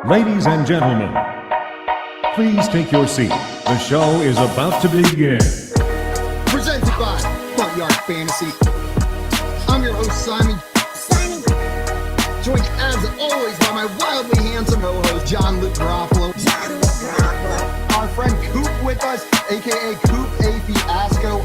Ladies and gentlemen, please take your seat. The show is about to begin. Presented by Backyard Fantasy. I'm your host, Simon. Joined as always by my wildly handsome co-host, John Luke Garofalo. Our friend Coop with us, aka Coop A. Fiasco.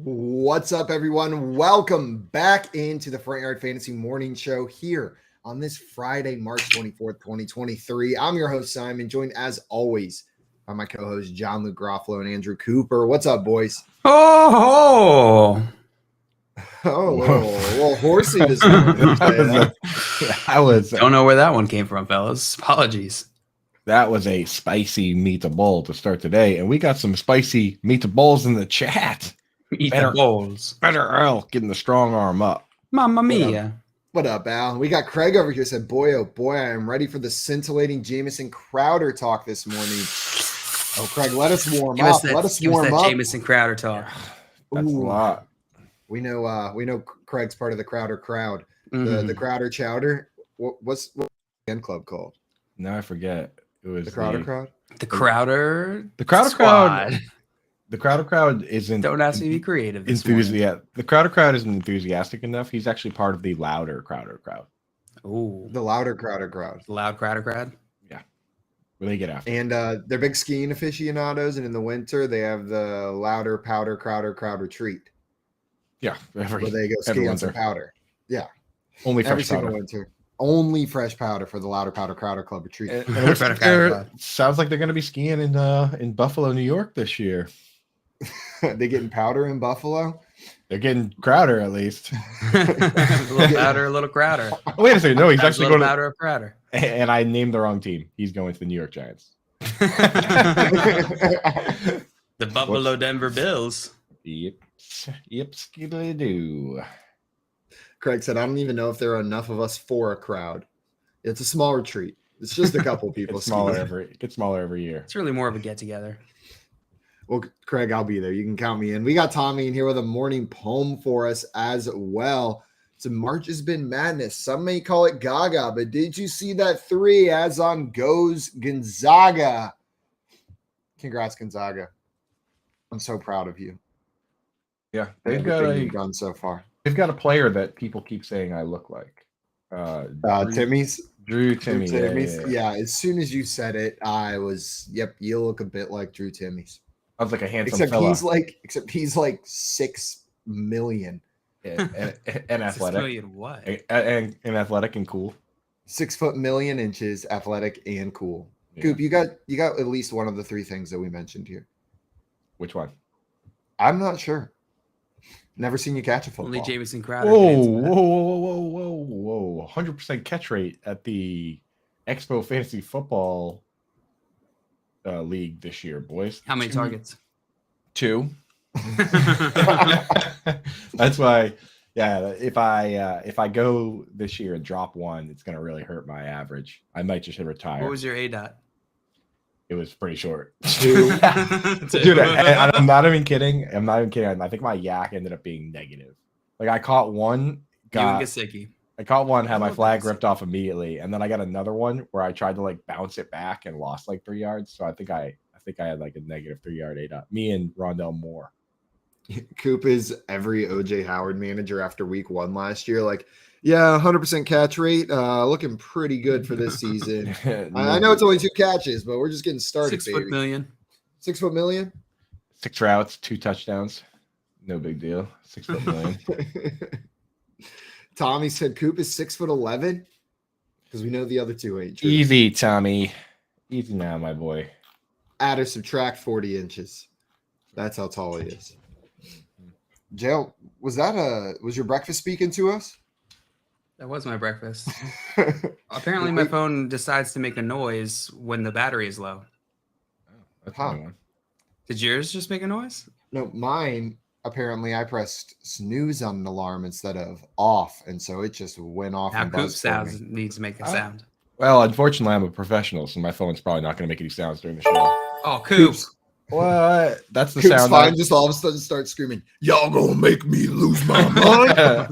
What's up, everyone? Welcome back into the Front Yard Fantasy Morning Show here on this Friday, March 24th, 2023. I'm your host, Simon, joined as always by my co-hosts, John Luke Garofalo and Andrew Cooper. What's up, boys? Oh, a little horsey this morning. Don't know where that one came from, fellas. Apologies. That was a spicy meatball to start today, and we got some spicy meatballs in the chat. Meatballs. Better Earl getting the strong arm up. Mamma mia. What up, Al? We got Craig over here said, boy, oh boy, I am ready for the scintillating Jamison Crowder talk this morning. Oh, Craig, let us warm up. Let us warm up. Jamison Crowder talk. That's a lot. We know Craig's part of the Crowder crowd. Mm-hmm. The Crowder Chowder. What's the fan club called? No, I forget. It was the Crowder crowd. The Crowder. The Crowder squad. crowd. The Crowder crowd isn't. Don't ask me to be creative. The Crowder crowd isn't enthusiastic enough. He's actually part of the louder Crowder crowd. Ooh, The louder Crowder crowd. the loud Crowder crowd. Yeah, where they get after. And they're big skiing aficionados, and in the winter they have the louder powder crowd retreat. Yeah, Where they go ski on some powder. Yeah, only every fresh single powder. winter. Only fresh powder for the louder powder crowder club retreat. And it looks like sounds like they're going to be skiing in Buffalo, New York this year. They getting powder in Buffalo. They're getting Crowder at least. A little louder, a little Crowder. Wait a second, no, he's actually going to. Louder, Crowder. And I named the wrong team. He's going to the New York Giants. The Buffalo Denver Bills. Yep, skidly do. Craig said, I don't even know if there are enough of us for a crowd. It's a small retreat. It's just a couple people. It gets smaller every year. It's really more of a get together. Well, Craig, I'll be there. You can count me in. We got Tommy in here with a morning poem for us as well. So March has been madness. Some may call it Gaga, but did you see that three as on goes Gonzaga? Congrats, Gonzaga. I'm so proud of you. Yeah, they've got you've done so far. They've got a player that people keep saying I look like. Timmy's. Drew Timmy. Yeah, as soon as you said it, I was, yep, you look a bit like Drew Timmy's. I was like a handsome except fella. he's like 6 million. And athletic. 6 million what? And athletic and cool. 6 foot million inches, athletic and cool. Yeah. Coop, you got at least one of the three things that we mentioned here. Which one? I'm not sure. Never seen you catch a football. Only Jamison Crowder. Whoa. 100% catch rate at the Expo Fantasy Football League this year, boys. How many targets? 2. That's why, yeah, if I go this year and drop 1, it's going to really hurt my average. I might just retire. What was your A-dot? It was pretty short. 2. Dude, I'm not even kidding. I think my yak ended up being negative. Like I caught one, had my flag ripped off immediately, and then I got another one where I tried to like bounce it back and lost like 3 yards. So I think I had like a negative 3-yard A-dot. Me and Rondell Moore. Coop is every OJ Howard manager after week 1 last year. Like, yeah, 100% catch rate. Looking pretty good for this season. I know it's only 2 catches, but we're just getting started. 6 foot million. 6 foot million. 6 routes, 2 touchdowns. No big deal. 6 foot million. Tommy said Coop is 6'11", because we know the other 2 ain't true. Easy, Tommy. Easy now, my boy. Add or subtract 40 inches. That's how tall he is. Jail, was your breakfast speaking to us? That was my breakfast. Apparently, my phone decides to make a noise when the battery is low. That's a new one. Did yours just make a noise? No, mine apparently I pressed snooze on an alarm instead of off, and so it just went off. Now and Coop buzzed for sounds me. needs to make a sound. Well, unfortunately, I'm a professional, so my phone's probably not going to make any sounds during the show. Oh, Coop. What? That's the Coop's sound. fine. Just all of a sudden start screaming, "Y'all gonna make me lose my mind!"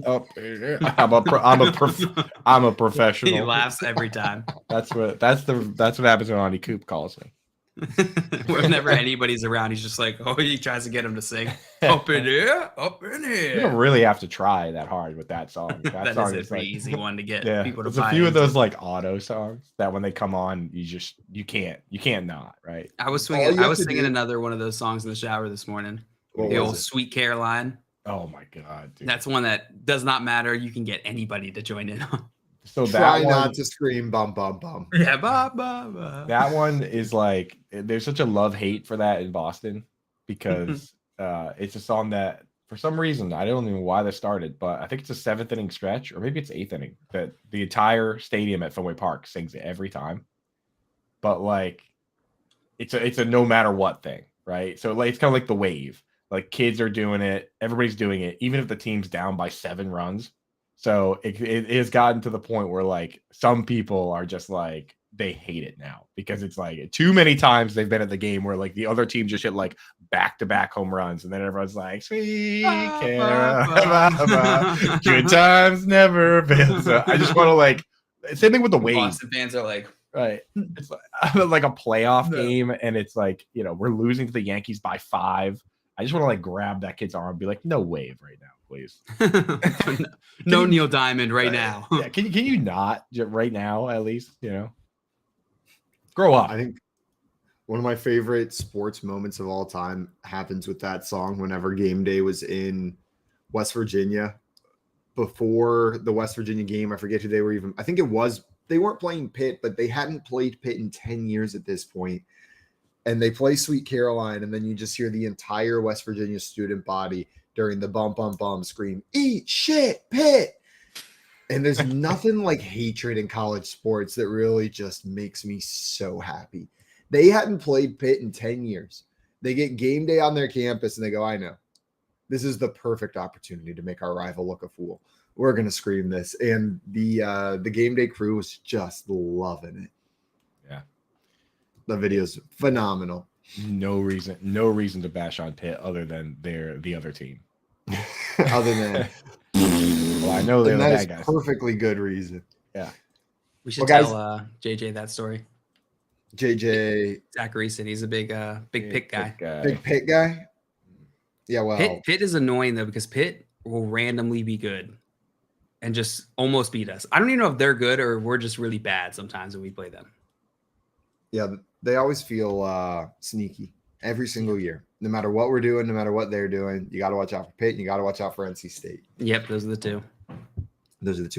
I'm a professional. He laughs every time. That's what happens when Auntie Coop calls me. Whenever anybody's around, he's just like, oh, he tries to get him to sing. Up in here. You don't really have to try that hard with that song. That song is a pretty easy one to get people to There's buy a few into. of those like auto songs that when they come on, you can't not, right? I was singing another one of those songs in the shower this morning. The old Sweet Caroline. Oh my god, dude. That's one that does not matter. You can get anybody to join in on. So try not to scream bum bum bum. Yeah, ba, ba, ba. That one is like there's such a love-hate for that in Boston because it's a song that for some reason I don't even know why this started, but I think it's a 7th inning stretch or maybe it's 8th inning that the entire stadium at Fenway Park sings it every time. But like it's a no matter what thing, right? So like it's kind of like the wave. Like kids are doing it, everybody's doing it, even if the team's down by 7 runs. So it has gotten to the point where like some people are just like they hate it now because it's like too many times they've been at the game where like the other team just hit like back-to-back home runs and then everyone's like sweet Caroline, good times never been. So I just want to like same thing with the wave. Boston fans are like right. It's like a playoff game and it's like we're losing to the Yankees by 5. I just want to like grab that kid's arm and be like, no wave right now, please. no Neil Diamond right now. Yeah, can you not right now at least, grow up. I think one of my favorite sports moments of all time happens with that song whenever game day was in West Virginia. Before the West Virginia game, I forget who they were even. I think they weren't playing Pitt, but they hadn't played Pitt in 10 years at this point. And they play Sweet Caroline, and then you just hear the entire West Virginia student body during the bum, bum, bum scream, eat shit, Pitt. And there's nothing like hatred in college sports that really just makes me so happy. They hadn't played Pitt in 10 years. They get game day on their campus, and they go, I know. This is the perfect opportunity to make our rival look a fool. We're going to scream this. And the game day crew was just loving it. The video's phenomenal. No reason to bash on Pitt other than they're the other team. Other than well, I know they're the bad guys. Perfectly good reason. Yeah. We should tell JJ that story. JJ Zachary said he's a big Pitt guy. Big Pitt guy. Yeah, well, Pitt is annoying though because Pitt will randomly be good and just almost beat us. I don't even know if they're good or we're just really bad sometimes when we play them. Yeah, they always feel sneaky every single year. No matter what we're doing, no matter what they're doing, you got to watch out for Pitt and you got to watch out for NC State. Yep, those are the two.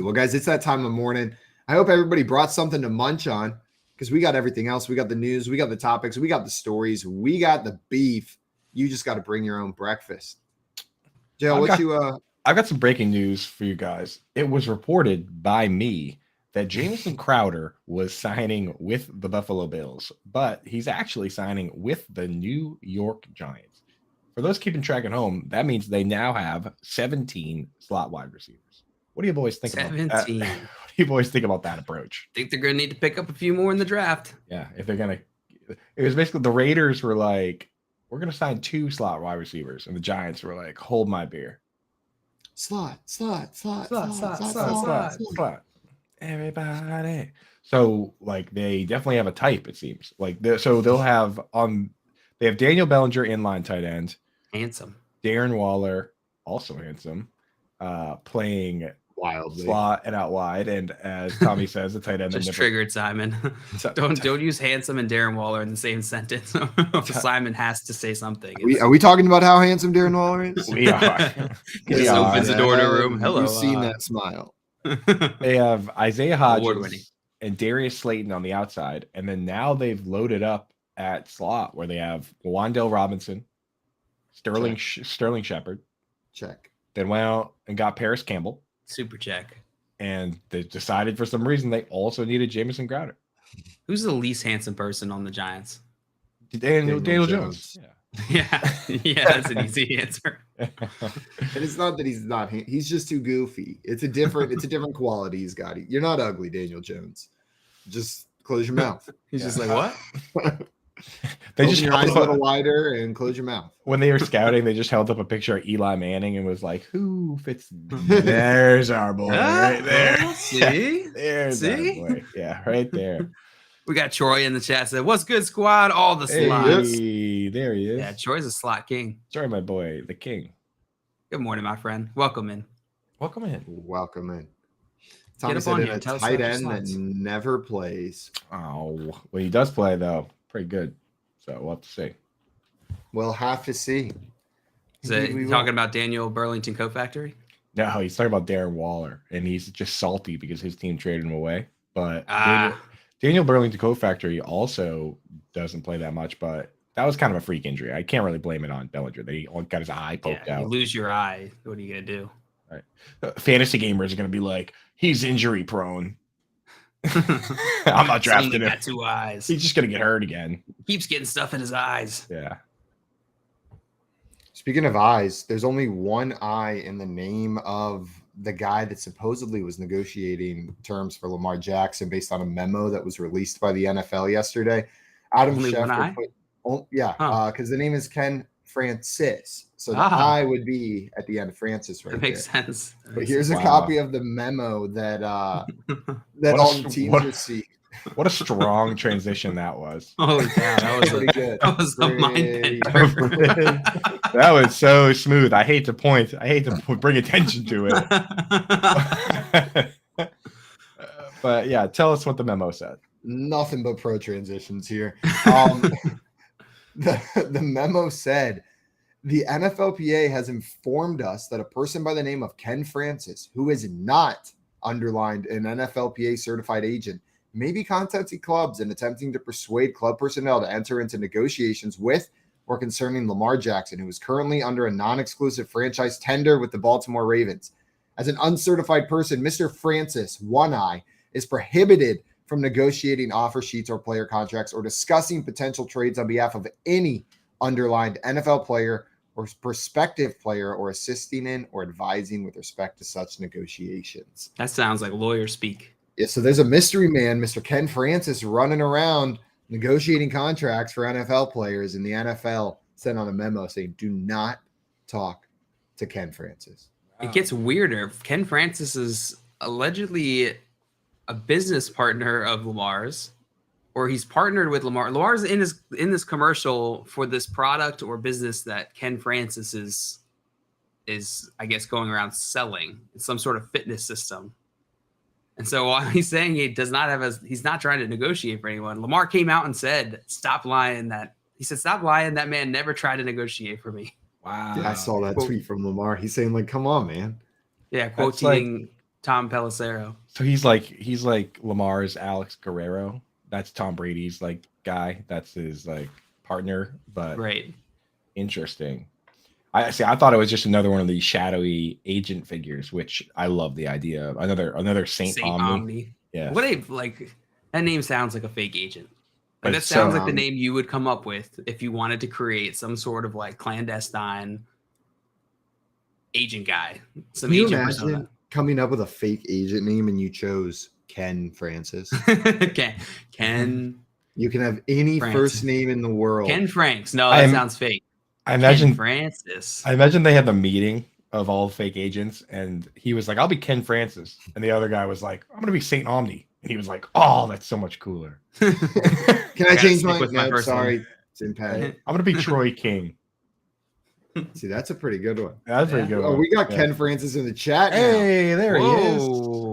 Well, guys, it's that time of the morning. I hope everybody brought something to munch on because we got everything else. We got the news, we got the topics, we got the stories, we got the beef. You just got to bring your own breakfast. Joe, I've got some breaking news for you guys. It was reported by me that Jamison Crowder was signing with the Buffalo Bills, but he's actually signing with the New York Giants. For those keeping track at home, that means they now have 17 slot wide receivers. What do you boys think about that? 17. What do you boys think about that approach? I think they're going to need to pick up a few more in the draft. Yeah, if they're going to. It was basically the Raiders were like, we're going to sign 2 slot wide receivers, and the Giants were like, hold my beer. Slot. Everybody. So like they definitely have a type, it seems. Like they'll have they have Daniel Bellinger inline tight end. Handsome. Darren Waller, also handsome, playing wildly slot and out wide. And as Tommy says, the tight end just triggered Simon. Don't use handsome and Darren Waller in the same sentence. Simon has to say something. Are we talking about how handsome Darren Waller is? We are. He opens the door to the room. Hello. You've seen that smile. They have Isaiah Hodgins and Darius Slayton on the outside, and then now they've loaded up at slot where they have Wandale Robinson, Sterling Shepard. Check. Then went out and got Paris Campbell. Super check. And they decided for some reason they also needed Jamison Crowder. Who's the least handsome person on the Giants? Daniel Jones. Yeah. Yeah, yeah, that's an easy answer. And it's not that he's not. He's just too goofy. It's a different quality he's got. You're not ugly, Daniel Jones. Just close your mouth. He's just like, what? They Open just your eyes a little wider and close your mouth. When they were scouting, they just held up a picture of Eli Manning and was like, "Who fits?" There's our boy right there. See, There's our boy. Yeah, right there. We got Troy in the chat. Said, "What's good, squad? All the slots." Hey, there he is. Yeah, Troy's a slot king. Sorry, my boy, the king. Good morning, my friend. Welcome in. Welcome in. Welcome in. Tommy up said on in here a and tell us tight about your end that slots. never plays. Oh, when he does play though, pretty good. So we'll have to see. We'll have to see. Is Indeed, it we talking will. about Daniel Burlington Coat Factory? No, he's talking about Darren Waller, and he's just salty because his team traded him away. But Daniel Burlington Coat Factory also doesn't play that much, but that was kind of a freak injury. I can't really blame it on Bellinger. They got his eye poked out. You lose your eye. What are you gonna do? Right. Fantasy gamers are gonna be like, he's injury prone. I'm not drafting him. Got 2 eyes. He's just gonna get hurt again. Keeps getting stuff in his eyes. Yeah. Speaking of eyes, there's only one eye in the name of the guy that supposedly was negotiating terms for Lamar Jackson based on a memo that was released by the NFL yesterday. Adam Only one eye? Schefter because the name is Ken Francis. So the I would be at the end of Francis right That makes sense. But here's a copy of the memo that that all the teams received. What a strong transition that was. Holy cow, that was Pretty good. That was a mind bender. That was so smooth. I hate to point. I hate to bring attention to it. But yeah, tell us what the memo said. Nothing but pro transitions here. The memo said, the NFLPA has informed us that a person by the name of Ken Francis, who is not underlined an NFLPA certified agent, may be contacting clubs and attempting to persuade club personnel to enter into negotiations with or concerning Lamar Jackson, who is currently under a non-exclusive franchise tender with the Baltimore Ravens. As an uncertified person, Mr. Francis, one eye, is prohibited from negotiating offer sheets or player contracts or discussing potential trades on behalf of any underlined NFL player or prospective player or assisting in or advising with respect to such negotiations. That sounds like lawyer speak. Yeah, so there's a mystery man, Mr. Ken Francis, running around negotiating contracts for NFL players, and the NFL sent out a memo saying, do not talk to Ken Francis. It gets weirder. Ken Francis is allegedly a business partner of Lamar's, or he's partnered with Lamar. Lamar's in this commercial for this product or business that Ken Francis is I guess going around selling. It's some sort of fitness system. And so while he's saying he's not trying to negotiate for anyone, Lamar came out and said, stop lying. That man never tried to negotiate for me. Wow. Yeah, I saw that tweet from Lamar. He's saying, like, come on, man. Yeah, quoting Tom Pelissero. So he's like Lamar's Alex Guerrero. That's Tom Brady's like guy. That's his like partner. But right. Interesting. I thought it was just another one of these shadowy agent figures, which I love the idea of. Another Saint Omni. Yeah. What that name sounds like a fake agent. Like that sounds like the name you would come up with if you wanted to create some sort of like clandestine agent guy. Some Can you agent imagine persona. coming up with a fake agent name and you chose Ken Francis? Ken. You can have any first name in the world. Ken Franks. No, that sounds fake. I imagine Ken Francis. I imagine they had the meeting of all fake agents, and he was like, "I'll be Ken Francis," and the other guy was like, "I'm gonna be Saint Omni," and he was like, "Oh, that's so much cooler." Can I change my with my no, first sorry, name. it's in pen. I'm gonna be Troy King. See, that's a pretty good one. That's a pretty good. Oh, we got Ken Francis in the chat now. Hey, there he is.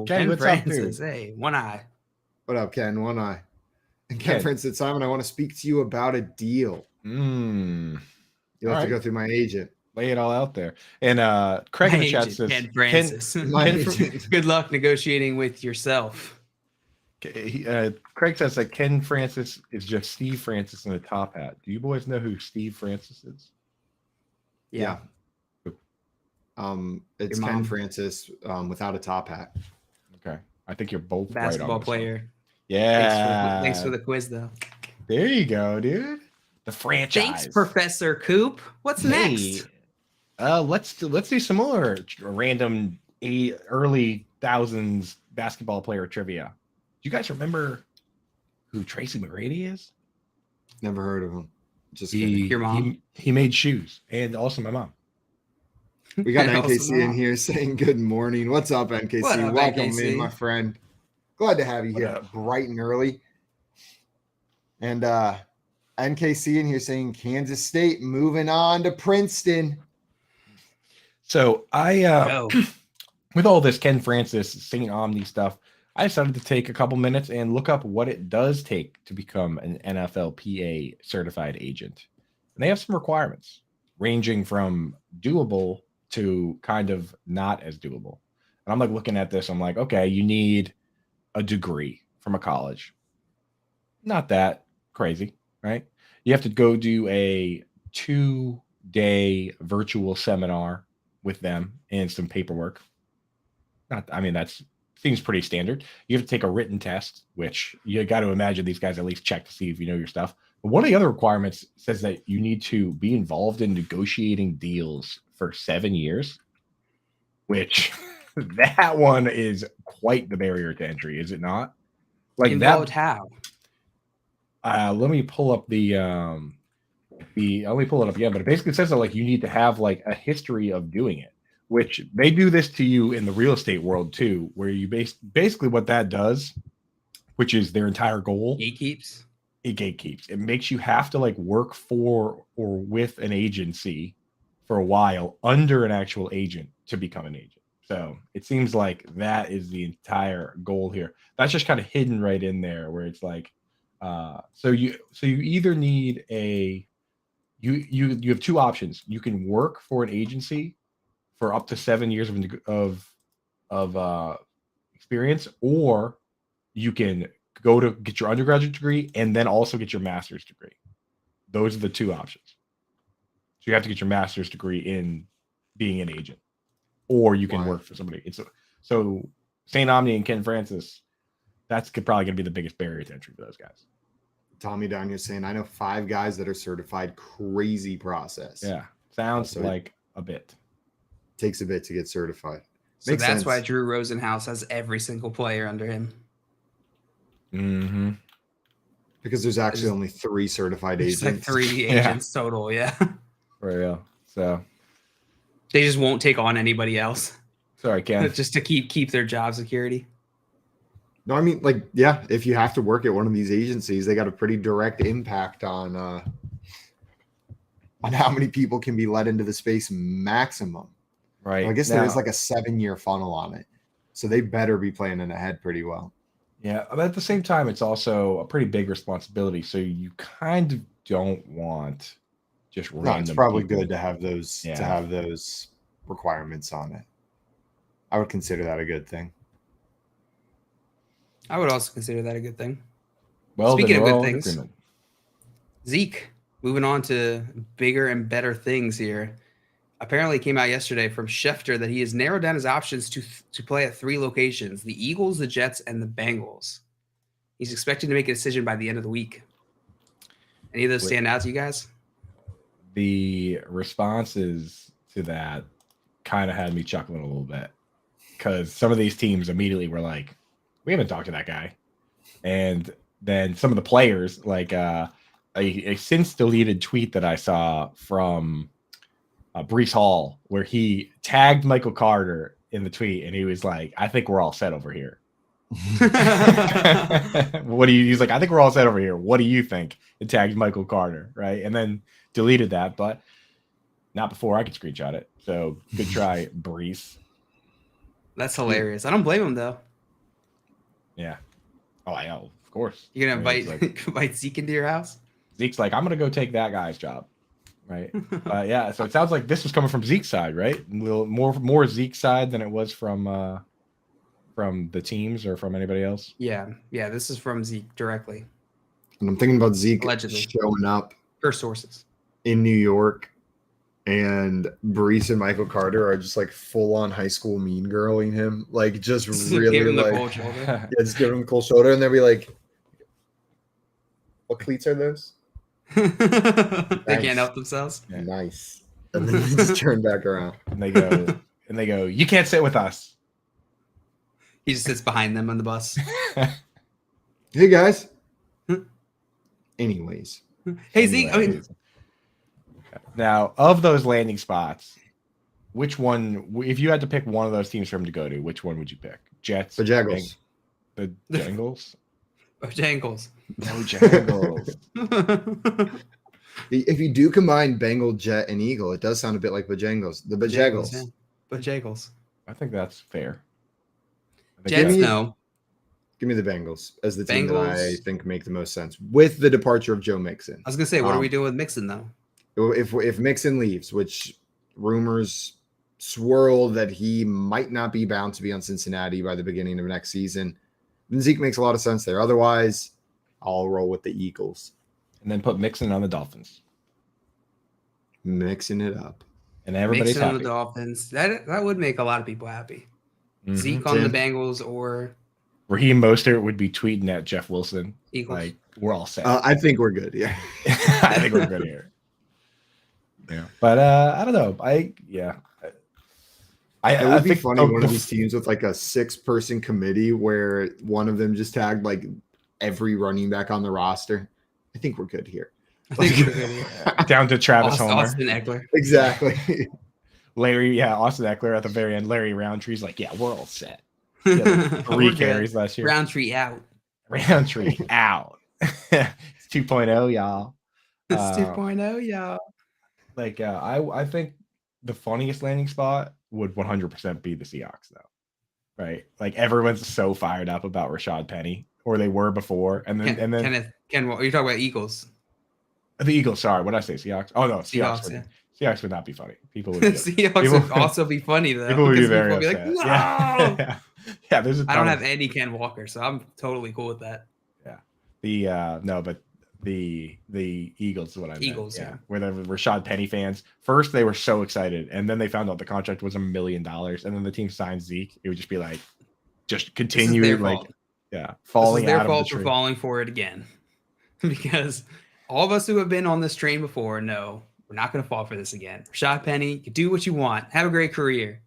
Ken what's Francis. up, dude? Hey, one eye. What up, Ken? One eye. And Ken Francis, Simon, I want to speak to you about a deal. You'll have to go through my agent. Lay it all out there. And Craig in the chat says, Ken Francis. Good luck negotiating with yourself. Craig says that Ken Francis is just Steve Francis in a top hat. Do you boys know who Steve Francis is? Yeah. It's Ken Francis without a top hat. Okay. I think you're both basketball right on player. Yeah. Thanks for the quiz, though. There you go, dude. the franchise. Thanks, Professor Coop. What's next? Let's do some more random early thousands basketball player trivia. Do you guys remember who Tracy McGrady is? Never heard of him. Just your mom. He made shoes, and also my mom. We got NKC in here saying good morning. What's up, NKC? What up, Welcome NKC? in, my friend. Glad to have you here bright and early. And NKC in here saying Kansas State moving on to Princeton. So I with all this Ken Francis, St. Omni stuff, I decided to take a couple minutes and look up what it does take to become an NFLPA certified agent. And they have some requirements ranging from doable to kind of not as doable. And I'm like looking at this, I'm like, okay, you need a degree from a college. Not that crazy, right? You have to go do a 2-day virtual seminar with them and some paperwork. That's seems pretty standard. You have to take a written test, which you got to imagine these guys at least check to see if you know your stuff. But one of the other requirements says that you need to be involved in negotiating deals for 7 years, which that one is quite the barrier to entry, is it not? Like Involved that. how? Let me pull up let me pull it up again, but it basically says that like you need to have like a history of doing it, which they do this to you in the real estate world too, where you basically what that does, which is their entire goal. Gatekeeps. It gatekeeps. It makes you have to like work for or with an agency for a while under an actual agent to become an agent. So it seems like that is the entire goal here. That's just kind of hidden right in there where it's like, so you either need you have two options. You can work for an agency for up to 7 years of experience, or you can go to get your undergraduate degree and then also get your master's degree. Those are the two options. So you have to get your master's degree in being an agent, or you can work for somebody. So St. Omni and Ken Francis, that's probably going to be the biggest barrier to entry for those guys. Tommy down here saying, I know 5 guys that are certified. Crazy process. Yeah. Sounds like a bit. Takes a bit to get certified. So Makes that's sense. why Drew Rosenhaus has every single player under him. Mm-hmm. Because there's actually only 3 certified agents. Like 3 agents total, yeah. For real. So they just won't take on anybody else. Sorry, Ken. Just to keep their job security. No, I mean, like, yeah, if you have to work at one of these agencies, they got a pretty direct impact on how many people can be let into the space maximum. Right. I guess there is like a 7-year funnel on it. So they better be planning ahead pretty well. Yeah, but at the same time, it's also a pretty big responsibility. So you kind of don't want just random. It's probably people. good to have those requirements on it. I would consider that a good thing. I would also consider that a good thing. Well, speaking of good things, Zeke, moving on to bigger and better things here. Apparently it came out yesterday from Schefter that he has narrowed down his options to play at 3 locations: the Eagles, the Jets, and the Bengals. He's expected to make a decision by the end of the week. Any of those stand out to you guys? The responses to that kind of had me chuckling a little bit, because some of these teams immediately were like, we haven't talked to that guy. And then some of the players, like a since deleted tweet that I saw from Breece Hall, where he tagged Michael Carter in the tweet, and he was like, I think we're all set over here. He's like, I think we're all set over here. What do you think? And tagged Michael Carter, right? And then deleted that, but not before I could screenshot it. So good try, Breece. That's hilarious. I don't blame him though. Yeah. Oh, I know. Of course. You're gonna invite Zeke into your house? Zeke's like, I'm gonna go take that guy's job. Right. Yeah. So it sounds like this was coming from Zeke's side, right? More Zeke's side than it was from the teams or from anybody else. Yeah. This is from Zeke directly. And I'm thinking about Zeke Allegedly. showing up Per sources in New York, and Breece and Michael Carter are just like full on high school mean girling him, like just really give him the like cold shoulder. Yeah, just give him a cold shoulder, and they'll be like, "What cleats are those?" They can't help themselves. Yeah. Nice. And then they just turn back around. And they go, you can't sit with us. He just sits behind them on the bus. Hey guys. Anyways. Hey Zeke, now of those landing spots, which one, if you had to pick one of those teams for him to go to, which one would you pick? Jets? The Jaggles. The Jangles? Bojangles. Bojangles. If you do combine Bengal, Jet, and Eagle, it does sound a bit like Bojangles. The Bojangles. Yeah. Bojangles. I think that's fair. Jets, no. Give me the Bengals as the team that Bengals. I think make the most sense with the departure of Joe Mixon. I was gonna say, what are we doing with Mixon though? If Mixon leaves, which rumors swirl that he might not be bound to be on Cincinnati by the beginning of next season, then Zeke makes a lot of sense there. Otherwise, I'll roll with the Eagles. And then put Mixon on the Dolphins. Mixing it up. And everybody's Mixon on happy. the Dolphins. That would make a lot of people happy. Mhm. Zeke on the Bengals or Raheem Mostert would be tweeting at Jeff Wilson. Eagles. Like, we're all set. I think we're good. Yeah. I think we're good here. Yeah. But I don't know. It I would be think funny one of these teams with like a 6-person committee where one of them just tagged like every running back on the roster. I think we're good here. I think we're good here. down to Travis Homer. Austin Eckler. Exactly. Austin Eckler at the very end. Larry Roundtree's like, yeah, we're all set. He had like 3 carries last year. Roundtree out. Roundtree out. It's 2.0, y'all. It's 2.0, y'all. Like, I think the funniest landing spot would 100% be the Seahawks, though. Right? Like, everyone's so fired up about Rashad Penny, or they were before, and then Ken, you're talking about Eagles. The Eagles. Sorry, what did I say? Seahawks. Oh no, Seahawks. Yeah. Seahawks would not be funny. People would. Be, Seahawks would also be funny though. People would be very people upset. Would be like, no. Yeah. There's. I don't have any Ken Walker, so I'm totally cool with that. Yeah. But the Eagles is what I meant. Eagles, yeah. Where the Rashad Penny fans first they were so excited, and then they found out the contract was $1 million, and then the team signed Zeke. It would just be like, just continue like, falling this is their out fault of the for tree. falling for it again, because all of us who have been on this train before know we're not going to fall for this again. Rashad Penny, you can do what you want, have a great career.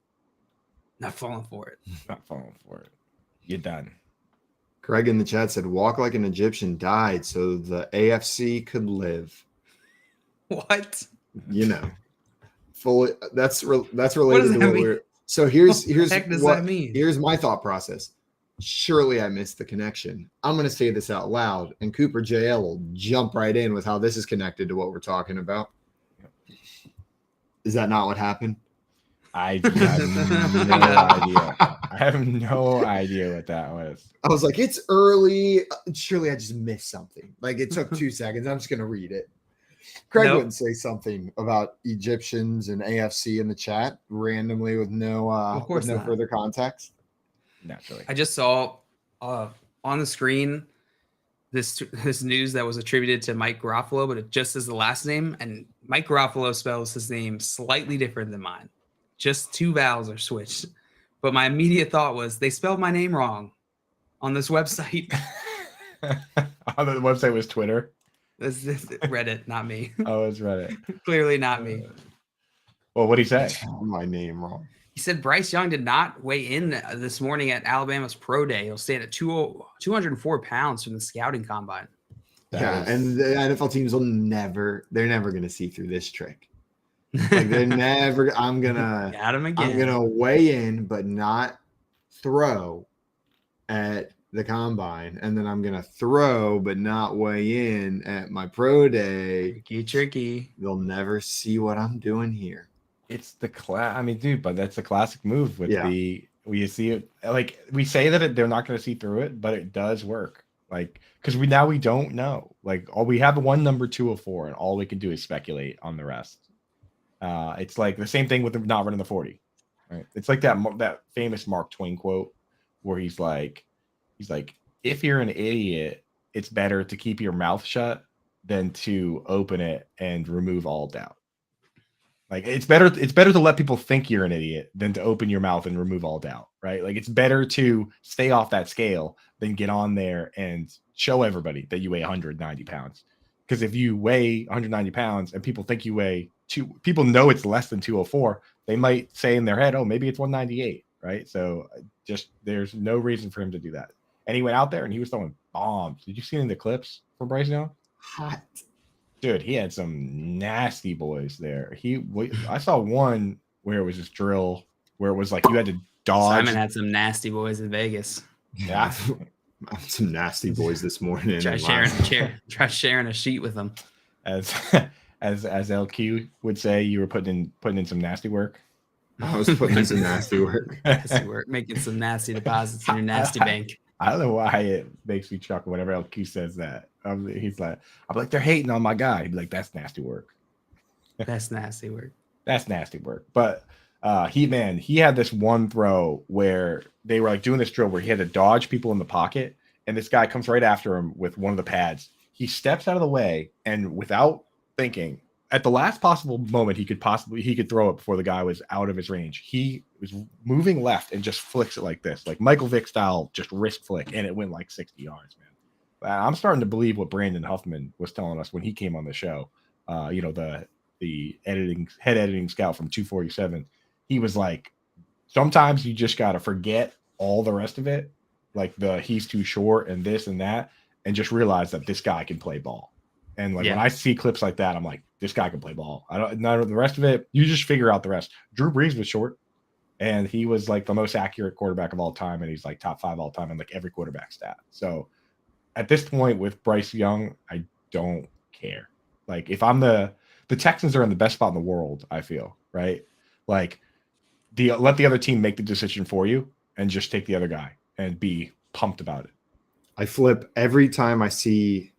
Not falling for it. Not falling for it. You're done. Craig in the chat said, "Walk like an Egyptian died so the AFC could live." What? You know, fully. That's related does to that what mean? we're. So here's What the heck does what that mean? here's my thought process. Surely I missed the connection. I'm going to say this out loud, and Cooper JL will jump right in with how this is connected to what we're talking about. Is that not what happened? I have no idea. I have no idea what that was. I was like, it's early. Surely I just missed something. Like it took 2 seconds. I'm just going to read it. Craig Nope. wouldn't say something about Egyptians and AFC in the chat randomly with no Of course not. further context. Naturally. I just saw on the screen this news that was attributed to Mike Garofalo, but it just is the last name, and Mike Garofalo spells his name slightly different than mine. Just 2 vowels are switched. But my immediate thought was they spelled my name wrong on this website. On the website was Twitter. This Reddit, not me. Oh, it's Reddit. Clearly not me. Well, what'd he say? My name wrong. He said Bryce Young did not weigh in this morning at Alabama's pro day. He'll stand at 204 pounds from the scouting combine. And the NFL teams they're never going to see through this trick. Like they're never, Got him again. I'm going to weigh in, but not throw at the combine. And then I'm going to throw, but not weigh in at my pro day. Tricky. They'll never see what I'm doing here. It's the class. I mean, dude, but that's the classic move with we see it. Like we say that they're not going to see through it, but it does work. Like because we don't know. Like we have one number 204, and all we can do is speculate on the rest. It's like the same thing with not running the 40. Right? It's like that famous Mark Twain quote where he's like, if you're an idiot, it's better to keep your mouth shut than to open it and remove all doubt. Like it's better to let people think you're an idiot than to open your mouth and remove all doubt, right? Like it's better to stay off that scale than get on there and show everybody that you weigh 190 pounds. Because if you weigh 190 pounds and people think you weigh people know it's less than 204, they might say in their head, oh, maybe it's 198, right? So just there's no reason for him to do that. And he went out there and he was throwing bombs. Did you see any of the clips from Bryce Young? Hot. Dude, he had some nasty boys there. I saw one where it was this drill where it was like you had to dodge. Simon had some nasty boys in Vegas. Yeah. Some nasty boys this morning. Try sharing a sheet with them. As LQ would say, you were putting in some nasty work. I was putting in some nasty work. Nasty work, making some nasty deposits in your nasty bank. I don't know why it makes me chuckle whenever LQ says that. I'm like, they're hating on my guy. He'd be like, that's nasty work. That's nasty work. That's nasty work. But he had this one throw where they were like doing this drill where he had to dodge people in the pocket, and this guy comes right after him with one of the pads. He steps out of the way, and without thinking, at the last possible moment he could throw it before the guy was out of his range, he was moving left and just flicks it like this, like Michael Vick style, just wrist flick, and it went like 60 yards, man. I'm starting to believe what Brandon Huffman was telling us when he came on the show. The head editing scout from 247. He was like, sometimes you just got to forget all the rest of it, like he's too short and this and that, and just realize that this guy can play ball. And when I see clips like that, I'm like, this guy can play ball. I don't know the rest of it. You just figure out the rest. Drew Brees was short, and he was like the most accurate quarterback of all time, and he's like top 5 all time in like every quarterback stat. So at this point with Bryce Young, I don't care. Like if I'm the Texans are in the best spot in the world, I feel, right? Like let the other team make the decision for you and just take the other guy and be pumped about it. I flip every time I see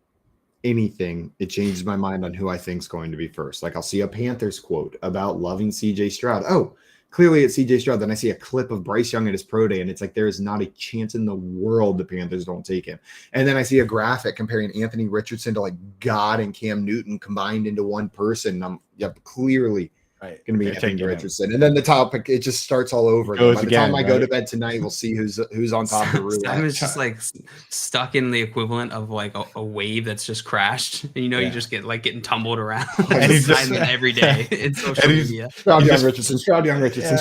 anything. It changes my mind on who I think is going to be first. Like I'll see a Panthers quote about loving CJ Stroud. Oh, clearly it's CJ Stroud. Then I see a clip of Bryce Young at his pro day, and it's like there is not a chance in the world the Panthers don't take him. And then I see a graphic comparing Anthony Richardson to like God and Cam Newton combined into one person. I'm clearly going to be Anthony Richardson. And then the topic, it just starts all over. By the time I go to bed tonight, we'll see who's on top of the roulette. Simon's just like stuck in the equivalent of like a wave that's just crashed. And you just get like getting tumbled around and he's just, every day in social media. Stroud Young Richardson.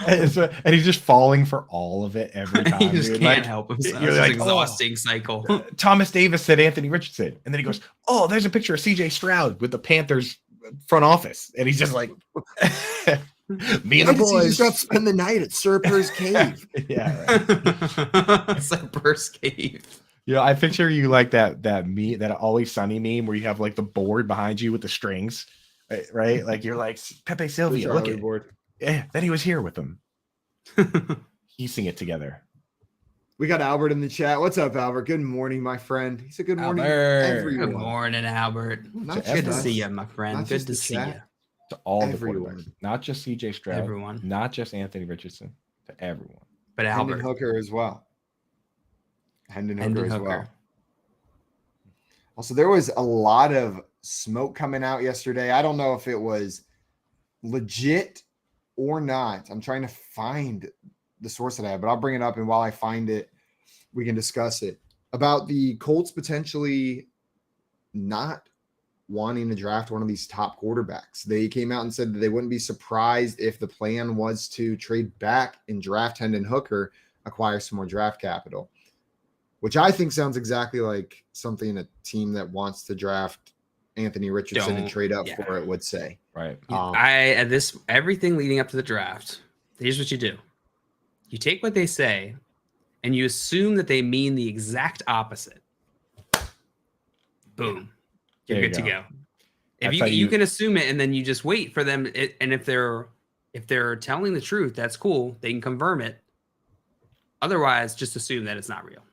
And he's just falling for all of it every time. He just can't help himself. It's an exhausting cycle. Thomas Davis said Anthony Richardson. And then he goes, oh, there's a picture of CJ Stroud with the Panthers front office, and he's just like, me and the boys spend the night at Sir Purr's cave. Yeah, right. Sir Purr's cave. I picture you like that Always Sunny meme where you have like the board behind you with the strings, right? Like you're like Pepe Sylvia, look at it. Board. Yeah, then he was here with them. Piecing it together. We got Albert in the chat. What's up, Albert? Good morning, my friend. He said good morning, everyone. Good morning, Albert. Good to see you, my friend. Good to see you. To all the quarterbacks, not just CJ Stroud, everyone, not just Anthony Richardson, to everyone. But Albert. Hendon Hooker as well. Hendon Hooker as well. Also, there was a lot of smoke coming out yesterday. I don't know if it was legit or not. I'm trying to find the source that I have, but I'll bring it up, and while I find it, we can discuss it. About the Colts potentially not wanting to draft one of these top quarterbacks. They came out and said that they wouldn't be surprised if the plan was to trade back and draft Hendon Hooker, acquire some more draft capital, which I think sounds exactly like something a team that wants to draft Anthony Richardson and trade up for it would say. Right. Everything leading up to the draft, here's what you do. You take what they say and you assume that they mean the exact opposite. Boom. You're good to go. If you can assume it, and then you just wait for them. And if they're telling the truth, that's cool. They can confirm it. Otherwise, just assume that it's not real.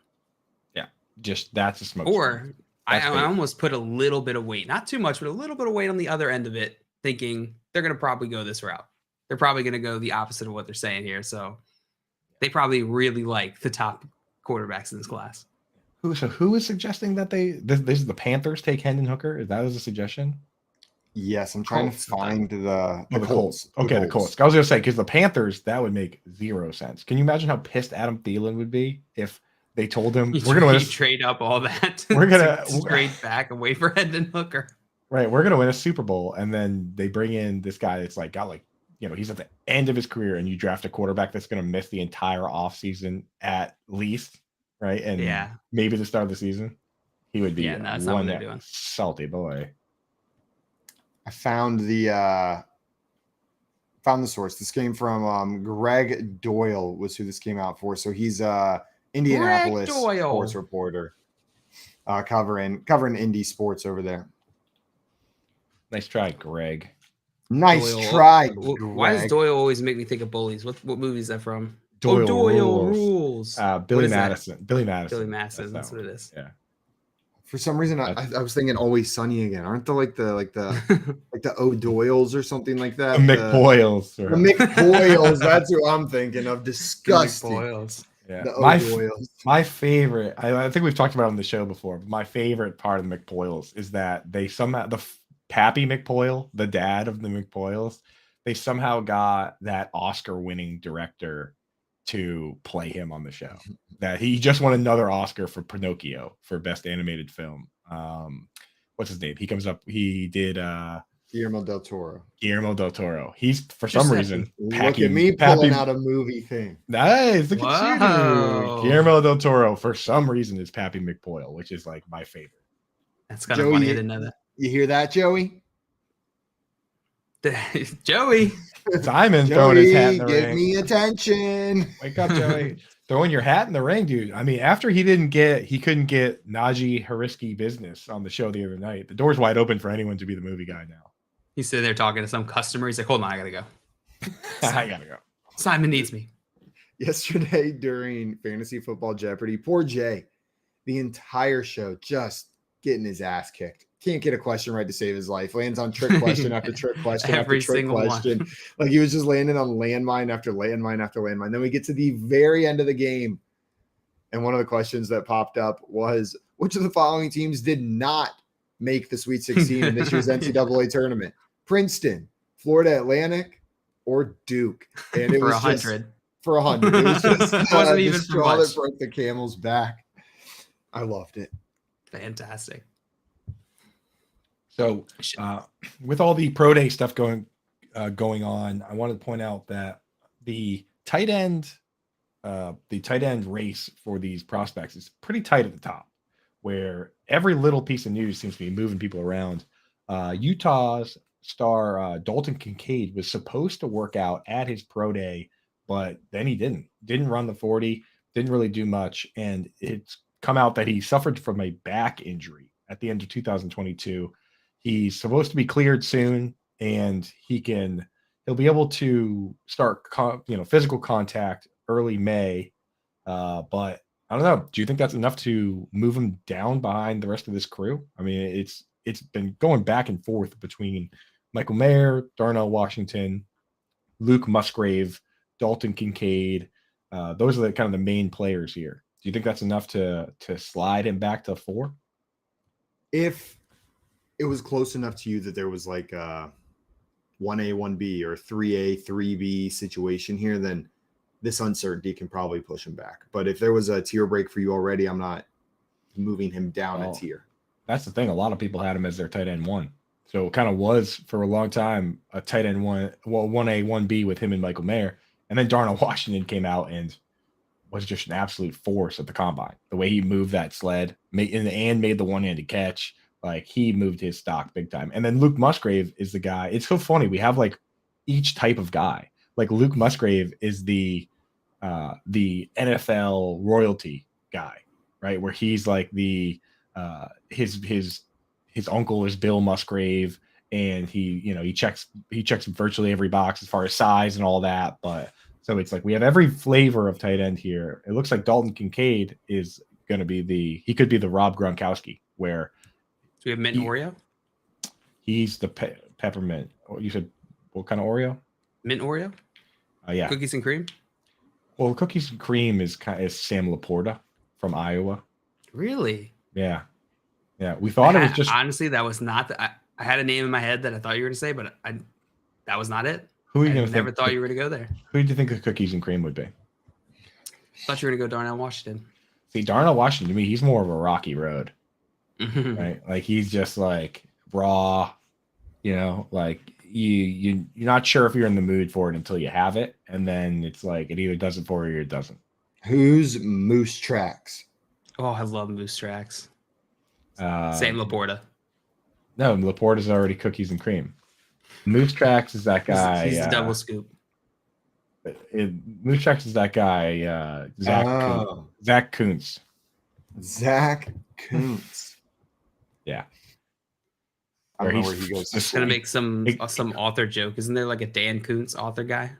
Yeah. Just that's a smoke. Or I almost put a little bit of weight, not too much, but a little bit of weight on the other end of it, thinking they're going to probably go this route. They're probably going to go the opposite of what they're saying here. So they probably really like the top quarterbacks in this class. Who is suggesting that this is the Panthers take Hendon Hooker? Is that a suggestion? Yes, I'm trying to find the Colts. Okay, the Colts. I was going to say, because the Panthers, that would make zero sense. Can you imagine how pissed Adam Thielen would be if they told him You we're gonna win. Trade up all that. We're gonna straight back away for Hendon Hooker. Right, we're gonna win a Super Bowl, and then they bring in this guy that's like got like he's at the end of his career, and you draft a quarterback that's gonna miss the entire offseason at least, right? And maybe the start of the season, he would be one salty boy. I found the source. This came from Greg Doyle was who this came out for. So he's Indianapolis sports reporter, covering Indy sports over there. Nice try, Greg. Nice try, Greg. Why does Doyle always make me think of bullies? What movie is that from? Doyle rules. Billy Madison. Billy Madison. That's what it is. Yeah. For some reason, I was thinking Always Sunny again. Aren't they like the O'Doyles or something like that? The McPoyles. The McPoyles. That's who I'm thinking of. Disgusting. Yeah. The my favorite. I think we've talked about it on the show before. But my favorite part of the McPoyles is that they somehow Pappy McPoyle, the dad of the McPoyles, they somehow got that Oscar-winning director to play him on the show. That he just won another Oscar for Pinocchio for best animated film. What's his name? He comes up. He did Guillermo del Toro. He's for some reason look at me pulling out a movie thing. Nice. Look at you. Guillermo del Toro for some reason is Pappy McPoyle, which is like my favorite. That's kind of funny. I didn't know that. You hear that, Joey? Joey. Simon throwing his hat in the ring. Give me attention. Wake up, Joey. Throwing your hat in the ring, dude. I mean, after he couldn't get Najee Hariski business on the show the other night, the door's wide open for anyone to be the movie guy now. He's sitting there talking to some customer. He's like, hold on, I gotta go. I gotta go. Simon needs me. Yesterday during Fantasy Football Jeopardy, poor Jay, the entire show just getting his ass kicked. Can't get a question right to save his life. Lands on trick question after trick question Every after trick single question. One. Like he was just landing on landmine after landmine after landmine. Then we get to the very end of the game. And one of the questions that popped up was, which of the following teams did not make the Sweet 16 in this year's NCAA tournament? Princeton, Florida Atlantic, or Duke? And it for was 100. For 100. It was just it wasn't even the straw that broke the camel's back. I loved it. Fantastic. So, with all the pro day stuff going on, I wanted to point out that the tight end race for these prospects is pretty tight at the top, where every little piece of news seems to be moving people around. Utah's star Dalton Kincaid was supposed to work out at his pro day, but then he didn't run the 40, didn't really do much, and it's come out that he suffered from a back injury at the end of 2022. He's supposed to be cleared soon, and he'll be able to start physical contact early May. But I don't know. Do you think that's enough to move him down behind the rest of this crew? I mean, it's been going back and forth between Michael Mayer, Darnell Washington, Luke Musgrave, Dalton Kincaid. Those are the kind of the main players here. Do you think that's enough to slide him back to 4? If it was close enough to you that there was like a 1A, 1B or 3A, 3B situation here, then this uncertainty can probably push him back. But if there was a tier break for you already, I'm not moving him down a tier. That's the thing. A lot of people had him as their tight end 1. So it kind of was for a long time a tight end 1, 1A, 1B with him and Michael Mayer. And then Darnell Washington came out and was just an absolute force at the combine. The way he moved that sled and made the one-handed catch. Like he moved his stock big time. And then Luke Musgrave is the guy. It's so funny. We have like each type of guy. Like Luke Musgrave is the NFL royalty guy, right? Where he's like his uncle is Bill Musgrave, and he checks virtually every box as far as size and all that. But so it's like we have every flavor of tight end here. It looks like Dalton Kincaid is going to be he could be the Rob Gronkowski, where do we have mint Oreo? He's the peppermint. You said what kind of Oreo? Mint Oreo? Yeah. Cookies and cream? Well, cookies and cream is Sam Laporta from Iowa. Really? Yeah. Yeah. We thought it was just honestly, that was not I had a name in my head that I thought you were going to say, but that was not it. Who are you I never thought you were going to go there. Who did you think of cookies and cream would be? Thought you were going to go Darnell Washington. See, Darnell Washington, to me, he's more of a rocky road, Mhm. right? Like he's just like raw, like you're not sure if you're in the mood for it until you have it, and then it's like it either does it for you or it doesn't. Who's Moose Tracks? Oh, I love Moose Tracks. Uh, Sam Laporta. No, Laporte is already cookies and cream. Moose Tracks is that guy. He's a double scoop. Moose Tracks is that guy. Zach Kuntz. Zach Kuntz. Yeah. I don't know where he goes. Just gonna make some author joke. Isn't there like a Dan Kuntz author guy?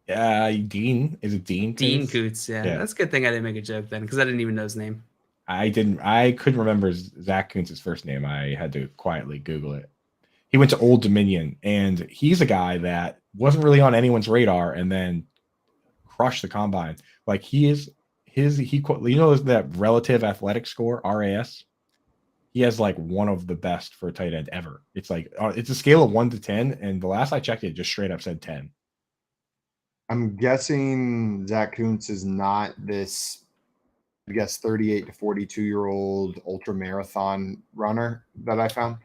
Yeah, Dean. Is it Dean? Dean Kuntz. Yeah, that's a good thing I didn't make a joke then because I didn't even know his name. I couldn't remember Zach Kuntz's first name. I had to quietly Google it. He went to Old Dominion, and he's a guy that wasn't really on anyone's radar, and then crushed the combine. Like that relative athletic score RAS. He has like one of the best for a tight end ever. It's like it's a scale of 1 to 10, and the last I checked, it just straight up said 10. I'm guessing Zach Kuntz is not this, I guess, 38 to 42-year-old ultra marathon runner that I found.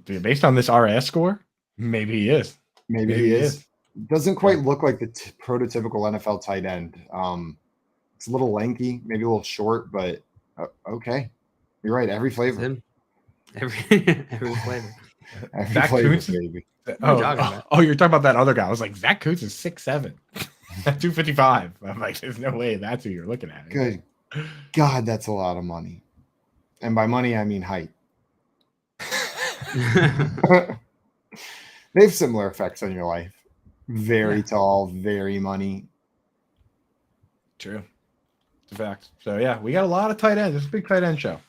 Based on this RS score, maybe he is. Maybe he is. Doesn't quite look like the prototypical NFL tight end. It's a little lanky, maybe a little short, but okay. You're right. Every flavor. Every flavor. Every Zach flavor, Kuntz? baby. You're talking about that other guy. I was like, Zach Kuntz is 6'7", 255. I'm like, there's no way that's who you're looking at. Good God, that's a lot of money. And by money, I mean height. They have similar effects on your life. Very tall, very money. True. It's a fact. So, yeah, we got a lot of tight ends. It's a big tight end show.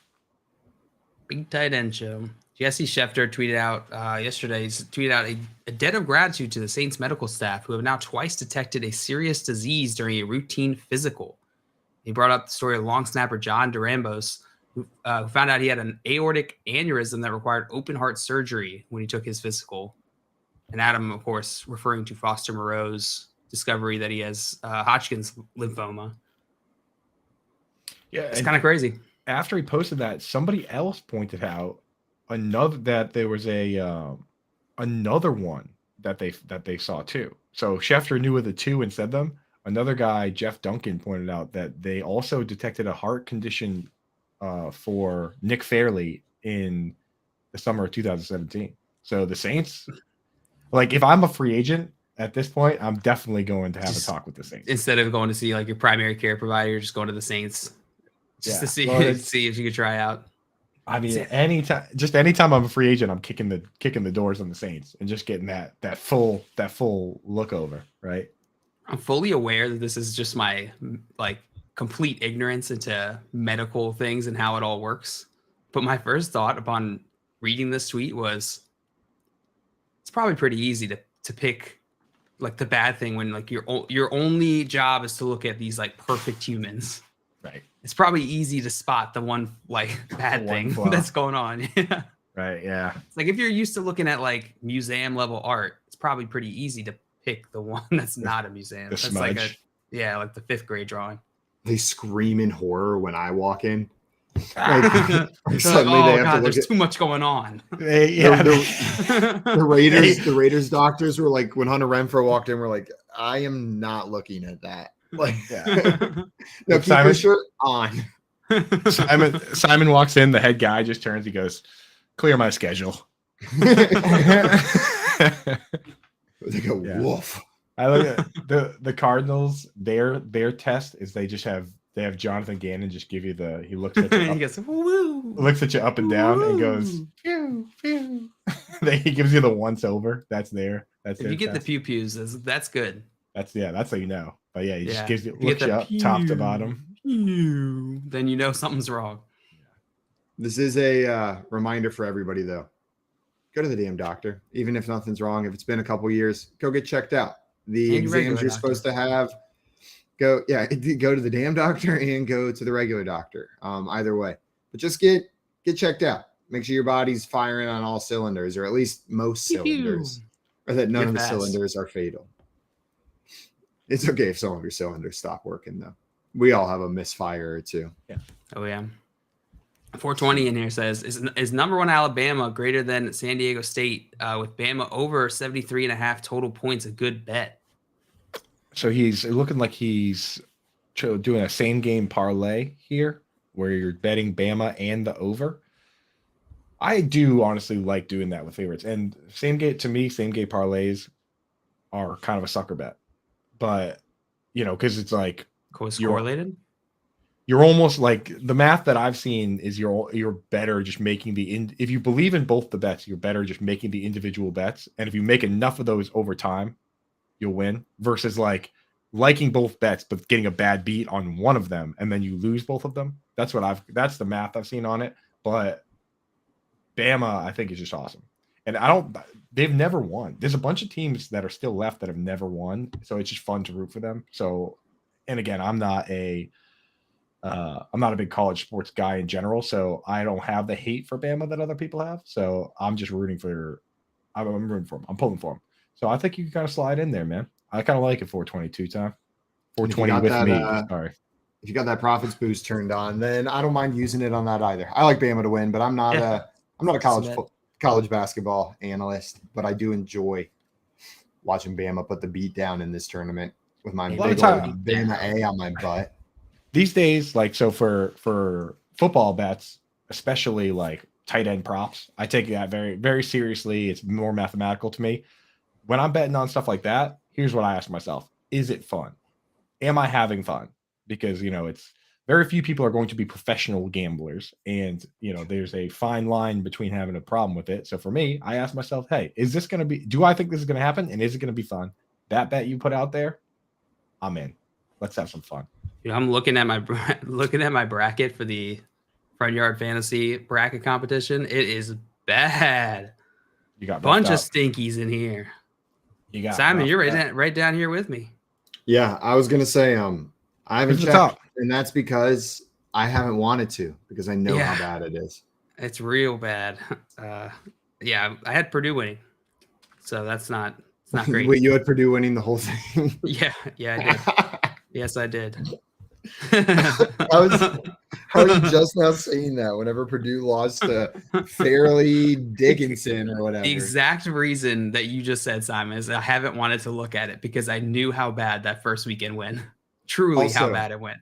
Big tight end show. Jesse Schefter tweeted out yesterday. He's tweeted out a debt of gratitude to the Saints medical staff who have now twice detected a serious disease during a routine physical. He brought up the story of long snapper John Durambos, who found out he had an aortic aneurysm that required open heart surgery when he took his physical. And Adam, of course, referring to Foster Moreau's discovery that he has Hodgkin's lymphoma. Yeah, it's kind of crazy. After he posted that, somebody else pointed out that there was another one that they saw too. So Schefter knew of the two and said them. Another guy, Jeff Duncan, pointed out that they also detected a heart condition for Nick Fairley in the summer of 2017. So the Saints, like if I'm a free agent at this point, I'm definitely going to have a talk with the Saints. Instead of going to see like your primary care provider, you're just going to the Saints just to see if you could try out. I mean, anytime I'm a free agent, I'm kicking the doors on the Saints and just getting that full look over, right? I'm fully aware that this is just my like complete ignorance into medical things and how it all works. But my first thought upon reading this tweet was it's probably pretty easy to pick like the bad thing when like your only job is to look at these like perfect humans. Right. It's probably easy to spot the one like bad thing that's going on. Yeah. Right. Yeah. It's like if you're used to looking at like museum level art, it's probably pretty easy to pick the one that's not a museum. That's smudge. like like the 5th grade drawing. They scream in horror when I walk in. Suddenly they have to there's too much going on. The Raiders doctors were like, when Hunter Renfrow walked in, we're like, I am not looking at that. Like, no, keep your shirt on. Simon walks in. The head guy just turns. He goes, "Clear my schedule." They go, woof. I look at the Cardinals. Their test is they have Jonathan Gannon just give you he looks at you he goes, woo, looks at you up and down and goes, pew, pew. He gives you the once over. That's there. That's if you get the pew pews, that's good. That's how you know. But yeah, he just looks you up top to bottom. Then you know something's wrong. This is a reminder for everybody though. Go to the damn doctor, even if nothing's wrong. If it's been a couple years, go get checked out. The exams you're supposed to have, go to the damn doctor and go to the regular doctor. Either way, but just get checked out. Make sure your body's firing on all cylinders, or at least most cylinders, or that none of the cylinders are fatal. It's okay if some of your cylinders stop working though. We all have a misfire or two. Yeah. Oh yeah. 420 in here says is number 1 Alabama greater than San Diego State with Bama over 73.5 total points a good bet? So he's looking like he's doing a same game parlay here where you're betting Bama and the over. I do honestly like doing that with favorites, and same game parlays are kind of a sucker bet, but because it's like correlated. You're almost like the math that I've seen is you're better just making if you believe in both the bets, you're better just making the individual bets, and if you make enough of those over time, you'll win. Versus like liking both bets but getting a bad beat on one of them and then you lose both of them. That's the math I've seen on it. But Bama, I think, is just awesome. And they've never won. There's a bunch of teams that are still left that have never won. So it's just fun to root for them. So, and again, I'm not a big college sports guy in general. So I don't have the hate for Bama that other people have. So I'm just rooting for them. I'm pulling for them. So I think you can kind of slide in there, man. I kind of like it 422 time. 420 with me. Sorry. If you got that profits boost turned on, then I don't mind using it on that either. I like Bama to win, but I'm not a college basketball analyst, but I do enjoy watching Bama put the beat down in this tournament with my big old Bama A on my butt. These days, like, so for football bets, especially like tight end props, I take that very, very seriously. It's more mathematical to me. When I'm betting on stuff like that, here's what I ask myself. Is it fun? Am I having fun? Because, it's very few people are going to be professional gamblers. And, there's a fine line between having a problem with it. So for me, I ask myself, hey, do I think this is going to happen? And is it going to be fun? That bet you put out there, I'm in. Let's have some fun. I'm looking at my bracket for the Front Yard Fantasy bracket competition. It is bad. You got bunch of stinkies in here. You got Simon. You're right down here with me. Yeah, I was gonna say I haven't checked, and that's because I haven't wanted to because I know how bad it is. It's real bad. Yeah, I had Purdue winning, so that's not great. Wait, you had Purdue winning the whole thing? Yeah, I did. Yes, I did. How are you just now saying that whenever Purdue lost to Fairleigh Dickinson or whatever? The exact reason that you just said, Simon, is I haven't wanted to look at it because I knew how bad that first weekend went. Truly how bad it went.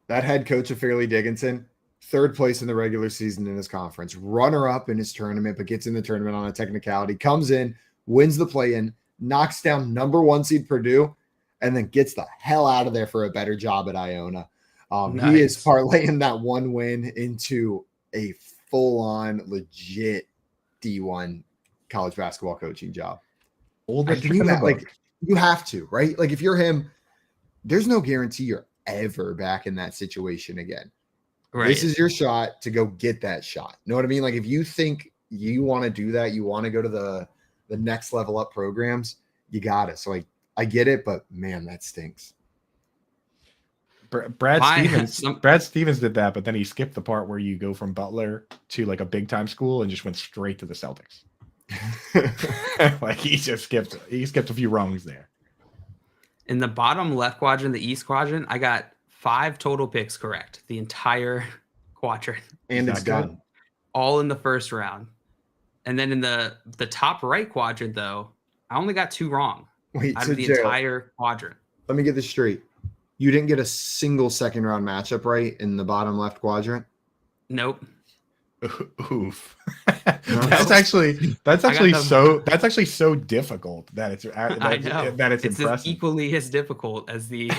That head coach of Fairleigh Dickinson, 3rd place in the regular season in his conference, runner-up in his tournament, but gets in the tournament on a technicality, comes in, wins the play-in, knocks down number 1 seed Purdue, and then gets the hell out of there for a better job at Iona. Nice. He is parlaying that 1 win into a full-on, legit D1 college basketball coaching job. You have to, right? Like, if you're him, there's no guarantee you're ever back in that situation again. Right. This is your shot to go get that shot. You know what I mean? Like, if you think you want to do that, you want to go to the next level up programs, you got it. So, I get it, but man, that stinks. Brad Stevens did that, but then he skipped the part where you go from Butler to like a big time school and just went straight to the Celtics. Like he skipped a few rungs there. In the bottom left quadrant, the East quadrant, I got 5 total picks correct. The entire quadrant. And it's done. All in the first round. And then in the top right quadrant, though, I only got 2 wrong. Wait, out of the entire quadrant. Let me get this straight. You didn't get a single second round matchup right in the bottom left quadrant? Nope. Oof. That's actually so difficult that it's impressive. It's equally as difficult as the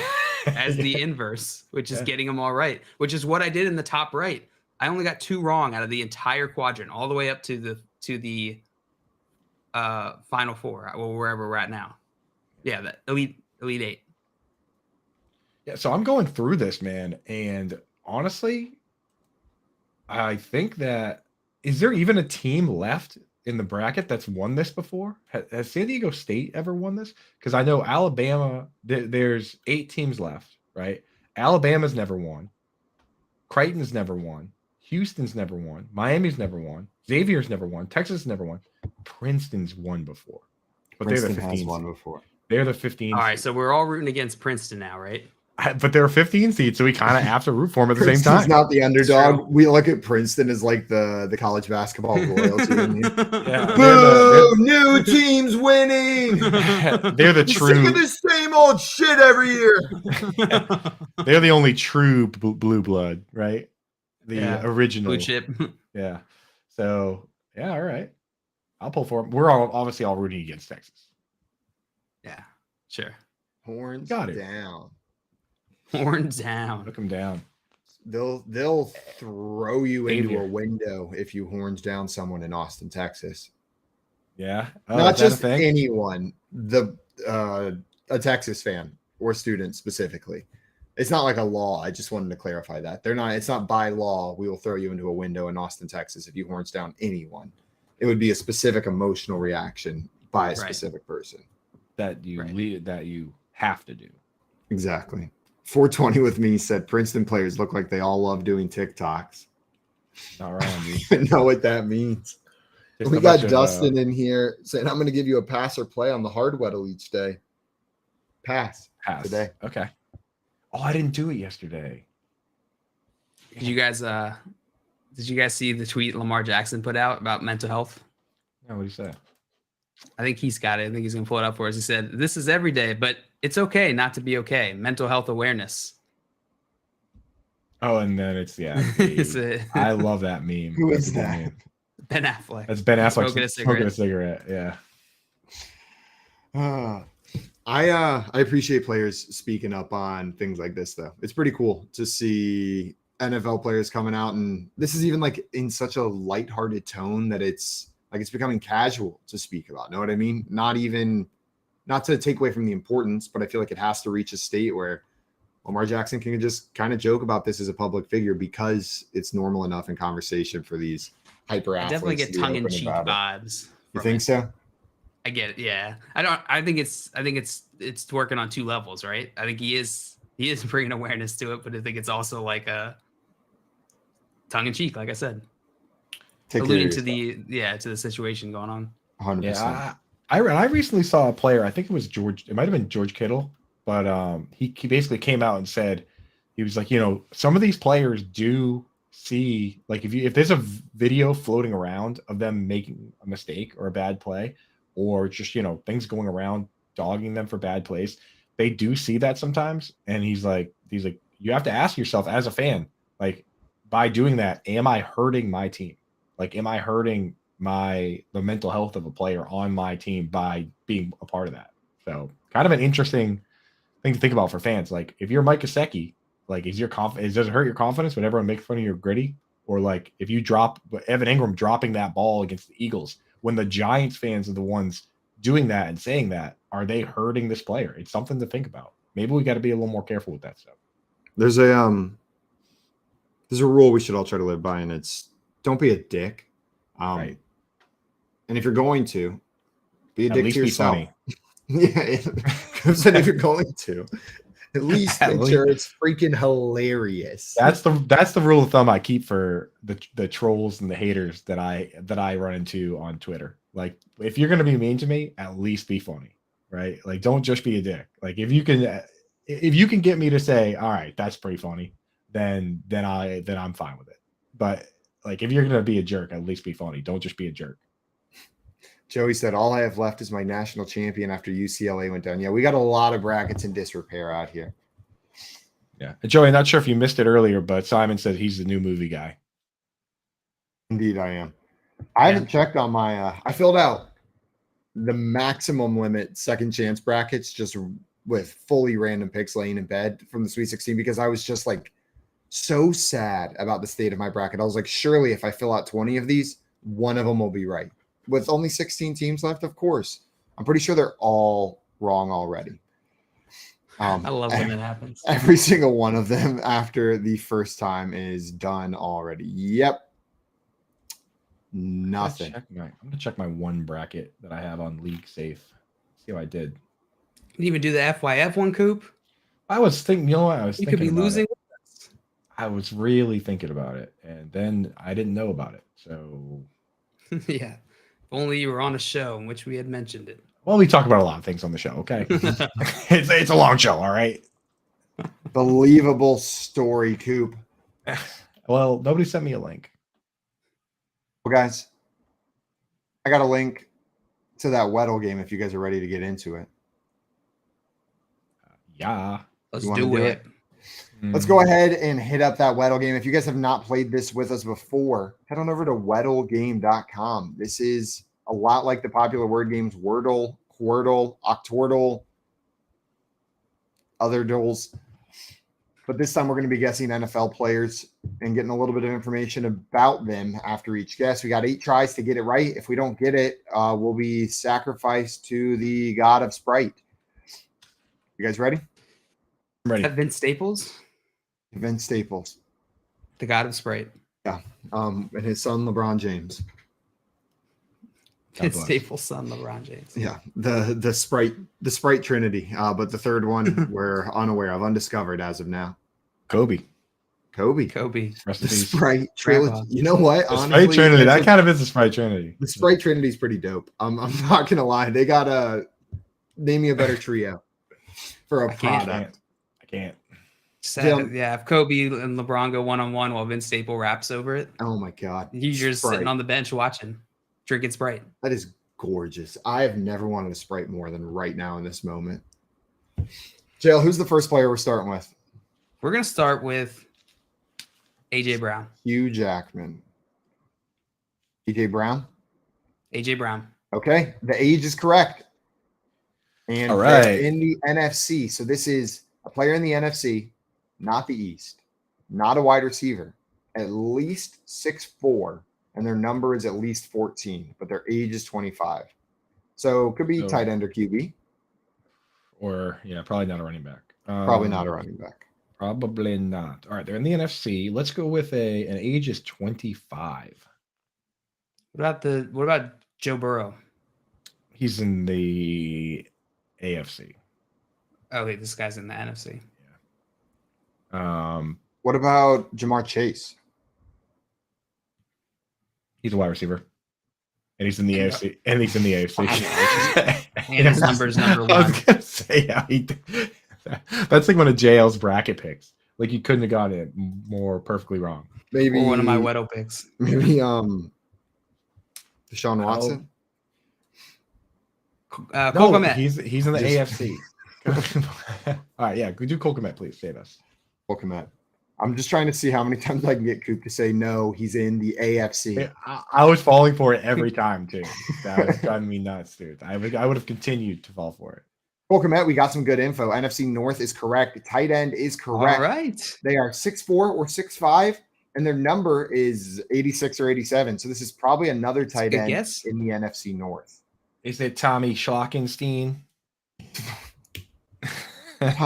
inverse, which is getting them all right, which is what I did in the top right. I only got 2 wrong out of the entire quadrant, all the way up to the final 4, wherever we're at now. Yeah, the elite 8. Yeah, so I'm going through this, man, and honestly, I think that is there even a team left in the bracket that's won this before? Has San Diego State ever won this? Because I know Alabama, there's 8 teams left, right? Alabama's never won. Creighton's never won. Houston's never won. Miami's never won. Xavier's never won. Texas never won. Princeton's won before. But Princeton has won before. They're the 15. All right, so we're all rooting against Princeton now, right? But they're 15 seeds, so we kind of have to root for them at the same Princeton's time. not the underdog. We look at Princeton as like the college basketball royalty. Yeah, Boo! New teams winning. They're the Sick true. of the same old shit every year. They're the only true blue blood, right? The original blue chip. Yeah. So yeah, all right. I'll pull for them. We're obviously all rooting against Texas. Yeah, sure. Horns Got it. down. Horns down. Look them down. They'll throw you into Savior. a window if you horns down someone in Austin, Texas. Yeah. Not just anyone, a Texas fan or student specifically. It's not like a law. I just wanted to clarify that. It's not by law. We will throw you into a window in Austin, Texas if you horns down anyone. It would be a specific emotional reaction by a specific person. That you have to do. Exactly. 420 with me said Princeton players look like they all love doing TikToks. Not wrong. I know what that means. Just we got Dustin in here saying, I'm going to give you a pass or play on the hard weddle each day. Pass today. Okay. Oh, I didn't do it yesterday. Did you guys see the tweet Lamar Jackson put out about mental health? No, what did he say? I think he's got it. I think he's going to pull it up for us. He said, "This is every day, but it's okay not to be okay. Mental health awareness." Oh, and then it's I love that meme. Who is that? Ben Affleck. That's Ben Affleck smoking a cigarette. Yeah. I appreciate players speaking up on things like this, though. It's pretty cool to see NFL players coming out, and this is even like in such a lighthearted tone that it's becoming casual to speak about. Know what I mean? Not to take away from the importance, but I feel like it has to reach a state where Lamar Jackson can just kind of joke about this as a public figure because it's normal enough in conversation for these hyper athletes. Definitely get tongue-in-cheek vibes. You think so? I get it. Yeah, I think it's working on two levels, right? I think he is bringing awareness to it, but I think it's also like a tongue-in-cheek, like I said, alluding to the situation going on. 100%. Yeah, I recently saw a player. I think it was George. It might have been George Kittle, but he basically came out and said he was like, some of these players do see, like, if there's a video floating around of them making a mistake or a bad play, or just things going around dogging them for bad plays, they do see that sometimes. And he's like, you have to ask yourself as a fan, like, by doing that, am I hurting my team? Like, am I hurting the mental health of a player on my team by being a part of that? So kind of an interesting thing to think about for fans. Like, if you're Mike Gesicki, like, does it hurt your confidence when everyone makes fun of your gritty? Or like if you drop Evan Ingram dropping that ball against the Eagles, when the Giants fans are the ones doing that and saying that, are they hurting this player? It's something to think about. Maybe we got to be a little more careful with that stuff. There's a rule we should all try to live by, and it's don't be a dick. Right. And if you're going to be a At dick least to be yourself, funny. yeah. And if you're going to, at least make sure it's freaking hilarious. That's the rule of thumb I keep for the trolls and the haters that I run into on Twitter. Like, if you're gonna be mean to me, at least be funny, right? Like, don't just be a dick. Like, if you can get me to say, all right, that's pretty funny, then I'm fine with it. But like, if you're gonna be a jerk, at least be funny. Don't just be a jerk. Joey said, all I have left is my national champion after UCLA went down. Yeah, we got a lot of brackets in disrepair out here. Yeah. And Joey, not sure if you missed it earlier, but Simon said he's the new movie guy. Indeed, I am. I haven't checked on my I filled out the maximum limit second chance brackets just with fully random picks laying in bed from the Sweet 16 because I was just like so sad about the state of my bracket. I was like, surely if I fill out 20 of these, one of them will be right. With only 16 teams left, of course. I'm pretty sure they're all wrong already. I love when that happens. Every single one of them after the first time is done already. Yep. Nothing. I'm gonna check my one bracket that I have on League Safe. See how I did. You didn't even do the FYF one, Coop? I was thinking, you could be losing. I was really thinking about it, and then I didn't know about it. So yeah. If only you were on a show in which we had mentioned it. Well, we talk about a lot of things on the show, okay? It's a long show, all right? Unbelievable story, Coop. Well, nobody sent me a link. Well, guys, I got a link to that Weddle game if you guys are ready to get into it. Yeah. Let's do it. Let's go ahead and hit up that Weddle game. If you guys have not played this with us before, head on over to weddlegame.com. This is a lot like the popular word games Wordle, Quordle, Octordle, other duels. But this time we're going to be guessing NFL players and getting a little bit of information about them after each guess. We got 8 tries to get it right. If we don't get it, we'll be sacrificed to the god of Sprite. You guys ready? I'm ready. Vince Staples? Vince Staples. The god of Sprite. Yeah. And his son, LeBron James. Vince Staples' son, LeBron James. Yeah. The Sprite Trinity. But the third one we're unaware of, undiscovered as of now. Kobe. The Sprite Trilogy. You know what? The Sprite Trinity. That kind of is the Sprite Trinity. The Sprite Trinity is pretty dope. I'm not gonna lie. They got a name me a better trio for a product. I can't. Yeah, if Kobe and LeBron go one-on-one while Vince Staples raps over it. Oh my god. He's just sitting on the bench watching, drinking Sprite. That is gorgeous. I have never wanted a Sprite more than right now in this moment. Jail, who's the first player we're starting with? We're gonna start with AJ Brown. Hugh Jackman. AJ Brown? AJ Brown. Okay. The age is correct. And all right. they're in the NFC. So this is a player in the NFC, not the East, not a wide receiver, at least 6'4", and their number is at least 14, but their age is 25. So could be tight end or QB. Or, yeah, probably not a running back. Probably not a running back. Probably not. All right, they're in the NFC. Let's go with an age is 25. What about Joe Burrow? He's in the AFC. Oh wait, this guy's in the NFC. Yeah. What about Jamar Chase? He's a wide receiver. And he's in the AFC. And he's in the AFC. And his number is number 1. I was gonna say, yeah, that's like one of JL's bracket picks. Like you couldn't have gotten it more perfectly wrong. Maybe or one of my Weddle picks. Maybe Deshaun Watson. Cole Kmet. He's in the AFC. All right, yeah, do Cole Kmet, please save us. Cole Kmet. I'm just trying to see how many times I can get Coop to say no. He's in the AFC. I was falling for it every time too. That was driving me nuts, dude. I would have continued to fall for it. Cole Kmet, we got some good info. NFC North is correct. Tight end is correct. All right. They are 6'4" or 6'5", and their number is 86 or 87. So this is probably another tight end in the NFC North. Is it Tommy Schlockenstein?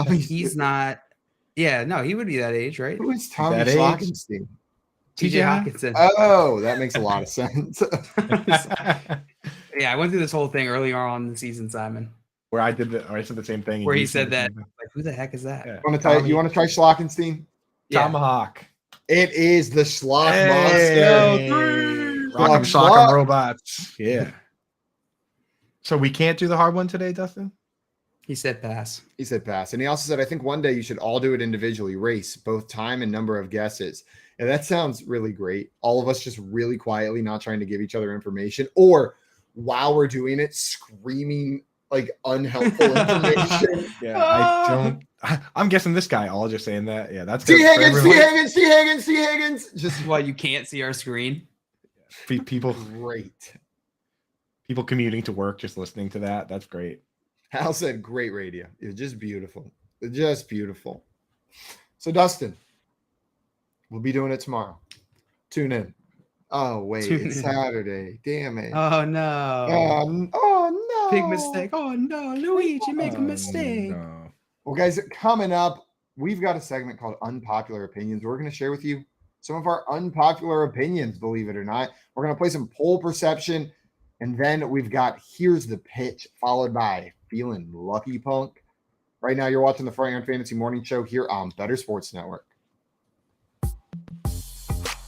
He's not. Yeah, no, he would be that age, right? Who is Tommy Schlockenstein? TJ Hawkinson. Oh, that makes a lot of sense. Yeah, I went through this whole thing earlier on in the season, Simon. Where I said the same thing. Where he said that, like, who the heck is that? Yeah. You want to try Schlockenstein? Yeah. Tomahawk. It is the Schlock Monster. Rock'em Sock'em Robots. Yeah. So we can't do the hard one today, Dustin? He said pass. He said pass. And he also said, I think one day you should all do it individually, race, both time and number of guesses. And that sounds really great. All of us just really quietly not trying to give each other information, or while we're doing it, screaming like unhelpful information. Yeah, I'm guessing this guy all just saying that. Yeah, that's C. Higgins. Just why you can't see our screen. People great. People commuting to work just listening to that. That's great. Hal said great radio. It's just beautiful. Just beautiful. So Dustin, we'll be doing it tomorrow. Tune in. Oh wait, it's Saturday. Damn it. Oh no. Oh no. Big mistake. Oh no, Luigi, make a mistake. No. Well, guys, coming up, we've got a segment called Unpopular Opinions. We're going to share with you some of our unpopular opinions, believe it or not. We're going to play some poll perception, and then we've got Here's the Pitch, followed by Feeling Lucky Punk. Right now, you're watching the Front Yard Fantasy Morning Show here on Bettor Sports Network.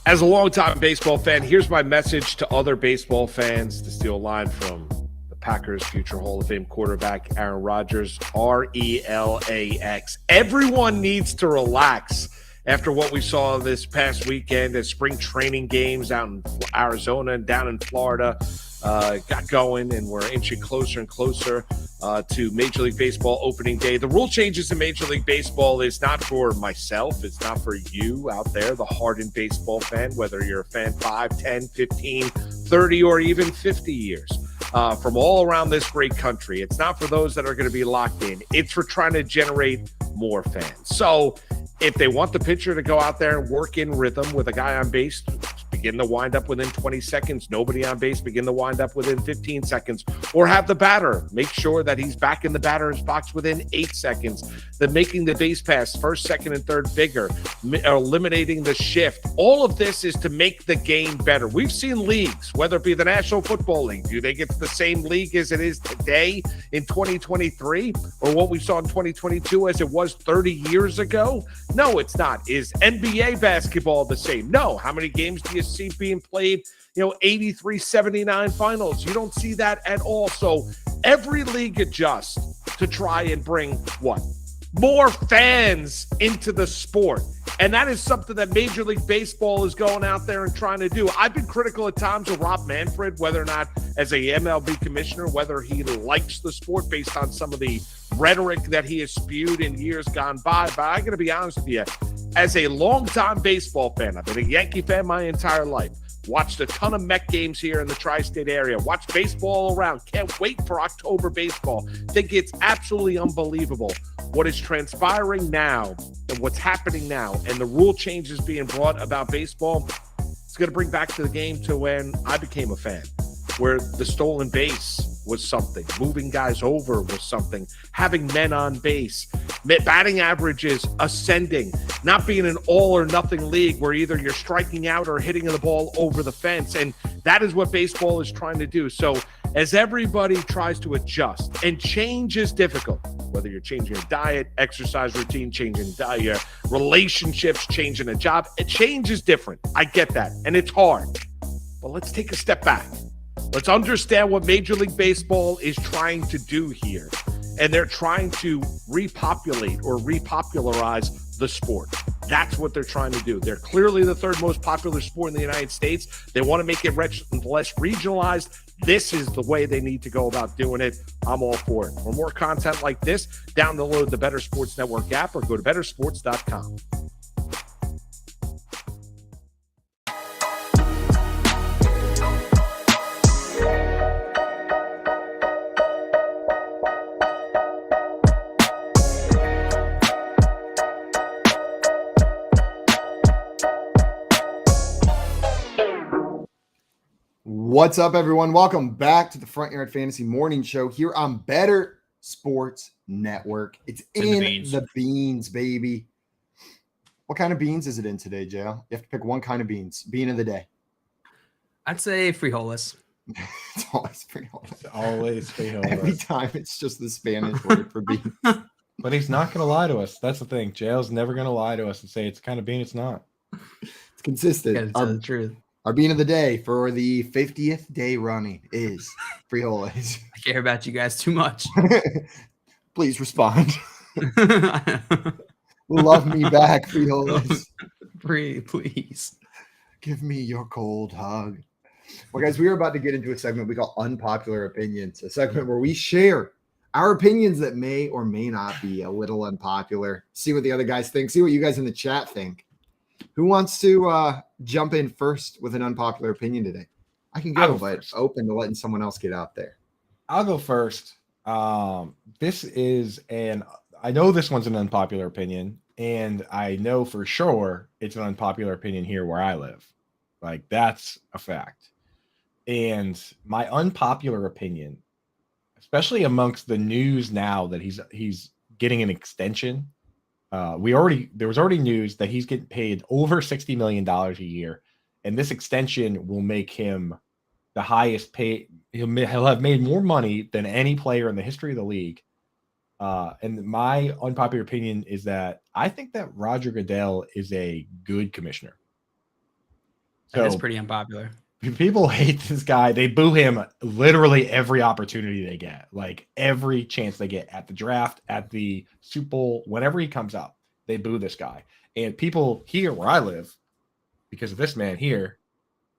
As a longtime baseball fan, here's my message to other baseball fans, to steal a line from the Packers future Hall of Fame quarterback Aaron Rodgers, RELAX. Everyone needs to relax after what we saw this past weekend as spring training games out in Arizona and down in Florida got going, and we're inching closer and closer to Major League Baseball opening day. The rule changes in Major League Baseball is not for myself. It's not for you out there, the hardened baseball fan, whether you're a fan 5, 10, 15, 30, or even 50 years. From all around this great country. It's not for those that are going to be locked in. It's for trying to generate more fans. So if they want the pitcher to go out there and work in rhythm with a guy on base, begin the windup within 20 seconds, nobody on base, begin the windup within 15 seconds, or have the batter make sure that he's back in the batter's box within 8 seconds, then making the base pass first, second, and third bigger, eliminating the shift. All of this is to make the game better. We've seen leagues, whether it be the National Football League, do you think it's the same league as it is today in 2023, or what we saw in 2022 as it was 30 years ago? No, it's not. Is NBA basketball the same? No. How many games do you see being played? 83-79 finals. You don't see that at all. So every league adjusts to try and bring what? More fans into the sport. And that is something that Major League Baseball is going out there and trying to do. I've been critical at times of Rob Manfred, whether or not as a MLB commissioner, whether he likes the sport based on some of the rhetoric that he has spewed in years gone by. But I got to be honest with you, as a longtime baseball fan, I've been a Yankee fan my entire life. Watched a ton of Met games here in the tri-state area. Watched baseball all around. Can't wait for October baseball. Think it's absolutely unbelievable what is transpiring now and what's happening now, and the rule changes being brought about baseball. It's going to bring back to the game to when I became a fan, where the stolen base was something, moving guys over was something, having men on base, batting averages ascending, not being an all or nothing league where either you're striking out or hitting the ball over the fence. And that is what baseball is trying to do. So as everybody tries to adjust, and change is difficult, whether you're changing your diet, exercise routine, changing your relationships, changing a job, change is different. I get that. And it's hard. But let's take a step back. Let's understand what Major League Baseball is trying to do here. And they're trying to repopulate or repopularize the sport. That's what they're trying to do. They're clearly the third most popular sport in the United States. They want to make it less regionalized. This is the way they need to go about doing it. I'm all for it. For more content like this, download the Bettor Sports Network app or go to bettorsports.com. What's up, everyone? Welcome back to the Front Yard Fantasy Morning Show here on Bettor Sports Network. It's in the beans, baby. What kind of beans is it in today, Jail? You have to pick one kind of beans. Bean of the day. I'd say frijoles. It's always frijoles. It's always frijoles. Every time it's just the Spanish word for beans. But he's not going to lie to us. That's the thing. Jail's never going to lie to us and say it's the kind of bean it's not. It's consistent. Yeah, it's the truth. Our bean of the day for the 50th day running is frijoles. I care about you guys too much. Please respond. Love me back, frijoles. Please. Give me your cold hug. Well, guys, we are about to get into a segment we call Unpopular Opinions, a segment where we share our opinions that may or may not be a little unpopular. See what the other guys think. See what you guys in the chat think. Who wants to jump in first with an unpopular opinion today? I can go, but first. Open to letting someone else get out there. I'll go first. This is I know this one's an unpopular opinion, and I know for sure it's an unpopular opinion here where I live. Like, that's a fact. And my unpopular opinion, especially amongst the news now that he's getting an extension. There was already news that he's getting paid over $60 million a year, and this extension will make him the highest paid. He'll have made more money than any player in the history of the league. And my unpopular opinion is that I think that Roger Goodell is a good commissioner. That is pretty unpopular. People hate this guy. They boo him literally every opportunity they get, like every chance they get at the draft, at the Super Bowl, whenever he comes up, they boo this guy. And people here where I live, because of this man here,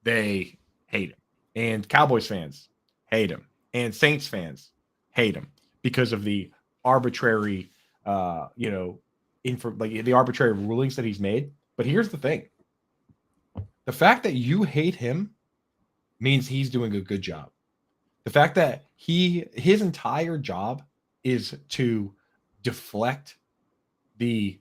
they hate him. And Cowboys fans hate him. And Saints fans hate him because of the arbitrary, the arbitrary rulings that he's made. But here's the thing. The fact that you hate him means he's doing a good job. The fact that his entire job is to deflect the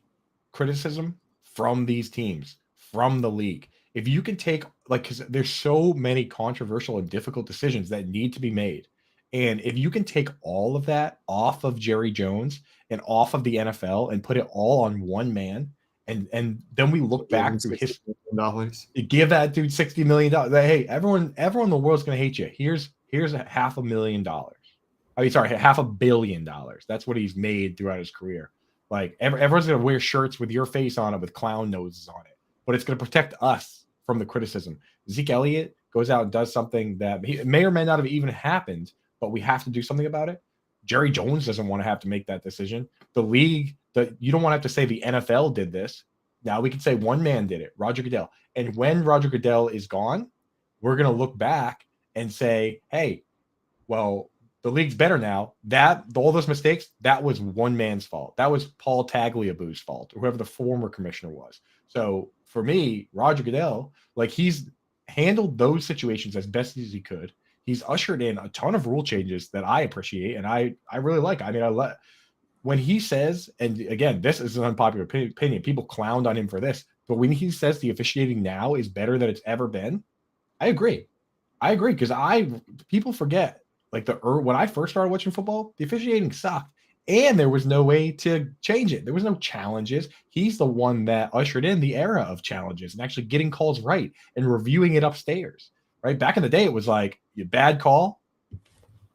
criticism from these teams, from the league. If you can take, because there's so many controversial and difficult decisions that need to be made. And if you can take all of that off of Jerry Jones and off of the NFL and put it all on one man, and then we look back through history. You give that dude $60 million. Hey, everyone in the world's going to hate you. Here's $500 million. I mean, sorry, $500 million. That's what he's made throughout his career. Like everyone's going to wear shirts with your face on it with clown noses on it, but it's going to protect us from the criticism. Zeke Elliott goes out and does something that may or may not have even happened, but we have to do something about it. Jerry Jones doesn't want to have to make that decision. The league, you don't want to have to say the NFL did this. Now we can say one man did it, Roger Goodell. And when Roger Goodell is gone, we're going to look back and say, hey, well, the league's better now. All those mistakes, that was one man's fault. That was Paul Tagliabue's fault, or whoever the former commissioner was. So for me, Roger Goodell, he's handled those situations as best as he could. He's ushered in a ton of rule changes that I appreciate and I really like. I mean, when he says, and again, this is an unpopular opinion, people clowned on him for this, but when he says the officiating now is better than it's ever been, I agree. Because people forget, when I first started watching football, the officiating sucked and there was no way to change it. There was no challenges. He's the one that ushered in the era of challenges and actually getting calls right and reviewing it upstairs. Right? Back in the day, it was like, you bad call,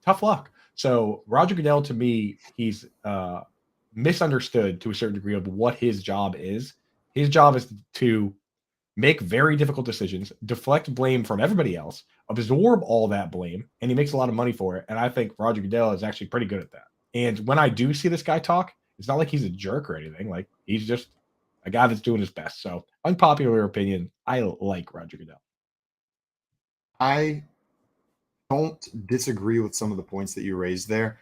tough luck. So Roger Goodell, to me, he's misunderstood to a certain degree of what his job is. His job is to make very difficult decisions, deflect blame from everybody else, absorb all that blame, and he makes a lot of money for it. And I think Roger Goodell is actually pretty good at that. And when I do see this guy talk, it's not like he's a jerk or anything. He's just a guy that's doing his best. So unpopular opinion, I like Roger Goodell. I don't disagree with some of the points that you raised there.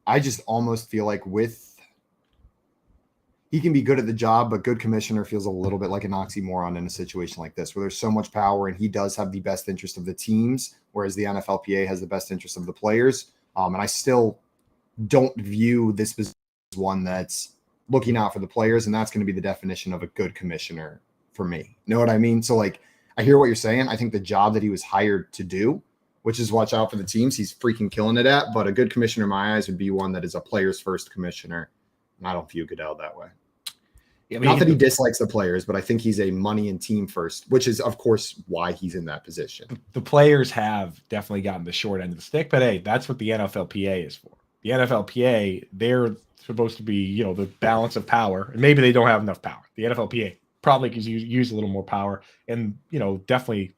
I just almost feel like he can be good at the job, but good commissioner feels a little bit like an oxymoron in a situation like this, where there's so much power and he does have the best interest of the teams, whereas the NFLPA has the best interest of the players. And I still don't view this as one that's looking out for the players, and that's going to be the definition of a good commissioner for me. You know what I mean? So I hear what you're saying. I think the job that he was hired to do, which is watch out for the teams, he's freaking killing it at. But a good commissioner in my eyes would be one that is a players first commissioner. And I don't view Goodell that way. Yeah, not that he dislikes the players, but I think he's a money and team first, which is, of course, why he's in that position. The players have definitely gotten the short end of the stick, but hey, that's what the NFLPA is for. The NFLPA, they're supposed to be, the balance of power, and maybe they don't have enough power. The NFLPA probably could use a little more power, and definitely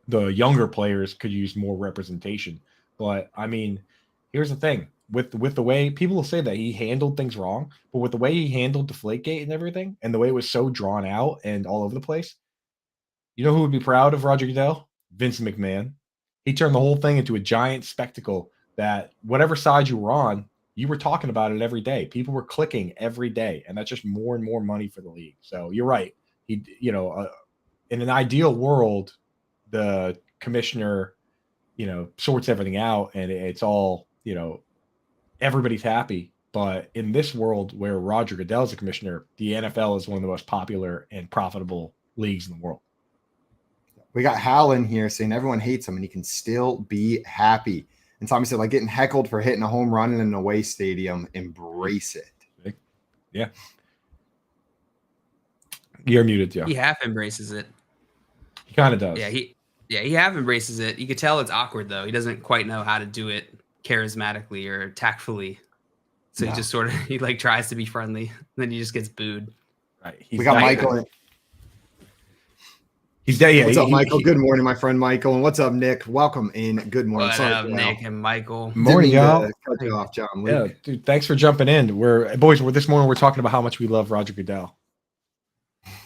the younger players could use more representation. But I mean, here's the thing with the way people will say that he handled things wrong, but with the way he handled Deflategate and everything, and the way it was so drawn out and all over the place, you know who would be proud of Roger Goodell? Vince McMahon. He turned the whole thing into a giant spectacle that whatever side you were on, you were talking about it every day. People were clicking every day, and that's just more and more money for the league. So you're right. He, in an ideal world, the commissioner, sorts everything out, and it's all, everybody's happy. But in this world where Roger Goodell is a commissioner, the NFL is one of the most popular and profitable leagues in the world. We got Hal in here saying everyone hates him and he can still be happy. And Tommy said, getting heckled for hitting a home run in an away stadium, embrace it. Yeah. You're muted, Joe. He half embraces it. He kind of does. He half embraces it. You could tell it's awkward, though. He doesn't quite know how to do it charismatically or tactfully. So he just sort of, he tries to be friendly. Then he just gets booed. Right. We got Michael. What's up, Michael? Good morning, my friend Michael. And what's up, Nick? Welcome in. Good morning. What up, Nick and Michael? Morning, y'all. Cut you off, John. Yeah, dude, thanks for jumping in. This morning we're talking about how much we love Roger Goodell.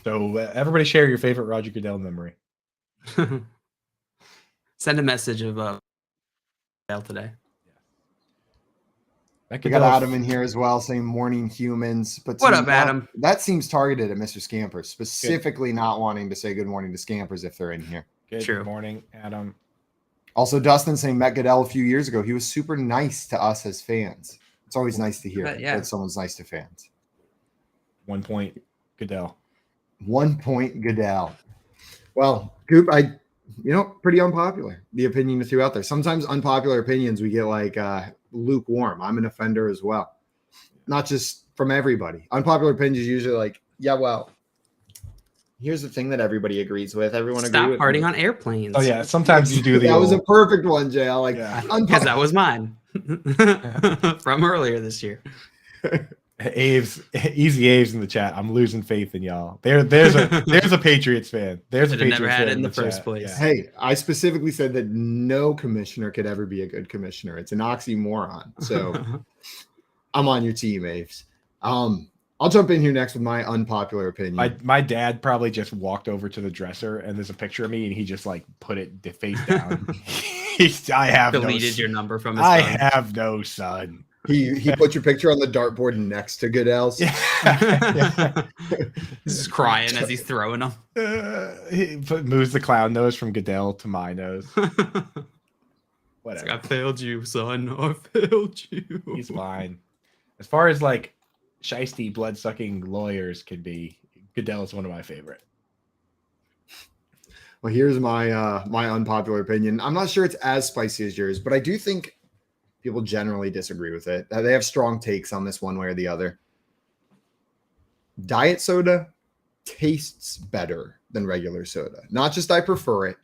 So everybody share your favorite Roger Goodell memory. Send a message of Goodell today. We got Adam in here as well, saying morning humans. But what up, Adam? That seems targeted at Mr. Scampers, specifically not wanting to say good morning to Scampers if they're in here. Good morning, Adam. Also, Dustin saying met Goodell a few years ago. He was super nice to us as fans. It's always nice to hear that someone's nice to fans. 1 point, Goodell. 1 point, Goodell. Well, Goop, pretty unpopular. The opinion you threw out there. Sometimes unpopular opinions we get like lukewarm. I'm an offender as well. Not just from everybody. Unpopular opinions is usually like, yeah, well, here's the thing that everybody agrees with. Everyone Stop agrees. partying on airplanes. Oh yeah, sometimes you do the. That was a perfect one, JL. Like, because that was mine from earlier this year. Easy Aves in the chat. I'm losing faith in y'all. There's a Patriots fan. There's a Patriots never had fan it in the chat. first place. Yeah. Hey, I specifically said that no commissioner could ever be a good commissioner. It's an oxymoron. So I'm on your team, Aves. I'll jump in here next with my unpopular opinion. My dad probably just walked over to the dresser and there's a picture of me and he just like put it face down. I have deleted your number from his I phone. have no son. He put your picture on the dartboard next to Goodell's. Yeah. He's just crying as he's throwing them. He moves the clown nose from Goodell to my nose. Whatever. Like, I failed you, son. I failed you. He's fine. As far as like shiesty, blood-sucking lawyers can be, Goodell is one of my favorite. Well, here's my my unpopular opinion. I'm not sure it's as spicy as yours, but I do think people generally disagree with it. They have strong takes on this one way or the other. Diet soda tastes better than regular soda. Not just I prefer it,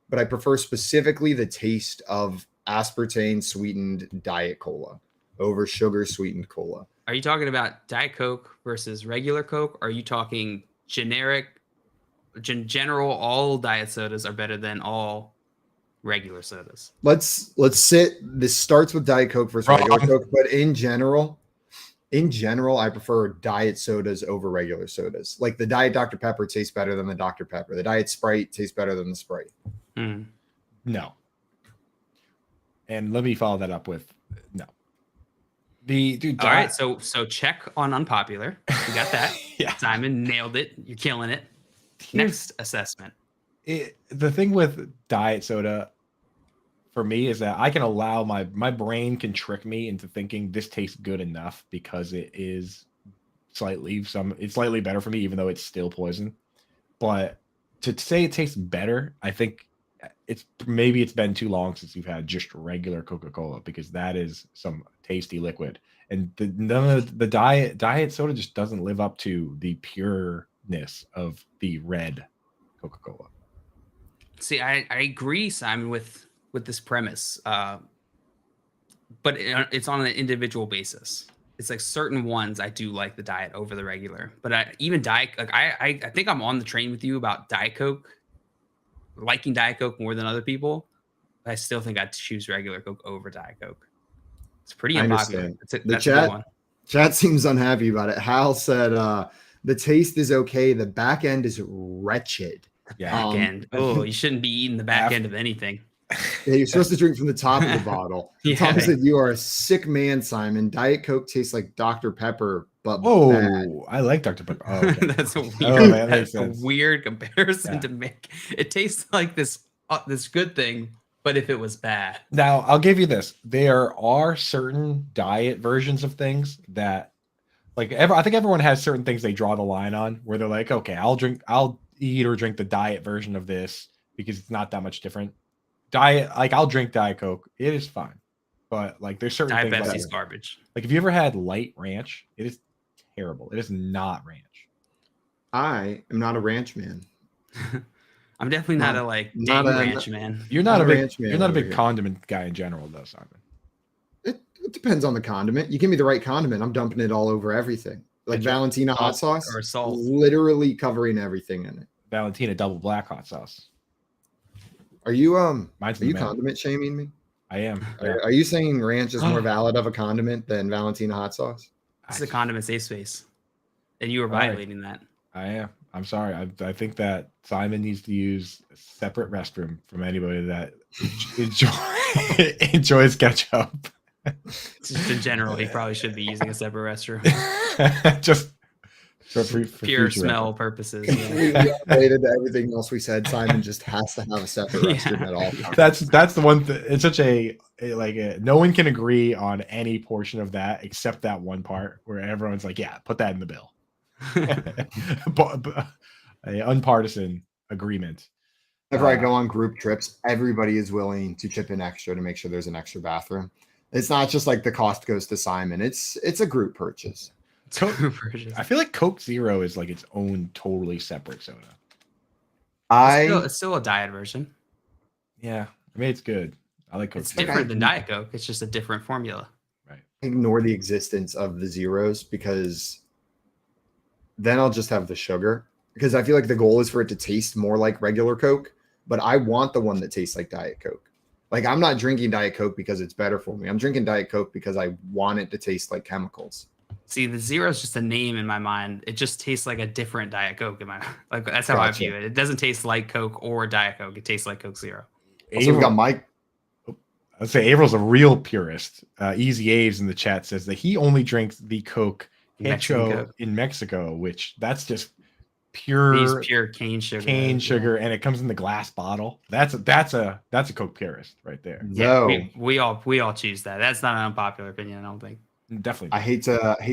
but I prefer specifically the taste of aspartame sweetened diet cola over sugar sweetened cola. Are you talking about Diet Coke versus regular Coke? Or are you talking general, all diet sodas are better than all regular sodas? Let's sit. This starts with Diet Coke versus regular Coke, but in general, I prefer diet sodas over regular sodas. Like the Diet Dr. Pepper tastes better than the Dr. Pepper. The Diet Sprite tastes better than the Sprite. No. And let me follow that up with no. All right, so check on unpopular. You got that. Yeah. Simon nailed it. You're killing it. Next assessment. The thing with diet soda for me is that I can allow my brain can trick me into thinking this tastes good enough because it is slightly better for me, even though it's still poison. But to say it tastes better, I think it's been too long since you've had just regular Coca-Cola, because that is some tasty liquid. And the diet soda just doesn't live up to the pureness of the red Coca-Cola. See, I agree, Simon, with this premise, but it's on an individual basis. It's like certain ones I do like the diet over the regular, but I think I'm on the train with you about Diet Coke, liking Diet Coke more than other people. I still think I'd choose regular Coke over Diet Coke. It's pretty unpopular. That's a good one. Chat seems unhappy about it. Hal said the taste is okay. The back end is wretched. Yeah, back end. Oh, you shouldn't be eating the back end of anything. Yeah, you're supposed to drink from the top of the bottle. Yeah. Tom said, "You are a sick man, Simon. Diet Coke tastes like Dr. Pepper, but bad." I like Dr. Pepper. Oh, okay. That's a weird. That's a weird comparison to make. It tastes like this good thing, but if it was bad. Now I'll give you this: there are certain diet versions of things that, I think everyone has certain things they draw the line on, where they're like, okay, I'll eat or drink the diet version of this because it's not that much different. Diet, I'll drink Diet Coke. It is fine. But there's certain Diet things. Pepsi's garbage. Have you ever had light ranch? It is terrible. It is not ranch. I am not a ranch man. I'm definitely not a ranch man. You're not a big ranch man. You're not a big condiment guy in general, though, Simon. It depends on the condiment. You give me the right condiment, I'm dumping it all over everything. Like Valentina hot sauce or salt, literally covering everything in it. Valentina double black hot sauce. Are you Mine's are you condiment shaming me? I am. Are you saying ranch is more valid of a condiment than Valentina hot sauce? It's a condiment safe space, and you were Right. violating that. I am. I'm sorry. I think that Simon needs to use a separate restroom from anybody that enjoys ketchup. Just in general, he probably should be using a separate restroom. Just for pure future smell reference. purposes. We related to everything else we said. Simon just has to have a separate restroom at all times. That's the one thing. It's such no one can agree on any portion of that except that one part where everyone's like, yeah, put that in the bill. A unpartisan agreement. Whenever I go on group trips, everybody is willing to chip in extra to make sure there's an extra bathroom. It's not just like the cost goes to Simon. It's a group purchase. I feel like Coke Zero is like its own totally separate soda. It's still a diet version. Yeah, I mean it's good. I like Coke. It's different than Diet Coke. It's just a different formula. Right. Ignore the existence of the zeros because then I'll just have the sugar. Because I feel like the goal is for it to taste more like regular Coke, but I want the one that tastes like Diet Coke. Like I'm not drinking Diet Coke because it's better for me. I'm drinking Diet Coke because I want it to taste like chemicals. See, the Zero is just a name in my mind. It just tastes like a different Diet Coke in my like. That's how I view it. It doesn't taste like Coke or Diet Coke. It tastes like Coke Zero. Also, we got Mike. I'd say Avril's a real purist. Easy Aves in the chat says that he only drinks the Coke Hecho in Mexico, which that's just pure cane sugar. And it comes in the glass bottle. That's a Coke purist right there. Yeah, we all choose that. That's not an unpopular opinion, I don't think. Definitely. I hate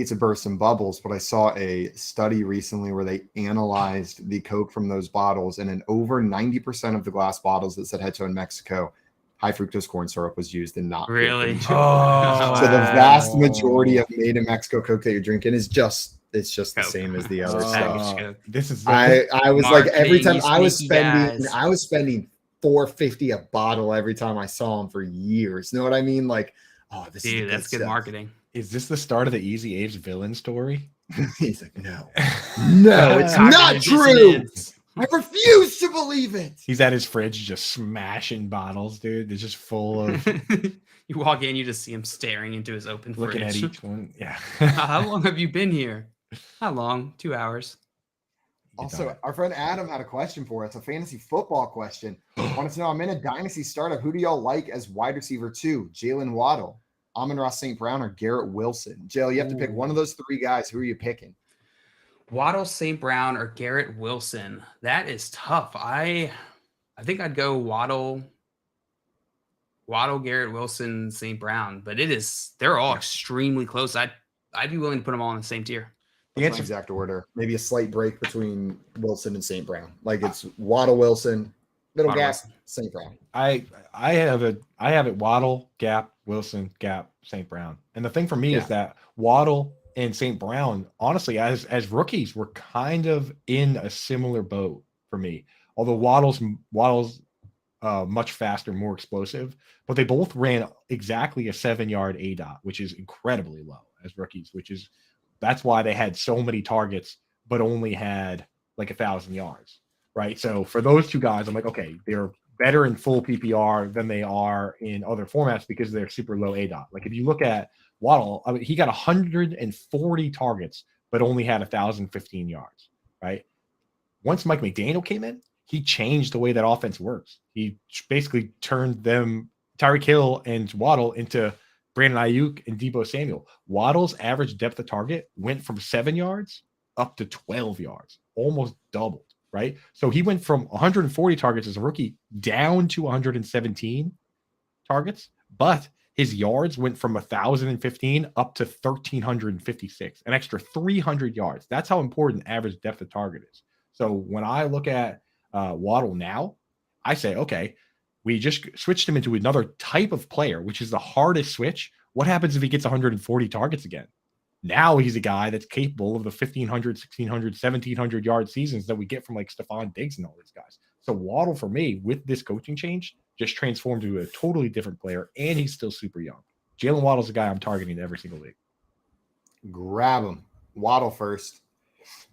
to burst some bubbles, but I saw a study recently where they analyzed the Coke from those bottles, and in over 90% of the glass bottles that said Hecho in Mexico, high fructose corn syrup was used and not really. So the vast majority of made in Mexico Coke that you're drinking is just the same as the other stuff. This is I was like every time I was spending $4.50 a bottle every time I saw them for years. You know what I mean? Like, oh, that's good marketing. Is this the start of the Easy Aves villain story? He's like, no, it's not true. I refuse to believe it. He's at his fridge just smashing bottles, dude. It's just full of. You walk in, you just see him staring into his open fridge. Looking at each one. Yeah. How long have you been here? How long? 2 hours. Also, our friend Adam had a question for us, a fantasy football question. Wanted to know, I'm in a dynasty startup. Who do y'all like as wide receiver 2? Jalen Waddle, Amon-Ra St. Brown, or Garrett Wilson? Jill, you have to pick one of those three guys. Who are you picking? Waddle, St. Brown, or Garrett Wilson? That is tough. I think I'd go Waddle, Garrett Wilson, St. Brown, but they're all extremely close. I'd be willing to put them all in the same tier. The exact order. Maybe a slight break between Wilson and St. Brown. Like it's Waddle, Wilson, middle gap, St. Brown. I have it Waddle, gap, Wilson, gap, St. Brown. And the thing for me is that Waddle and St. Brown, honestly, as rookies, were kind of in a similar boat for me. Although Waddle's much faster, more explosive, but they both ran exactly a 7-yard ADOT, which is incredibly low as rookies, that's why they had so many targets, but only had like 1,000 yards, right? So for those two guys, I'm like, okay, they're better in full PPR than they are in other formats because they're super low ADOT. Like if you look at Waddle, I mean, he got 140 targets, but only had 1,015 yards, right? Once Mike McDaniel came in, he changed the way that offense works. He basically turned them, Tyreek Hill and Waddle, into Brandon Ayuk and Deebo Samuel. Waddle's average depth of target went from 7 yards up to 12 yards, almost doubled, right? So he went from 140 targets as a rookie down to 117 targets, but his yards went from 1,015 up to 1,356, an extra 300 yards. That's how important average depth of target is. So when I look at Waddle now, I say, okay, we just switched him into another type of player, which is the hardest switch. What happens if he gets 140 targets again? Now he's a guy that's capable of the 1,500, 1,600, 1,700 yard seasons that we get from like Stephon Diggs and all these guys. So Waddle, for me, with this coaching change, just transformed into a totally different player, and he's still super young. Jalen Waddle's a guy I'm targeting every single league. Grab him. Waddle first.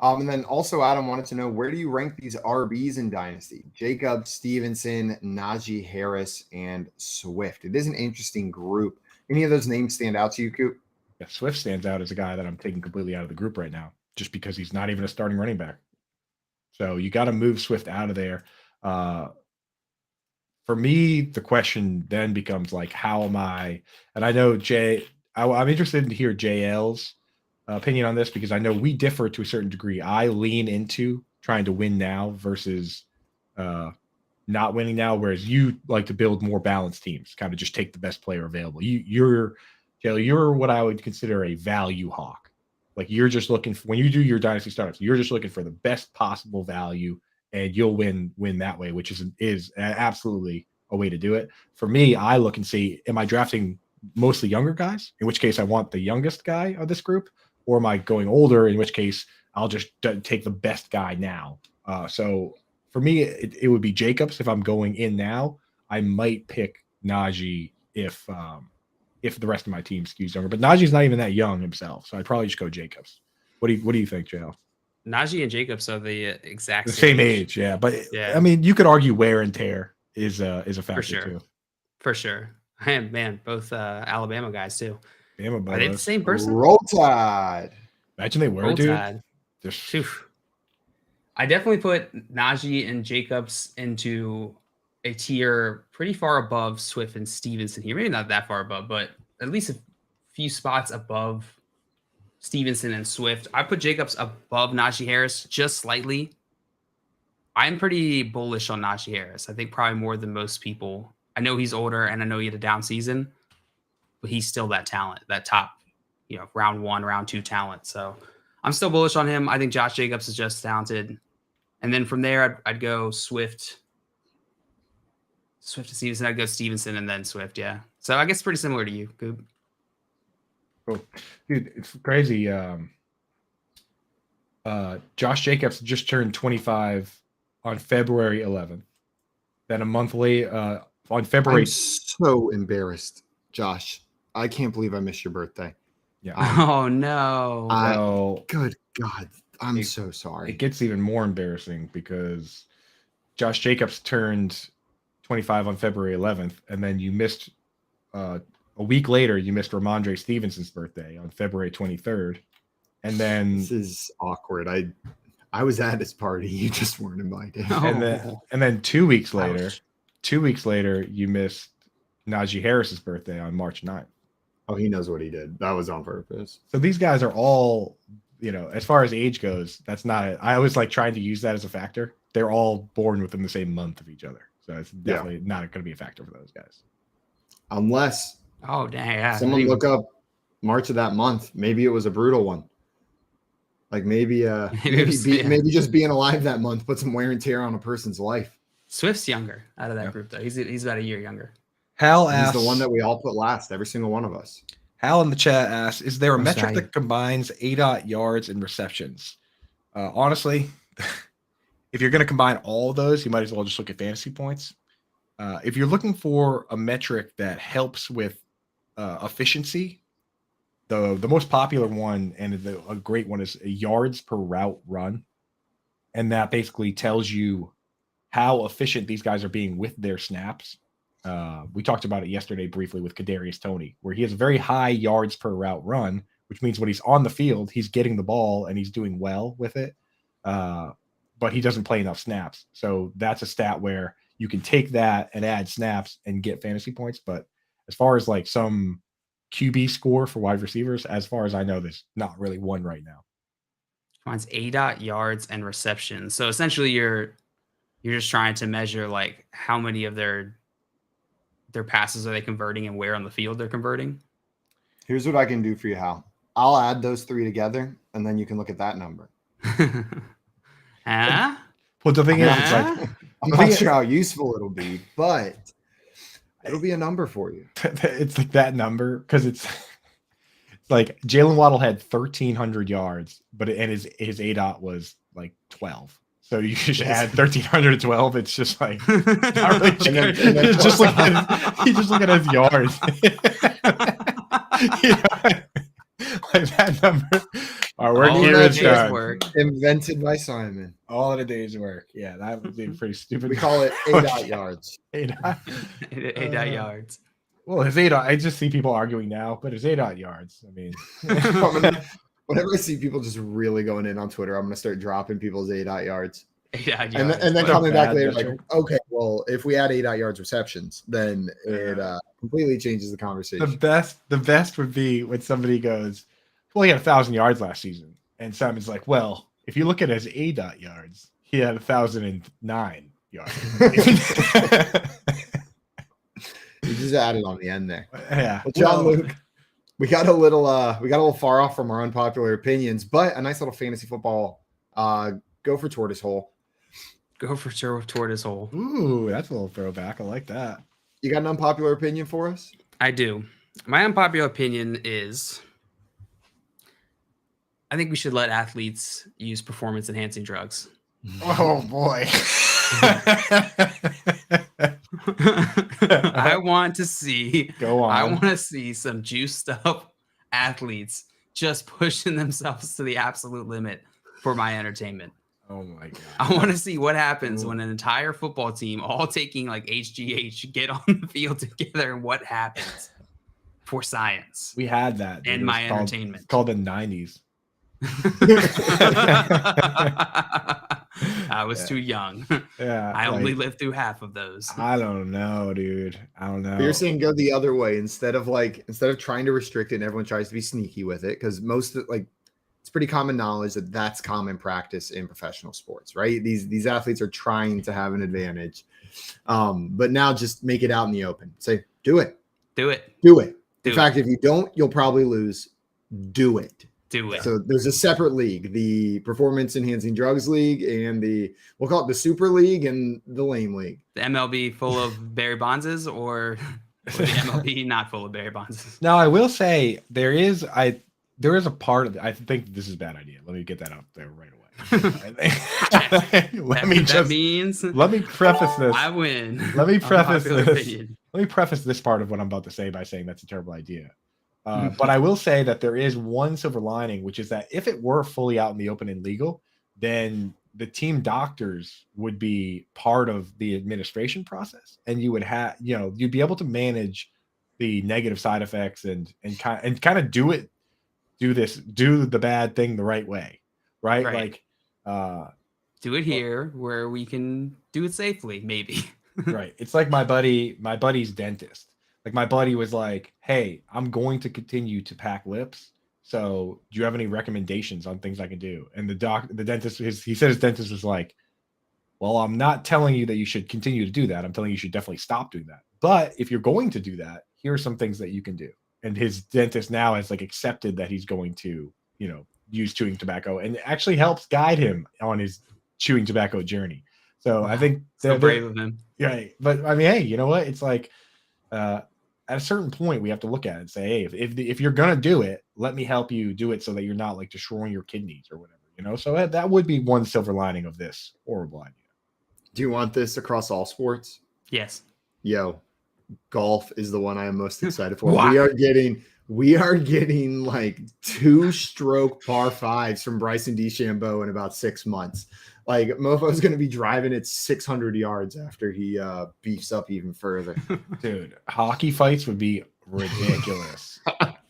And then also Adam wanted to know, where do you rank these RBs in Dynasty? Jacob, Stevenson, Najee Harris, and Swift. It is an interesting group. Any of those names stand out to you, Coop? Yeah, Swift stands out as a guy that I'm taking completely out of the group right now, just because he's not even a starting running back. So you got to move Swift out of there. For me, the question then becomes like, how am I? And I know I'm interested to hear JL's opinion on this, because I know we differ to a certain degree. I lean into trying to win now versus not winning now, whereas you like to build more balanced teams, kind of just take the best player available. You're what I would consider a value hawk. Like, you're just looking for, when you do your dynasty startups, you're just looking for the best possible value, and you'll win that way, which is absolutely a way to do it. For me, I look and see, am I drafting mostly younger guys, in which case I want the youngest guy of this group, or am I going older, in which case I'll just take the best guy now. So for me, it would be Jacobs. If I'm going in now, I might pick Najee if the rest of my team skews younger. But Najee's not even that young himself, so I'd probably just go Jacobs. What do you think, JL? Najee and Jacobs are the exact same age, yeah. But yeah. I mean, you could argue wear and tear is a factor too. For sure. Man, both Alabama guys too. Bama are they the same person? Roll Tide. Imagine they were, Roll dude. Tide. I definitely put Najee and Jacobs into a tier pretty far above Swift and Stevenson here. Maybe not that far above, but at least a few spots above Stevenson and Swift. I put Jacobs above Najee Harris just slightly. I'm pretty bullish on Najee Harris. I think probably more than most people. I know he's older and I know he had a down season, but he's still that talent, that top, round 1, round 2 talent. So I'm still bullish on him. I think Josh Jacobs is just talented. And then from there, I'd go Swift to Stevenson. I'd go Stevenson and then Swift. Yeah. So I guess pretty similar to you, Goob. Cool. Dude, it's crazy. Josh Jacobs just turned 25 on February 11th. Then a month late, on February. I'm so embarrassed, Josh. I can't believe I missed your birthday. Yeah. Oh no. Good God. I'm so sorry. It gets even more embarrassing because Josh Jacobs turned 25 on February 11th, and then you missed a week later, you missed Ramondre Stevenson's birthday on February 23rd. And then this is awkward. I was at his party. You just weren't invited. And then 2 weeks later, you missed Najee Harris's birthday on March 9th. Oh, he knows what he did. That was on purpose. So these guys are all, as far as age goes, that's not it. I always like trying to use that as a factor. They're all born within the same month of each other. So it's definitely not going to be a factor for those guys. Unless someone look up March of that month. Maybe it was a brutal one. Like maybe just being alive that month put some wear and tear on a person's life. Swift's younger out of that group though. He's about a year younger. Hal asks, he's the one that we all put last, every single one of us. Hal in the chat asks, is there a metric that combines ADOT, yards, and receptions? Honestly, if you're going to combine all of those, you might as well just look at fantasy points. If you're looking for a metric that helps with efficiency, the most popular one and a great one is yards per route run. And that basically tells you how efficient these guys are being with their snaps. We talked about it yesterday briefly with Kadarius Toney, where he has very high yards per route run, which means when he's on the field, he's getting the ball and he's doing well with it. But he doesn't play enough snaps. So that's a stat where you can take that and add snaps and get fantasy points. But as far as like some QB score for wide receivers, as far as I know, there's not really one right now. Mine's ADOT, yards, and receptions. So essentially you're just trying to measure like how many of their passes are they converting and where on the field they're converting. Here's what I can do for you, Hal. I'll add those three together, and then you can look at that number. Well, the thing is, it's like I'm not sure how useful it'll be, but it'll be a number for you. It's like that number because it's like Jalen Waddle had 1,300 yards, but his ADOT was like 12. So you just add 1,312. It's just like not really he's just looking at his yards. that number. Our work All here of is the day's done. work. Invented by Simon. All of the day's work. Yeah, that would be pretty stupid. We call it A. yards. A. Eight yards. Well, his A. I just see people arguing now, but his A. yards. I mean, Whenever I see people just really going in on Twitter, I'm going to start dropping people's A. yards. 8 yards. And then What a coming back bad later, metric. like, okay, well, if we add 8 yards receptions, then it completely changes the conversation. the best would be when somebody goes, well, he had 1,000 yards last season. And Simon's like, well, if you look at his A. yards, he had 1,009 yards. You just added on the end there. Yeah. Well, John Luke, we got a little far off from our unpopular opinions, but a nice little fantasy football go for tortoise hole. Go for tortoise hole. Ooh, that's a little throwback. I like that. You got an unpopular opinion for us? I do. My unpopular opinion is I think we should let athletes use performance enhancing drugs. Oh boy. I want to see Go on. I want to see some juiced up athletes just pushing themselves to the absolute limit for my entertainment. Oh my god. I want to see what happens Ooh. when an entire football team, all taking like HGH, get on the field together and what happens for science We had that. dude. and It was my entertainment. It's called the 90s. I was Yeah. too young. Yeah. I only like, lived through half of those. I don't know, dude. I don't know. But you're saying go the other way instead of trying to restrict it and everyone tries to be sneaky with it, because it's pretty common knowledge that that's common practice in professional sports, right? These athletes are trying to have an advantage, but now just make it out in the open. Say, do it. Do it. In fact, if you don't, you'll probably lose. Do it. Do it. So there's a separate league, the Performance Enhancing Drugs League, and we'll call it the Super League and the Lame League. The MLB full of Barry Bondses or the MLB not full of Barry Bondses? Now, I will say there is a part of it. I think this is a bad idea. Let me get that out there right away. let me preface this. I win. Let me preface Unpopular this. opinion. Let me preface this part of what I'm about to say by saying that's a terrible idea. But I will say that there is one silver lining, which is that if it were fully out in the open and legal, then the team doctors would be part of the administration process, and you would have, you'd be able to manage the negative side effects and kind of do the bad thing the right way, right? Right. Like, Do it here where we can do it safely, maybe. right. It's like my buddy's dentist. Like my buddy was like, hey, I'm going to continue to pack lips. So do you have any recommendations on things I can do? And the dentist, he said his dentist was like, well, I'm not telling you that you should continue to do that. I'm telling you should definitely stop doing that. But if you're going to do that, here are some things that you can do. And his dentist now has like accepted that he's going to, use chewing tobacco, and actually helps guide him on his chewing tobacco journey. So I think So brave of him. Right. But I mean, hey, you know what? It's like, at a certain point, we have to look at it and say, hey, if you're gonna do it, let me help you do it so that you're not like destroying your kidneys or whatever, So that would be one silver lining of this horrible idea. Do you want this across all sports? Yes. Yo, golf is the one I am most excited for. Wow. We are getting like 2-stroke par fives from Bryson DeChambeau in about 6 months. Like Mofo's going to be driving it 600 yards after he beefs up even further. Dude, hockey fights would be ridiculous.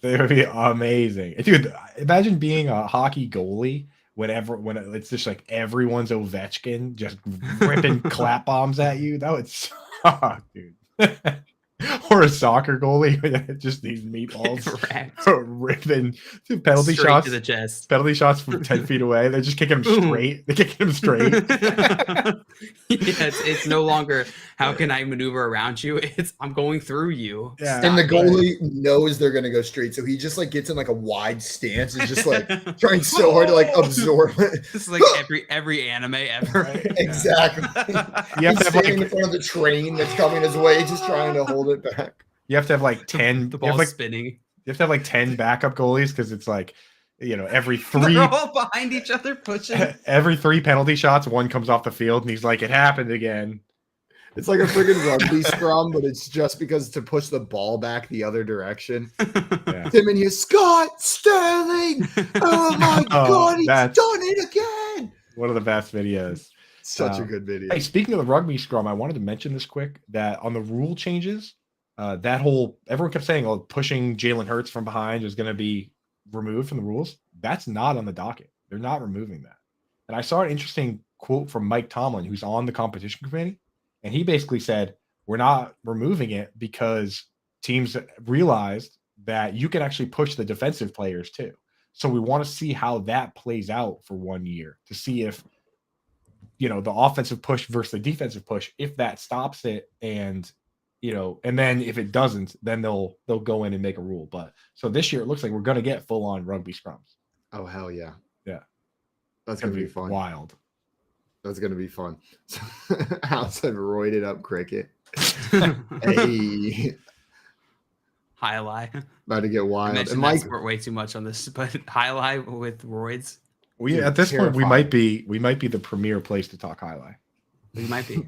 They would be amazing. Dude, imagine being a hockey goalie when it's just like everyone's Ovechkin just ripping clap bombs at you. That would suck, dude. Or a soccer goalie, just these meatballs ripping penalty Straight shots to the chest. Penalty shots from 10 feet away. They're just kicking him straight. They're kicking him straight. It's no longer how can I maneuver around you? It's I'm going through you. Yeah. And the goalie knows they're going to go straight. So he just like gets in like a wide stance and just like trying so hard to like absorb it. This is like every anime ever. Right? Exactly. You have He's to have standing in like, front of the train that's coming his way, just trying to hold it back. you have to have like 10. The You have, ball's like, spinning. you have to have like 10 backup goalies because it's like, every three They're all behind each other pushing. every 3 penalty shots, one comes off the field and he's like, it happened again. It's like a friggin' rugby scrum, but it's just because to push the ball back the other direction. Yeah. Tim and you, Scott Sterling. Oh my God, he's done it again. One of the best videos. Such a good video. Hey, speaking of the rugby scrum, I wanted to mention this quick that on the rule changes, that whole everyone kept saying, "Oh, pushing Jalen Hurts from behind is going to be removed from the rules." That's not on the docket. They're not removing that. And I saw an interesting quote from Mike Tomlin, who's on the competition committee, and he basically said, "We're not removing it because teams realized that you can actually push the defensive players too. So we want to see how that plays out for 1 year to see if." The offensive push versus the defensive push, if that stops it and then if it doesn't, then they'll go in and make a rule. But so this year it looks like we're going to get full on rugby scrums. Oh, hell yeah. Yeah. That's going to be fun. Wild. That's going to be fun. Al said roided up cricket. Hey. Highlight. About to get I wild. mentioned that sport way too much on this, but highlight with roids. At this point we might be the premier place to talk highlight. We might be.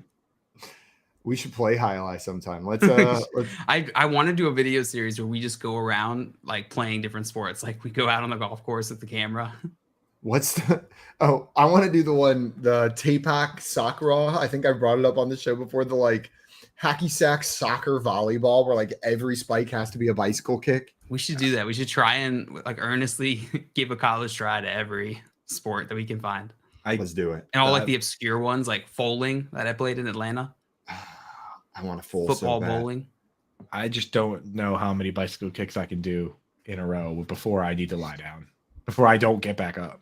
We should play highlight sometime. Let's I want to do a video series where we just go around like playing different sports. Like we go out on the golf course with the camera. I want to do the Tapak soccer. I think I brought it up on the show before, the like hacky sack soccer volleyball where like every spike has to be a bicycle kick. We should do that. We should try and like earnestly give a college try to every sport that we can find. Let's do it. And all like the obscure ones like foaling that I played in Atlanta. I want to foal football, so bad. bowling. I just don't know how many bicycle kicks I can do in a row before I need to lie down, before I don't get back up.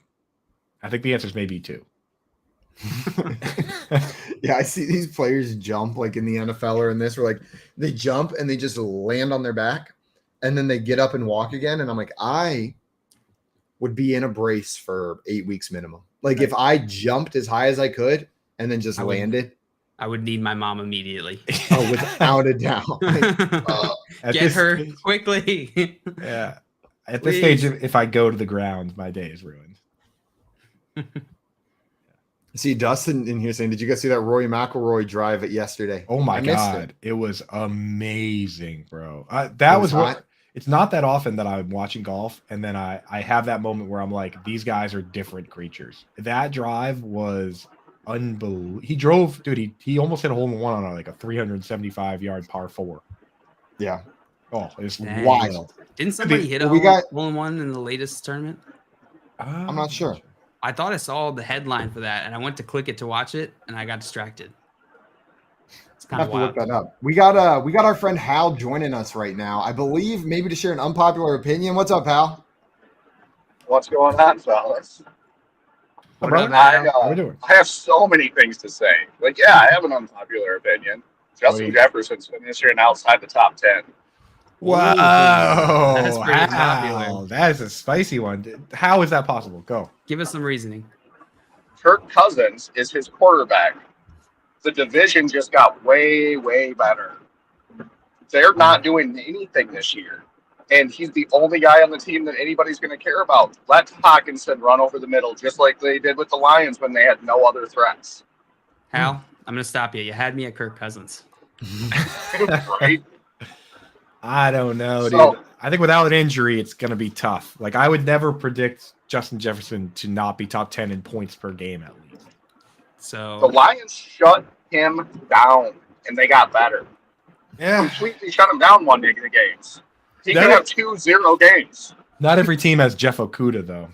I think the answer is maybe 2. Yeah, I see these players jump like in the NFL or in this, where like they jump and they just land on their back and then they get up and walk again. And I'm like, I would be in a brace for 8 weeks minimum. Like if I jumped as high as I could and then just landed. I would need my mom immediately. Oh, without a doubt. Get her quickly. Yeah. At this stage, if I go to the ground, my day is ruined. See Dustin in here saying, did you guys see that Rory McIlroy drive it yesterday? Oh my God. It was amazing, bro. That was what it's not that often that I'm watching golf. And then I have that moment where I'm like, these guys are different creatures. That drive was unbelievable. He drove, dude, he almost hit a hole in one on like a 375-yard par 4. Yeah. Oh, it's wild. Didn't somebody hit a hole in one in the latest tournament? I'm not sure. I thought I saw the headline for that, and I went to click it to watch it, and I got distracted. It's kind of wild. Look that up. We got our friend Hal joining us right now. I believe maybe to share an unpopular opinion. What's up, Hal? What's going on, fellas? What up, I have so many things to say. Like, yeah, I have an unpopular opinion. Justin Jefferson's finishing outside the top 10. Wow. That's pretty popular. That is a spicy one. How is that possible? Go. Give us some reasoning. Kirk Cousins is his quarterback. The division just got way, way better. They're not doing anything this year. And he's the only guy on the team that anybody's going to care about. Let Hawkinson run over the middle, just like they did with the Lions when they had no other threats. Hal, I'm going to stop you. You had me at Kirk Cousins. Right? I don't know, So- dude. I think without an injury, it's going to be tough. Like, I would never predict Justin Jefferson to not be top 10 in points per game, at least. So The Lions shut him down, and they got better. Yeah. Completely shut him down one day in the games. He could have 2-0 games. Not every team has Jeff Okuda, though.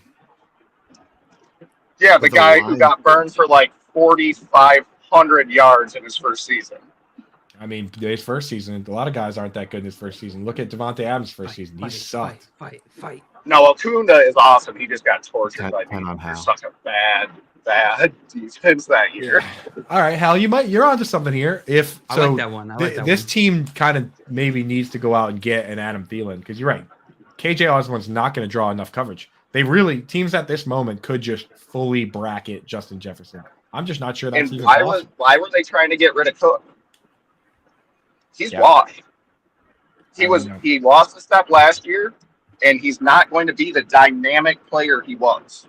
Yeah, the guy who got burned for like 4,500 yards in his first season. I mean, his first season, a lot of guys aren't that good in his first season. Look at Devontae Adams' first season. He sucked. Fight. No, Okunda is awesome. He just got tortured by Ten on Hal. such a bad defense that year. All right, Hal, you're onto something here. I like that one. This team kind of maybe needs to go out and get an Adam Thielen, because you're right. KJ Osborne's not going to draw enough coverage. Teams at this moment could just fully bracket Justin Jefferson. I'm just not sure that's And even why possible. were they trying to get rid of Cook? He's Yeah. washed. He lost a step last year, and he's not going to be the dynamic player he was.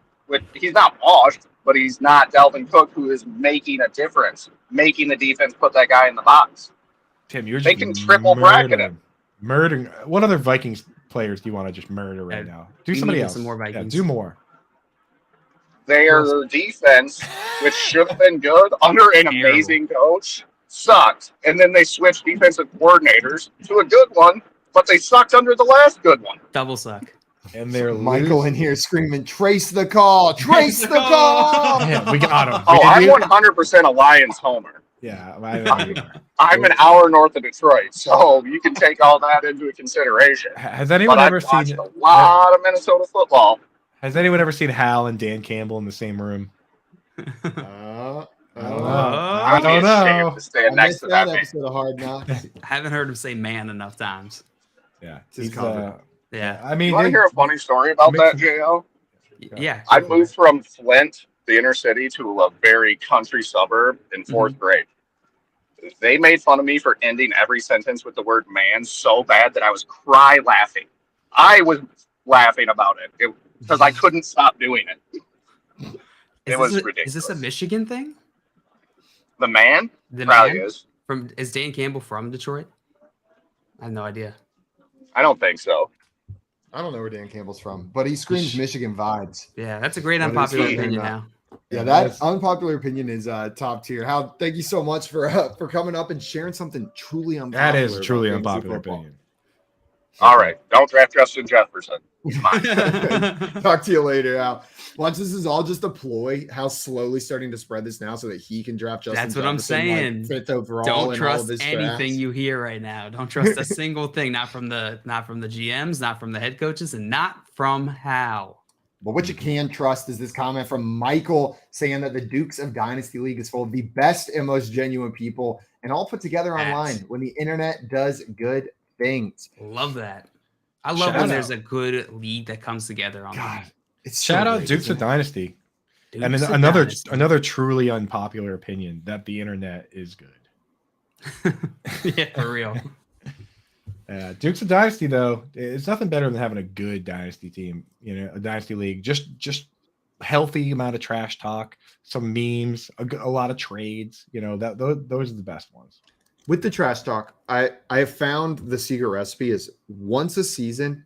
He's not washed. but he's not Dalvin Cook, who is making a difference, making the defense put that guy in the box. Tim, you're They just can triple bracket him. Murdering. What other Vikings players do you want to just murder right now? Do somebody else. Some more Vikings. Yeah, do more. Their defense, which should have been good under an amazing coach, sucked. And then they switched defensive coordinators to a good one, but they sucked under the last good one. Double suck. And they're Michael in here screaming, "Trace the call! Trace the call!" Yeah, we got him. Oh, I'm 100% a Lions homer. Yeah, I'm an hour north of Detroit, so you can take all that into consideration. Has anyone But ever I've watched seen a lot of Minnesota football? Has anyone ever seen Hal and Dan Campbell in the same room? I I don't I'd be ashamed know. to stand next to that that man. episode of Hard Knocks. I haven't heard him say man enough times. Yeah, His he's, cover. Yeah. I mean, You want to hear a funny story about that, Jo? Yeah. I moved from Flint, the inner city, to a very country suburb in 4th grade. They made fun of me for ending every sentence with the word man so bad that I was cry laughing. I was laughing about it because I couldn't stop doing it. It was ridiculous. Is this a Michigan thing? The man? The Probably man? is. Is Dan Campbell from Detroit? I have no idea. I don't think so. I don't know where Dan Campbell's from, but he screams Michigan vibes. Yeah, that's a great What is unpopular he? opinion now. Yeah, that unpopular opinion is top tier. Hal, thank you so much for coming up and sharing something truly unpopular. that is a truly about fantasy unpopular football. opinion. All right. Don't draft Justin Jefferson. Talk to you later, Hal. Once this is all just a ploy, Hal's slowly starting to spread this now so that he can draft Justin That's what I'm Jefferson, like, saying. 5th overall. Don't in all of trust his anything drafts. you hear right now. Don't trust a single thing. Not from the GMs, not from the head coaches, and not from Hal. But what you can trust is this comment from Michael saying that the Dukes of Dynasty League is full of the best and most genuine people and all put together online when the internet does good things. Love that. I love when there's a good league that comes together online. God, it's Shout so out great, Dukes isn't of it? Dynasty. Dukes And then of another Dynasty. truly unpopular opinion that the internet is good. Yeah, for real. Dukes of Dynasty, though, it's nothing better than having a good dynasty team, a dynasty league. Just healthy amount of trash talk, some memes, a lot of trades. Those are the best ones. With the trash talk, I have found the secret recipe is once a season,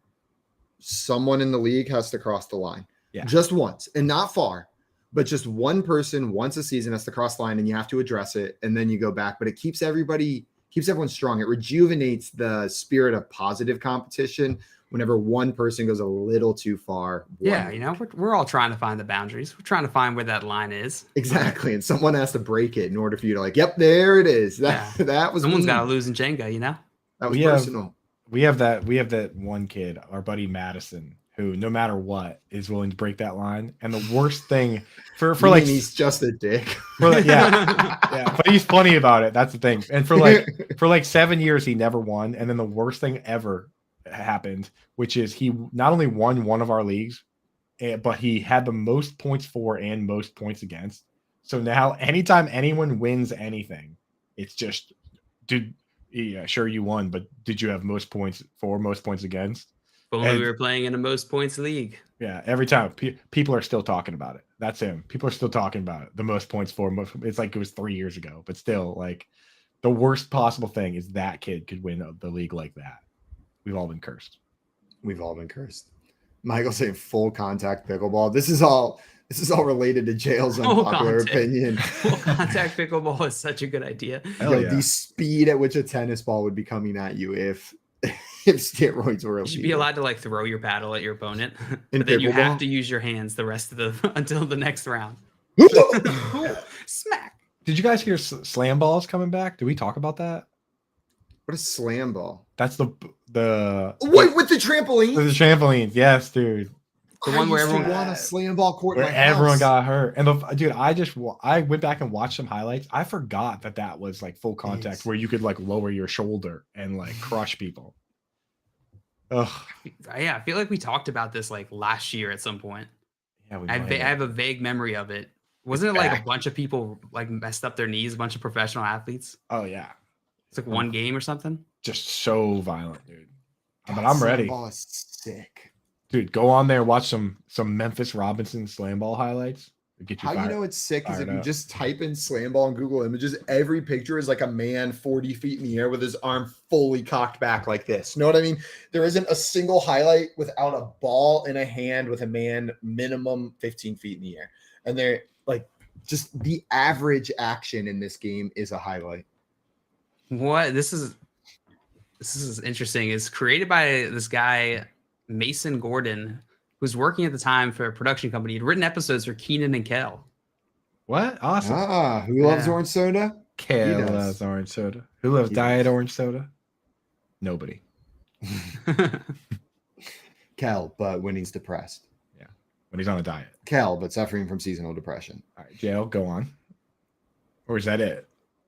someone in the league has to cross the line. Yeah. Just once, and not far, but just one person once a season has to cross the line, and you have to address it, and then you go back. But it keeps everyone strong. It rejuvenates the spirit of positive competition whenever one person goes a little too far. Yeah, we're all trying to find the boundaries. We're trying to find where that line is. Exactly. And someone has to break it in order for you to yep, there it is. That was Someone's me. got to lose in Jenga, That was personal. We have that one kid, our buddy Madison, who no matter what is willing to break that line. And the worst thing for like he's just a dick. Yeah, but he's funny about it. That's the thing. And for like 7 years, he never won. And then the worst thing ever happened, which is he not only won one of our leagues, but he had the most points for and most points against. So now anytime anyone wins anything, it's just, sure you won, but did you have most points for, most points against? But when we were playing in a most points league. Yeah, every time people are still talking about it. That's him. People are still talking about it. The most points for, it's like it was 3 years ago, but still, like the worst possible thing is that kid could win the league like that. We've all been cursed. Michael saying full contact pickleball. This is all related to Jail's unpopular opinion. Full contact pickleball is such a good idea. The speed at which a tennis ball would be coming at you if steroids were illegal. You should be allowed to throw your paddle at your opponent, but then you have to use your hands the rest of until the next round. Smack. Did you guys hear slam balls coming back? Did we talk about that? What is slam ball? That's the wait with the trampoline. The trampolines, yes, dude. The one where everyone won a slam ball court. Where everyone got hurt, and dude, I went back and watched some highlights. I forgot that was like full contact, where you could lower your shoulder and crush people. Ugh. Yeah, I feel like we talked about this last year at some point. Yeah, I have a vague memory of it. Wasn't it a bunch of people messed up their knees, a bunch of professional athletes? Oh yeah, it's one game or something. Just so violent, dude. But I'm ready. Ball is sick, dude. Go on there, watch some Memphis Robinson slam ball highlights. How you know it's sick is if you just type in slam ball in Google Images, every picture is like a man 40 feet in the air with his arm fully cocked back like this. You know what I mean? There isn't a single highlight without a ball in a hand with a man minimum 15 feet in the air. And they're like, just the average action in this game is a highlight. What this is interesting. It's created by this guy, Mason Gordon, who's working at the time for a production company. He'd written episodes for Keenan and Kel. What? Awesome. Who loves orange soda? Kel loves orange soda. Who loves diet orange soda? Nobody. Kel, but when he's depressed. Yeah. When he's on a diet. Kel, but suffering from seasonal depression. All right, Jail, go on. Or is that it?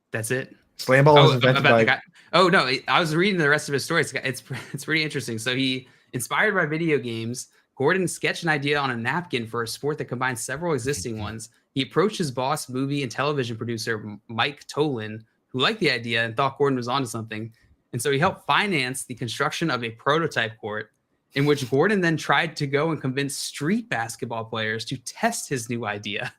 That's it. Slam ball was invented by... the guy. Oh, no. I was reading the rest of his story. It's pretty interesting. So he, inspired by video games, Gordon sketched an idea on a napkin for a sport that combines several existing ones. He approached his boss, movie and television producer Mike Tolan, who liked the idea and thought Gordon was onto something. And so he helped finance the construction of a prototype court in which Gordon then tried to go and convince street basketball players to test his new idea.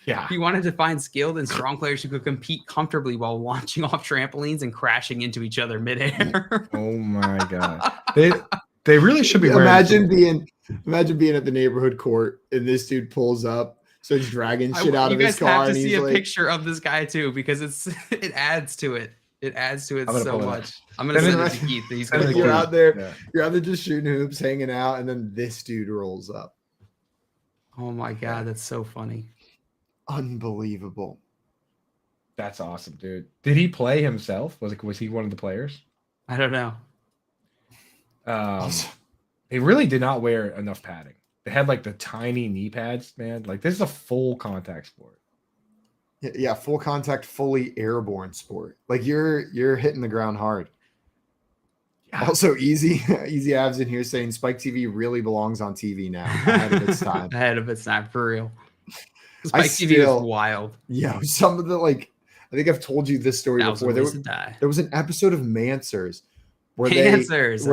Yeah. He wanted to find skilled and strong players who could compete comfortably while launching off trampolines and crashing into each other midair. Oh my God. They really should be imagine being at the neighborhood court and this dude pulls up, starts dragging shit out of his car. You guys have to see a picture of this guy too, because it adds to it. It adds to it so much. I'm gonna send it to Keith. He's gonna you're out there just shooting hoops, hanging out, and then this dude rolls up. Oh my God, that's so funny. Unbelievable. That's awesome, dude. Did he play himself? Was he one of the players? I don't know. They really did not wear enough padding. They had like the tiny knee pads, man. Like this is a full contact sport. Yeah, full contact, fully airborne sport. Like you're hitting the ground hard. Yeah. Also, Easy Abs in here saying Spike TV really belongs on TV now. Ahead of its time. Ahead of its time, for real. Spike TV is wild. Yeah, some of the I think I've told you this story before. There was an episode of Mansers where I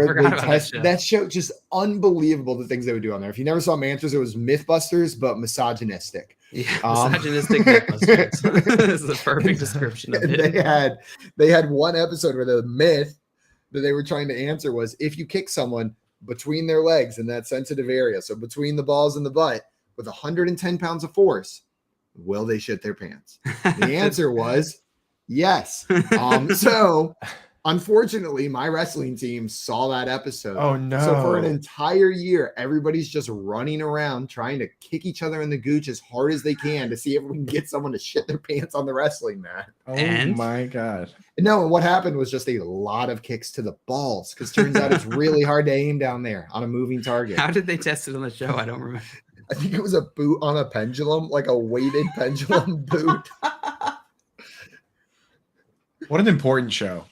forgot about that show. Just unbelievable the things they would do on there. If you never saw Mansers, it was Mythbusters but misogynistic. Yeah, misogynistic Mythbusters. This is the perfect description of it. They had one episode where the myth that they were trying to answer was if you kick someone between their legs in that sensitive area, so between the balls and the butt, with 110 pounds of force, will they shit their pants? The answer was yes. So unfortunately, my wrestling team saw that episode. Oh no. So for an entire year, everybody's just running around trying to kick each other in the gooch as hard as they can to see if we can get someone to shit their pants on the wrestling mat. Oh my God. No, and what happened was just a lot of kicks to the balls, because turns out it's really hard to aim down there on a moving target. How did they test it on the show? I don't remember. I think it was a boot on a pendulum, like a weighted pendulum boot. What an important show.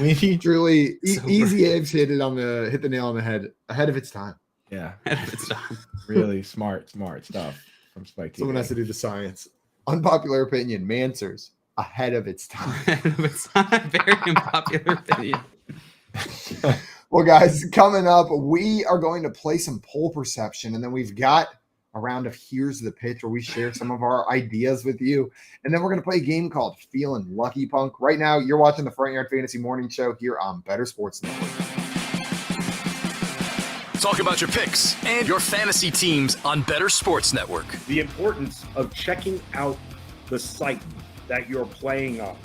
We need truly Easy Eggs hit the nail on the head ahead of its time. Yeah. Ahead of its time. Really smart stuff from Spike TV. Someone has to do the science. Unpopular opinion, Mansers ahead of its time. Ahead of its time. Very unpopular opinion. Well, guys, coming up, we are going to play some poll perception, and then we've got a round of Here's the Pitch where we share some of our ideas with you. And then we're going to play a game called Feeling Lucky Punk. Right now, you're watching the Front Yard Fantasy Morning Show here on Bettor Sports Network. Talk about your picks and your fantasy teams on Bettor Sports Network. The importance of checking out the site that you're playing on.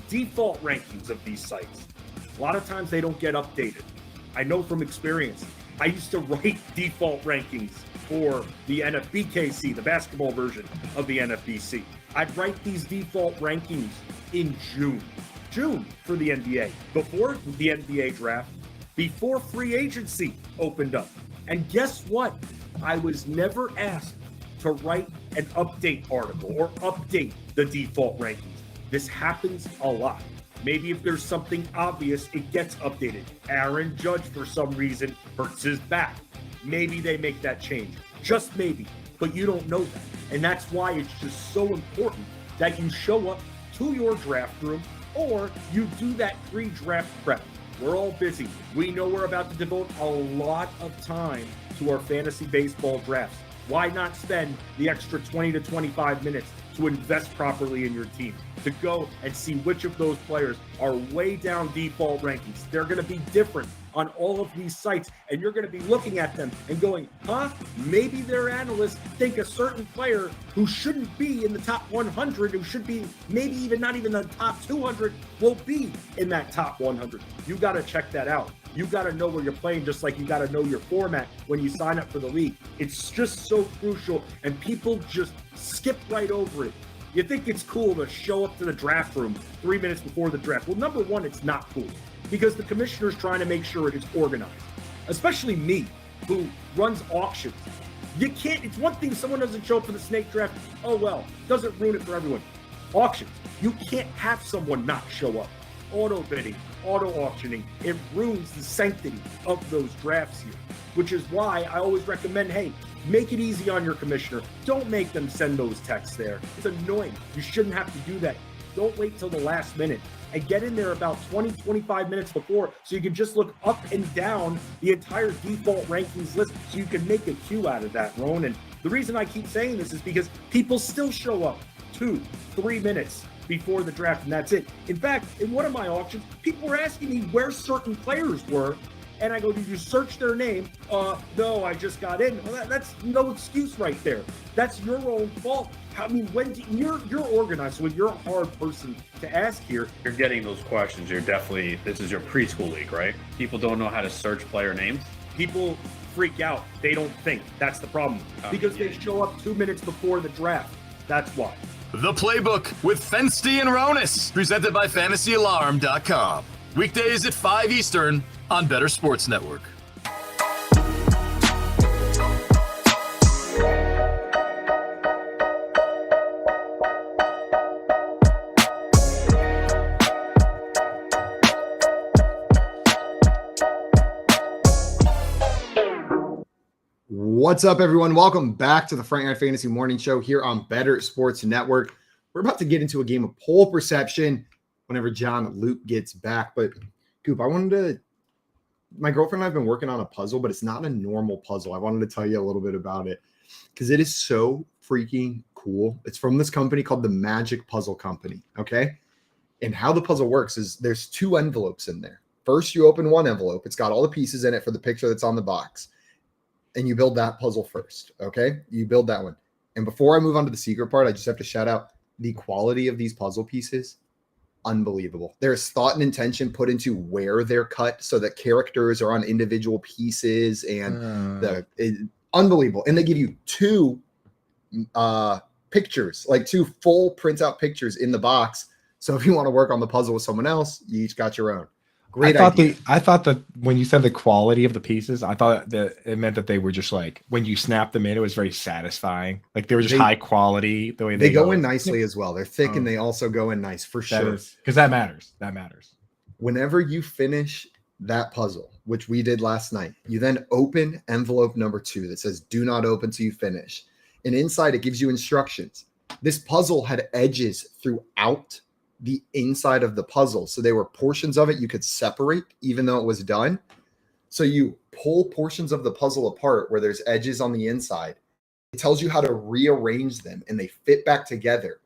Default rankings of these sites. A lot of times they don't get updated. I know from experience. I used to write default rankings for the NFBKC, the basketball version of the NFBC. I'd write these default rankings in June for the NBA, before the NBA draft, before free agency opened up. And guess what? I was never asked to write an update article or update the default rankings. This happens a lot. Maybe if there's something obvious, it gets updated. Aaron Judge, for some reason, hurts his back. Maybe they make that change. Just maybe. But you don't know that. And that's why it's just so important that you show up to your draft room or you do that pre-draft prep. We're all busy. We know we're about to devote a lot of time to our fantasy baseball drafts. Why not spend the extra 20 to 25 minutes to invest properly in your team, to go and see which of those players are way down default rankings? They're going to be different on all of these sites, and you're going to be looking at them and going, maybe their analysts think a certain player who shouldn't be in the top 100, who should be maybe even not even the top 200, will be in that top 100. You got to check that out. You got to know where you're playing, just like you got to know your format when you sign up for the league. It's just so crucial, and people just skip right over it. You think it's cool to show up to the draft room 3 minutes before the draft. Well, number one, it's not cool, because the commissioner's trying to make sure it is organized, especially me, who runs auctions. You can't, it's one thing if someone doesn't show up for the snake draft, oh well, doesn't ruin it for everyone. Auctions, you can't have someone not show up. Auto bidding, auto auctioning, it ruins the sanctity of those drafts here, which is why I always recommend, hey, make it easy on your commissioner. Don't make them send those texts there. It's annoying. You shouldn't have to do that. Don't wait till the last minute, and get in there about 20, 25 minutes before, so you can just look up and down the entire default rankings list, so you can make a queue out of that, Ron. And the reason I keep saying this is because people still show up 2-3 minutes before the draft, and that's it. In fact, in one of my auctions, people were asking me where certain players were, and I go, did you search their name? No, I just got in. Well, that's no excuse right there. That's your own fault. I mean, when you're organized, so when you're a hard person to ask here. You're getting those questions. This is your preschool league, right? People don't know how to search player names. People freak out. They don't think. That's the problem. Because they show up 2 minutes before the draft. That's why. The Playbook with Fensty and Ronis, presented by FantasyAlarm.com. Weekdays at 5 Eastern on Bettor Sports Network. What's up, everyone? Welcome back to the Friday Night Fantasy Morning Show here on Bettor Sports Network. We're about to get into a game of poll perception whenever John Luke gets back. But, Coop, my girlfriend and I have been working on a puzzle, but it's not a normal puzzle. I wanted to tell you a little bit about it because it is so freaking cool. It's from this company called the Magic Puzzle Company, okay? And how the puzzle works is there's 2 envelopes in there. First, you open one envelope. It's got all the pieces in it for the picture that's on the box. And you build that puzzle first, okay? You build that one. And before I move on to the secret part, I just have to shout out the quality of these puzzle pieces. Unbelievable. There's thought and intention put into where they're cut so that characters are on individual pieces, and unbelievable. And they give you 2 pictures, like 2 full printout pictures in the box. So if you want to work on the puzzle with someone else, you each got your own. Great idea. I thought that when you said the quality of the pieces, I thought that it meant that they were just like, when you snap them in, it was very satisfying. Like they were just high quality the way they go in nicely as well. They're thick and they also go in nice for sure. Because that matters. That matters. Whenever you finish that puzzle, which we did last night, you then open envelope number 2 that says do not open till you finish. And inside it gives you instructions. This puzzle had edges throughout the inside of the puzzle. So there were portions of it you could separate even though it was done. So you pull portions of the puzzle apart where there's edges on the inside. It tells you how to rearrange them and they fit back together.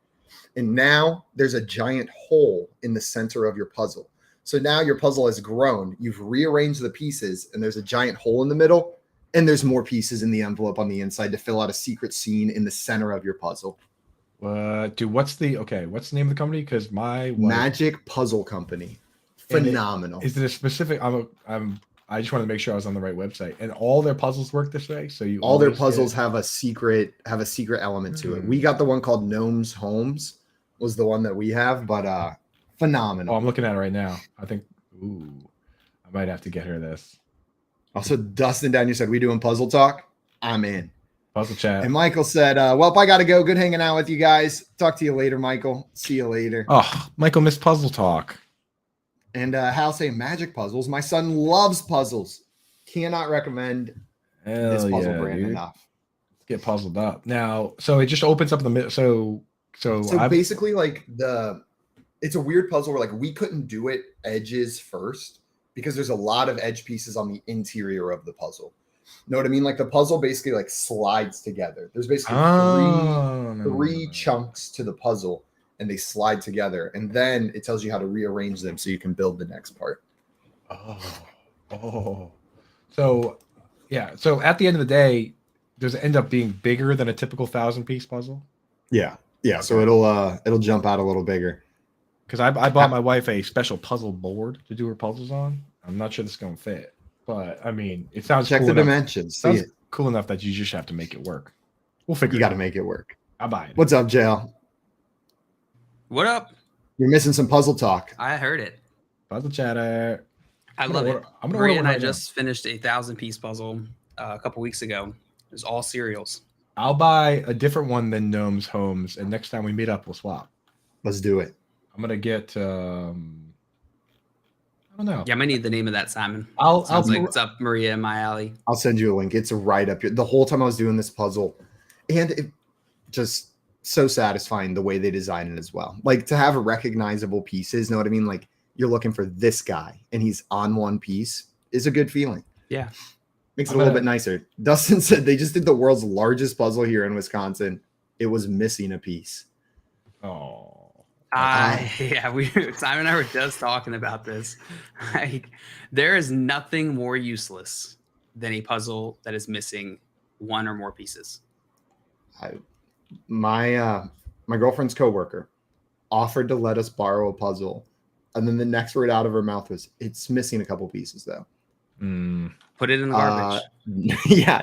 And now there's a giant hole in the center of your puzzle. So now your puzzle has grown. You've rearranged the pieces and there's a giant hole in the middle, and there's more pieces in the envelope on the inside to fill out a secret scene in the center of your puzzle. What's the name of the company? Because Magic Puzzle Company. Phenomenal. Is it a specific? I just wanted to make sure I was on the right website. And all their puzzles work this way. So all their puzzles have a secret element to it. We got the one called Gnome's Homes was the one that we have, but phenomenal. Oh, I'm looking at it right now. I think I might have to get her this. Also, Dustin Daniel said, we doing puzzle talk? I'm in. Puzzle chat. And Michael said, well, I got to go. Good hanging out with you guys. Talk to you later, Michael. See you later. Oh, Michael missed puzzle talk. And Hal saying magic puzzles. My son loves puzzles. Cannot recommend this puzzle brand enough. Let's get puzzled up. Now, so it just opens up the middle. So basically like it's a weird puzzle where like we couldn't do it edges first because there's a lot of edge pieces on the interior of the puzzle. Know what I mean? Like the puzzle basically like slides together. There's basically three chunks to the puzzle, and they slide together, and then it tells you how to rearrange them so you can build the next part. So yeah. So at the end of the day, does it end up being bigger than a typical 1,000-piece puzzle? Yeah. Yeah. So it'll jump out a little bigger. Because I bought my wife a special puzzle board to do her puzzles on. I'm not sure this is gonna fit, but I mean, it sounds check cool the enough. dimensions. Sounds cool enough that you just have to make it work. We'll figure. You got to make it work. I'll buy it. What's up, JL? What up? You're missing some puzzle talk. I heard it. Puzzle chatter. I love it. Maria and I just finished a 1,000-piece puzzle a couple weeks ago. It was all cereals. I'll buy a different one than Gnome's Homes, and next time we meet up, we'll swap. Let's do it. I'm gonna get. I don't know. Yeah, I might need the name of that, Simon. Sounds like it's up Maria and my alley. I'll send you a link. It's right up here. The whole time I was doing this puzzle, and it just so satisfying the way they design it as well. Like to have recognizable pieces. Know what I mean? Like you're looking for this guy, and he's on one piece is a good feeling. Yeah. Makes it a little bit nicer. Dustin said they just did the world's largest puzzle here in Wisconsin. It was missing a piece. Oh. Yeah, Simon and I were just talking about this. Like, there is nothing more useless than a puzzle that is missing one or more pieces. My girlfriend's coworker offered to let us borrow a puzzle, and then the next word out of her mouth was, "It's missing a couple pieces, though." Put it in the garbage. Yeah,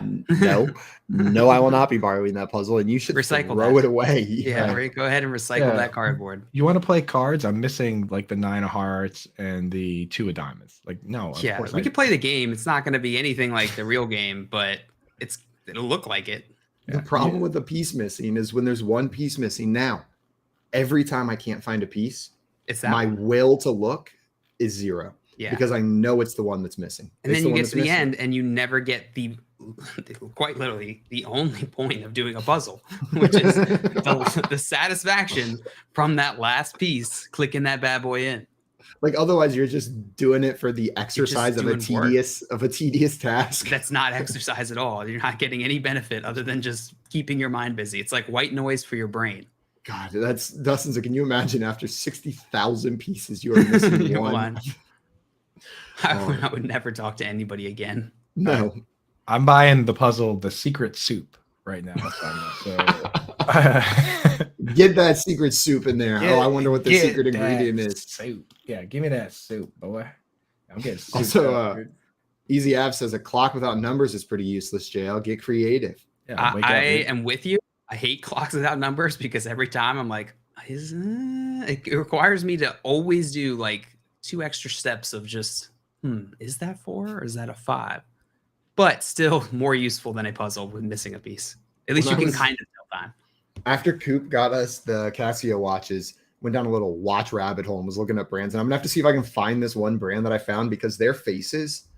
no, I will not be borrowing that puzzle, and you should throw it away. Yeah, go ahead and recycle that cardboard. You want to play cards? I'm missing like the 9 of hearts and the 2 of diamonds. Like, no. Yeah, we could play the game. It's not going to be anything like the real game, but it'll look like it. The problem with the piece missing is when there's one piece missing. Now, every time I can't find a piece, my will to look is 0. Yeah. Because I know it's the one that's missing. And then you get to the end and you never get quite literally the only point of doing a puzzle, which is the satisfaction from that last piece, clicking that bad boy in. Like otherwise you're just doing it for the exercise of a tedious task. That's not exercise at all. You're not getting any benefit other than just keeping your mind busy. It's like white noise for your brain. God, that's Dustin's. Can you imagine after 60,000 pieces you are missing one? I would never talk to anybody again. No. I'm buying the puzzle, The Secret Soup, right now. So get that secret soup in there. I wonder what the secret ingredient is. Soup. Yeah, give me that soup, boy. I'm getting soup. Also, Easy Av says a clock without numbers is pretty useless, JL. Get creative. Yeah, I am with you. I hate clocks without numbers because every time I'm like, it requires me to always do like 2 extra steps of just, is that 4 or is that a 5? But still more useful than a puzzle with missing a piece. At least you can kind of tell time. After Coop got us the Casio watches, went down a little watch rabbit hole and was looking at brands. And I'm going to have to see if I can find this one brand that I found because their faces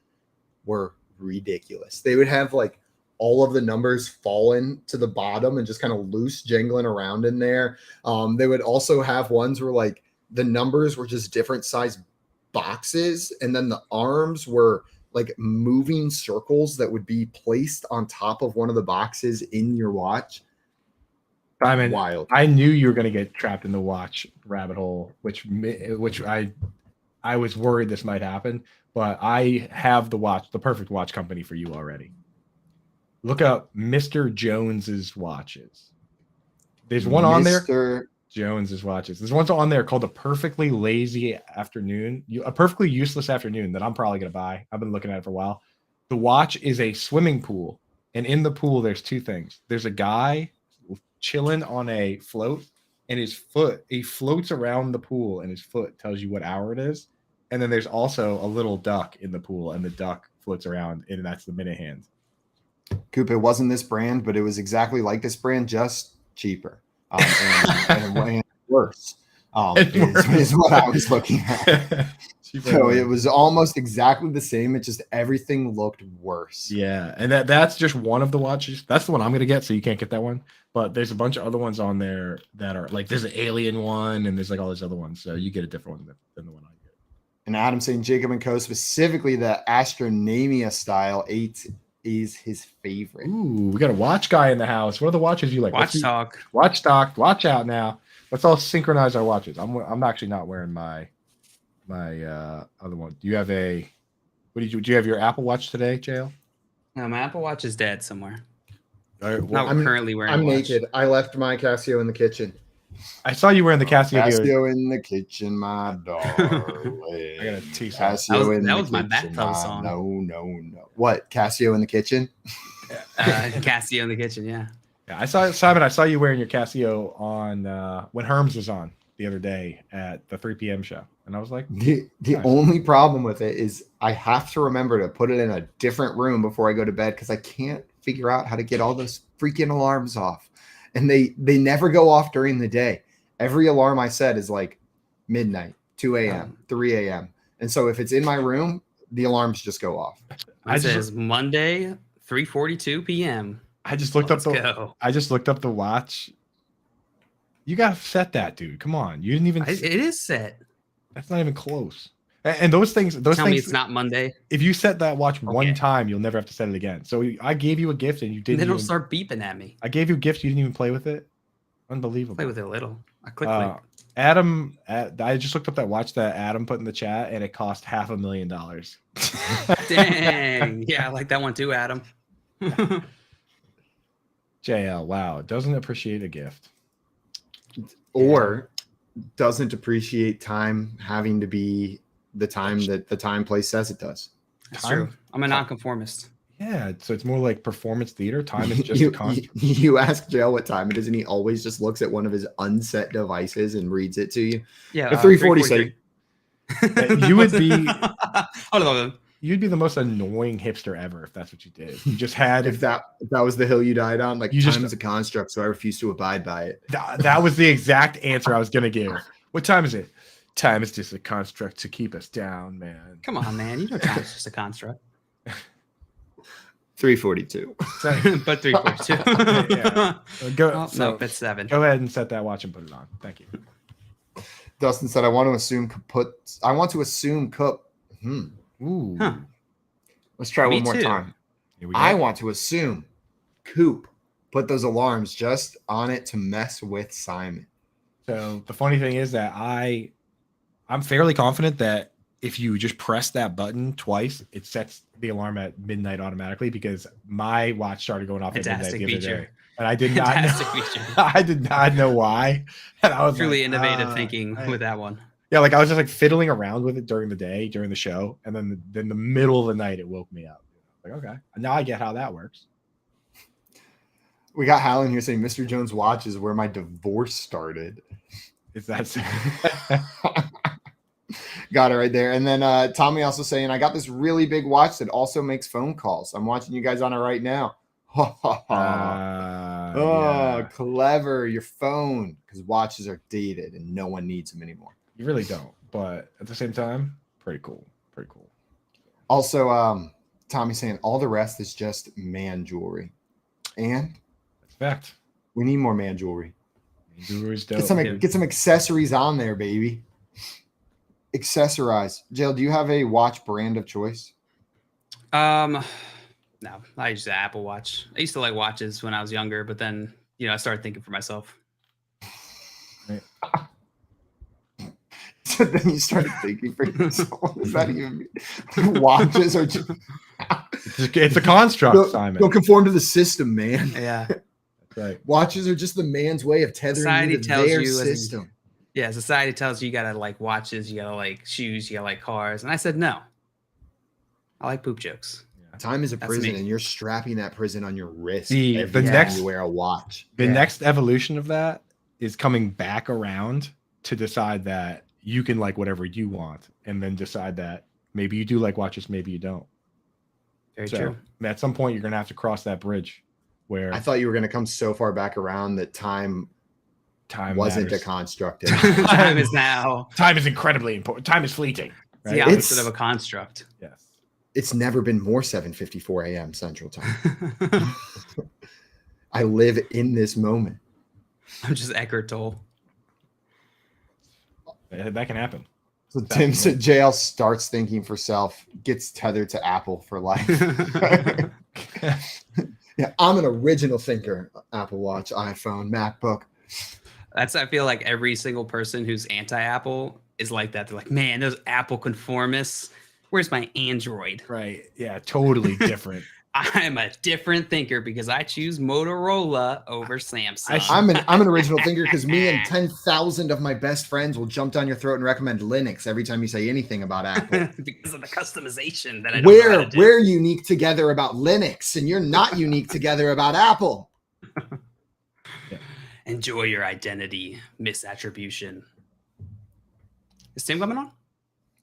were ridiculous. They would have like all of the numbers fallen to the bottom and just kind of loose jangling around in there. They would also have ones where like the numbers were just different size boxes, and then the arms were like moving circles that would be placed on top of one of the boxes in your watch. Simon, wild. I knew you were going to get trapped in the watch rabbit hole, which I was worried this might happen, but I have the perfect watch company for you already. Look up Mr. Jones's watches. There's one on there. Jones's watches. There's one on there called a perfectly lazy afternoon, a perfectly useless afternoon that I'm probably going to buy. I've been looking at it for a while. The watch is a swimming pool, and in the pool, there's 2 things. There's a guy chilling on a float, and he floats around the pool, and his foot tells you what hour it is. And then there's also a little duck in the pool, and the duck floats around, and that's the minute hand. Coop, it wasn't this brand, but it was exactly like this brand, just cheaper. And worse is what I was looking at. So it was almost exactly the same. It just everything looked worse. Yeah, and that's just one of the watches. That's the one I'm gonna get, so you can't get that one. But there's a bunch of other ones on there that are like there's an alien one, and there's like all these other ones. So you get a different one than the one I get. And Adam saying Jacob & Co. specifically the Astronomia style 8 is his favorite? Ooh, we got a watch guy in the house. What are the watches you like? Watch talk. Watch talk. Watch out now. Let's all synchronize our watches. I'm actually not wearing my other one. Do you have a? Do you have your Apple Watch today, JL? No, my Apple Watch is dead somewhere. All right, well, Not currently wearing. I'm a watch. naked. I left my Casio in the kitchen. I saw you wearing the Casio. Casio in the kitchen, my darling. I got a T-shirt. Casio That was my bathtub song. No. What? Casio in the kitchen? Casio in the kitchen. Yeah. Yeah, I saw Simon. I saw you wearing your Casio on when Herms was on the other day at the 3 p.m. show, and I was like, the nice. only problem with it is I have to remember to put it in a different room before I go to bed because I can't figure out how to get all those freaking alarms off, and they never go off during the day. Every alarm I set is like midnight, 2 a.m., 3 a.m., and so if it's in my room, the alarms just go off. It says Monday, 3:42 p.m. I just looked up the watch. You gotta set that, dude. Come on, you didn't even. It is set. That's not even close. And those things. Tell me it's not Monday. If you set that watch one time, you'll never have to set it again. So I gave you a gift and you didn't. Then it'll start beeping at me. I gave you a gift. You didn't even play with it. Unbelievable. Play with it a little. I click. Adam, I just looked up that watch that Adam put in the chat, and it cost $500,000. Dang. Yeah, I like that one too, Adam. JL, wow, doesn't appreciate a gift. Or doesn't appreciate time having to be the time that the time place says it does. That's true. I'm a nonconformist. Yeah, so it's more like performance theater. Time is just a construct. You ask Jail what time it is, and he always just looks at one of his unset devices and reads it to you. Yeah, 3:46. You would be. Hold on. You'd be the most annoying hipster ever if that's what you did. You just had if that was the hill you died on, like you time just, is a construct, so I refuse to abide by it. That was the exact answer I was gonna give. What time is it? Time is just a construct to keep us down, man. Come on, man. You know time's just a construct. 3:42. But 3:42. Yeah. Go. Oh, So no, it's 7. Go ahead and set that watch and put it on. Thank you. Dustin said, "I want to assume Cup." Ooh. Huh. Let's try Me one more too. time. Here we go. I want to assume Coop put those alarms just on it to mess with Simon. So the funny thing is that I'm fairly confident that if you just press that button twice, it sets the alarm at midnight automatically because my watch started going off at midnight the other day. And I did not know, I did not know why. And I was Truly like, innovative thinking with that one. Yeah, like I was just like fiddling around with it during the day, during the show, and then the middle of the night it woke me up. Like, okay, now I get how that works. We got Hal in here saying Mr. Jones' watch is where my divorce started. Is that got it right there? And then Tommy also saying, I got this really big watch that also makes phone calls. I'm watching you guys on it right now. Yeah. Clever. Your phone, because watches are dated and no one needs them anymore. You really don't, but at the same time, pretty cool. Pretty cool. Also, Tommy saying all the rest is just man jewelry. And that's fact. We need more man jewelry. Jewelry's dope. Get some accessories on there, baby. Accessorize. Jill, do you have a watch brand of choice? No, I use the Apple Watch. I used to like watches when I was younger, but then I started thinking for myself. Right. So then you started thinking for yourself. What does that even mean? Watches are just it's a construct, Simon. Don't conform to the system, man. Yeah. That's right. Watches are just the man's way of tethering you to their system. Yeah, society tells you gotta like watches, you gotta like shoes, you gotta like cars. And I said no. I like poop jokes. Time is a That's prison, me. and you're strapping that prison on your wrist. The every time next- you wear a watch. The next evolution of that is coming back around to decide that you can like whatever you want, and then decide that maybe you do like watches, maybe you don't. Very true. At some point, you're gonna have to cross that bridge. Where I thought you were going to come so far back around that time wasn't matters. a construct. Time is now. Time is incredibly important. Time is fleeting. It's the opposite of a construct. Yes. It's never been more 7:54 a.m. Central Time. I live in this moment. I'm just Eckhart Tolle. That can happen. So Tim said JL starts thinking for self, gets tethered to Apple for life. Yeah, I'm an original thinker. Apple Watch, iPhone, MacBook. I feel like every single person who's anti-Apple is like that. They're like, man, those Apple conformists. Where's my Android? Right. Yeah, totally different. I'm a different thinker because I choose Motorola over Samsung. I'm an original thinker because me and 10,000 of my best friends will jump down your throat and recommend Linux every time you say anything about Apple. Because of the customization that I don't know how to do. We're unique together about Linux, and you're not unique together about Apple. Enjoy your identity misattribution. Is Tim coming on?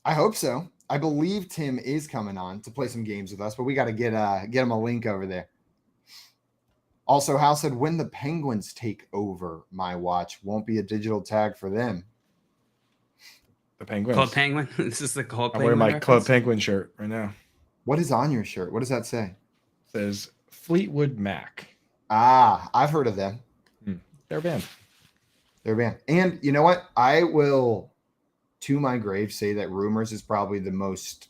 I hope so. I believe Tim is coming on to play some games with us, but we got to get him a link over there. Also, Hal said, when the Penguins take over my watch, won't be a digital tag for them. The Penguins. Club Penguin? This is the Club Penguin. I'm wearing my reference? Club Penguin shirt right now. What is on your shirt? What does that say? It says Fleetwood Mac. Ah, I've heard of them. They're a band. They're a band. And you know what? I will, to my grave, say that Rumors is probably the most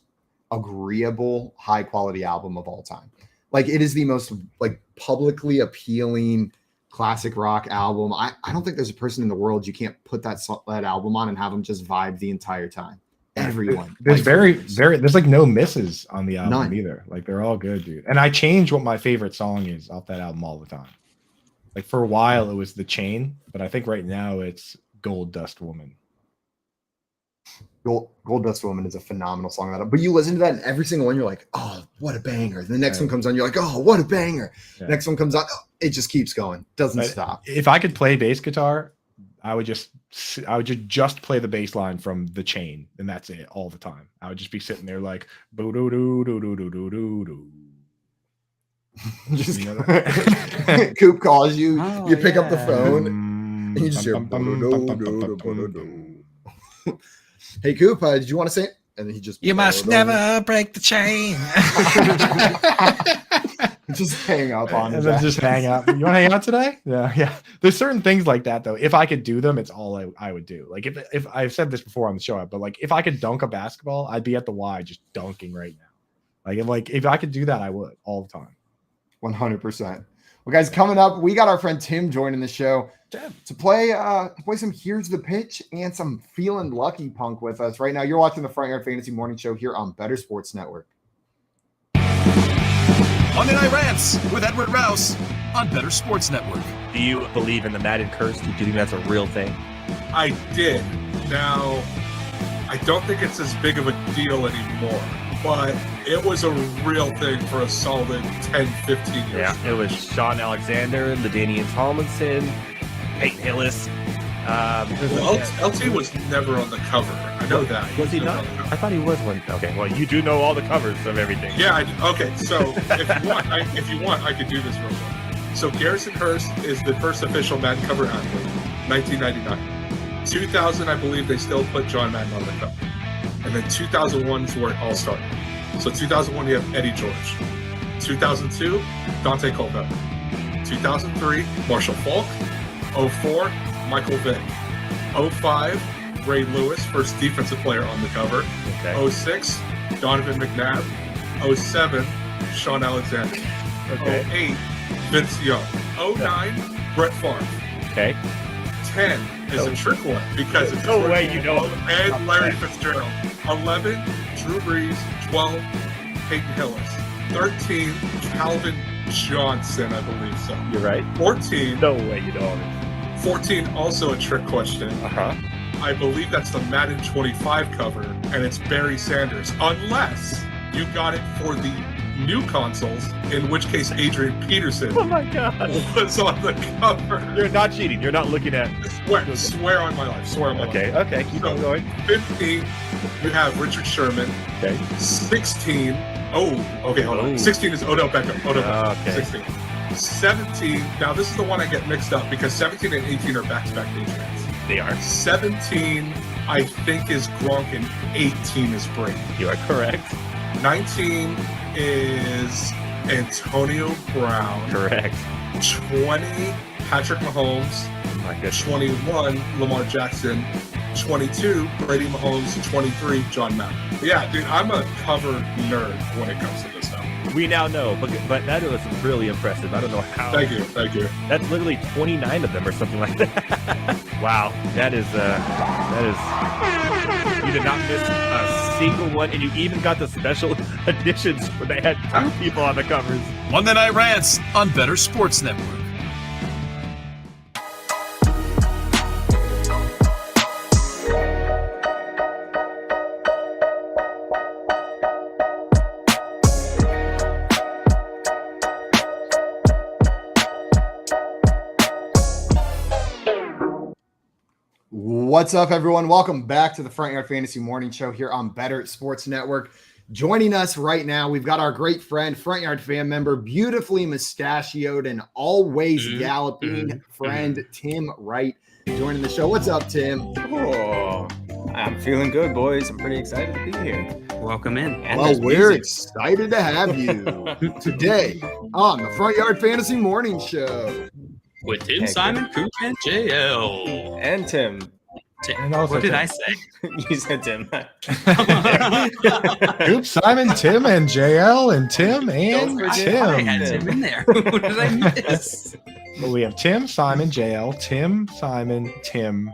agreeable, high-quality album of all time. Like, it is the most, like, publicly appealing classic rock album. I don't think there's a person in the world you can't put that album on and have them just vibe the entire time. Everyone. There's there's like no misses on the album either. Like, they're all good, dude. And I change what my favorite song is off that album all the time. Like, for a while it was The Chain, but I think right now it's Gold Dust Woman. Gold Dust Woman is a phenomenal song. But you listen to that and every single one, you're like, oh, what a banger. The next one comes on, you're like, oh, what a banger. Yeah. Next one comes on, oh, it just keeps going. Doesn't stop. If I could play bass guitar, I would just play the bass line from The Chain, and that's it all the time. I would just be sitting there like, boo doo doo doo doo doo doo doo doo. Just Coop calls you, you pick up the phone, and you just hear hey Coop, did you want to say it? And then he just you must never break the chain. Just hang up on and then just hang out. You want to hang out today? Yeah. There's certain things like that though. If I could do them, it's all I would do. Like if I've said this before on the show, but like if I could dunk a basketball, I'd be at the Y just dunking right now. If I could do that, I would all the time. 100%. Well, guys, coming up, we got our friend Tim joining the show to play some Here's the Pitch and some Feeling Lucky Punk with us. Right now, you're watching the Front Yard Fantasy Morning Show here on Bettor Sports Network. Monday Night Rants with Edward Rouse on Bettor Sports Network. Do you believe in the Madden curse? Do you think that's a real thing? I did. Now, I don't think it's as big of a deal anymore, but it was a real thing for a solid 10, 15 years. Yeah, it was Sean Alexander, LaDainian Tomlinson, Peyton Hillis. LT was never on the cover. I know that. Was he not? I thought he was one. Okay, well, you do know all the covers of everything. Yeah, okay. So if you want, I could do this real quick. So Garrison Hurst is the first official Madden cover athlete, 1999. 2000, I believe they still put John Madden on the cover. And then 2001 is where it all started. So 2001, you have Eddie George. 2002, Dante Culpepper. 2003, Marshall Falk. 04, Michael Vick. 05, Ray Lewis, first defensive player on the cover. Okay. 06, Donovan McNabb. 07, Sean Alexander. Okay. 08, Vince Young. 09, Brett Favre. Okay. 10 is a trick one because it's no way you know. And Larry Fitzgerald. 11, Drew Brees. 12, Peyton Hillis. 13, Calvin Johnson, I believe so. You're right. 14. No way you know it. 14, also a trick question. I believe that's the Madden 25 cover, and it's Barry Sanders. Unless you got it for the new consoles, in which case Adrian Peterson oh my God. was on the cover. You're not cheating. You're not looking at... Swear on my life. Swear on my life. Okay. Keep on going. 15, you have Richard Sherman. Okay. 16, hold on. 16 is Odell Beckham. Okay. 16. 17, now this is the one I get mixed up because 17 and 18 are back-to-back Patriots. They are. 17, I think, is Gronk, and 18 is Brady. You are correct. 19 is Antonio Brown. Correct. 20, Patrick Mahomes. Oh my goodness. 21, Lamar Jackson. 22, Brady Mahomes. 23, John Madden. Yeah, dude, I'm a cover nerd when it comes to this stuff. We now know, but that was really impressive. I don't know how. Thank you. That's literally 29 of them or something like that. Wow, that is. You did not miss a single one, and you even got the special editions where they had 2 people on the covers. Monday Night Rants on Bettor Sports Network. What's up, everyone? Welcome back to the Front Yard Fantasy Morning Show here on Bettor Sports Network. Joining us right now, we've got our great friend, Front Yard fan member, beautifully mustachioed and always galloping friend, Tim Wright, joining the show. What's up, Tim? Oh, I'm feeling good, boys. I'm pretty excited to be here. Welcome in. And well, we're excited to have you today on the Front Yard Fantasy Morning Show. With Tim, Simon, Coop, and JL. And Tim. And also what did I say? You said Tim. Coop, Simon, Tim, and JL, and Tim, and Tim. I had Tim in there. What did I miss? Well, we have Tim, Simon, JL, Tim, Simon, Tim,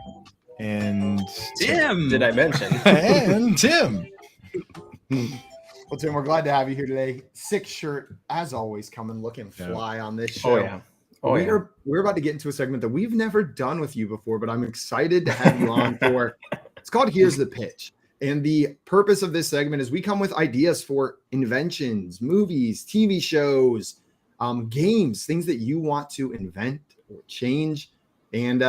and Tim. Did I mention? And Tim. Well, Tim, we're glad to have you here today. Sick shirt, as always, coming looking fly on this show. Oh, yeah. We're about to get into a segment that we've never done with you before, but I'm excited to have you on for. It's called Here's the Pitch. And the purpose of this segment is we come with ideas for inventions, movies, TV shows, games, things that you want to invent or change. And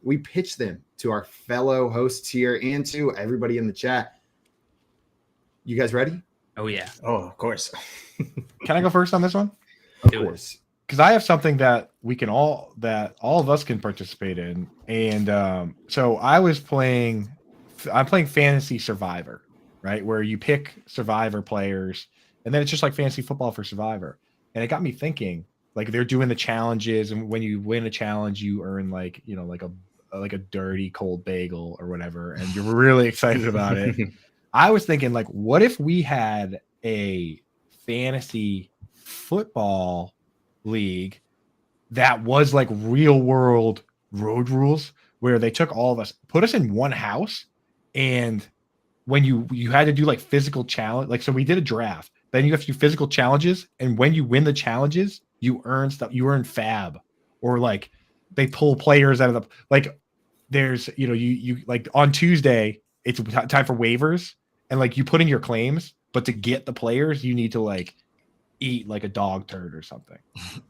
we pitch them to our fellow hosts here and to everybody in the chat. You guys ready? Oh, yeah. Oh, of course. Can I go first on this one? Of course. Because I have something that all of us can participate in. And so I'm playing Fantasy Survivor, right? Where you pick Survivor players, and then it's just like fantasy football for Survivor. And it got me thinking, like they're doing the challenges, and when you win a challenge, you earn like a dirty cold bagel or whatever, and you're really excited about it. I was thinking, like, what if we had a fantasy football league that was like real world road rules, where they took all of us, put us in one house, and when you had to do like physical challenge, like, so we did a draft, then you have to do physical challenges, and when you win the challenges, you earn stuff, you earn fab, or like they pull players out of the, like there's, you like on Tuesday it's time for waivers, and like you put in your claims, but to get the players you need to like eat like a dog turd or something,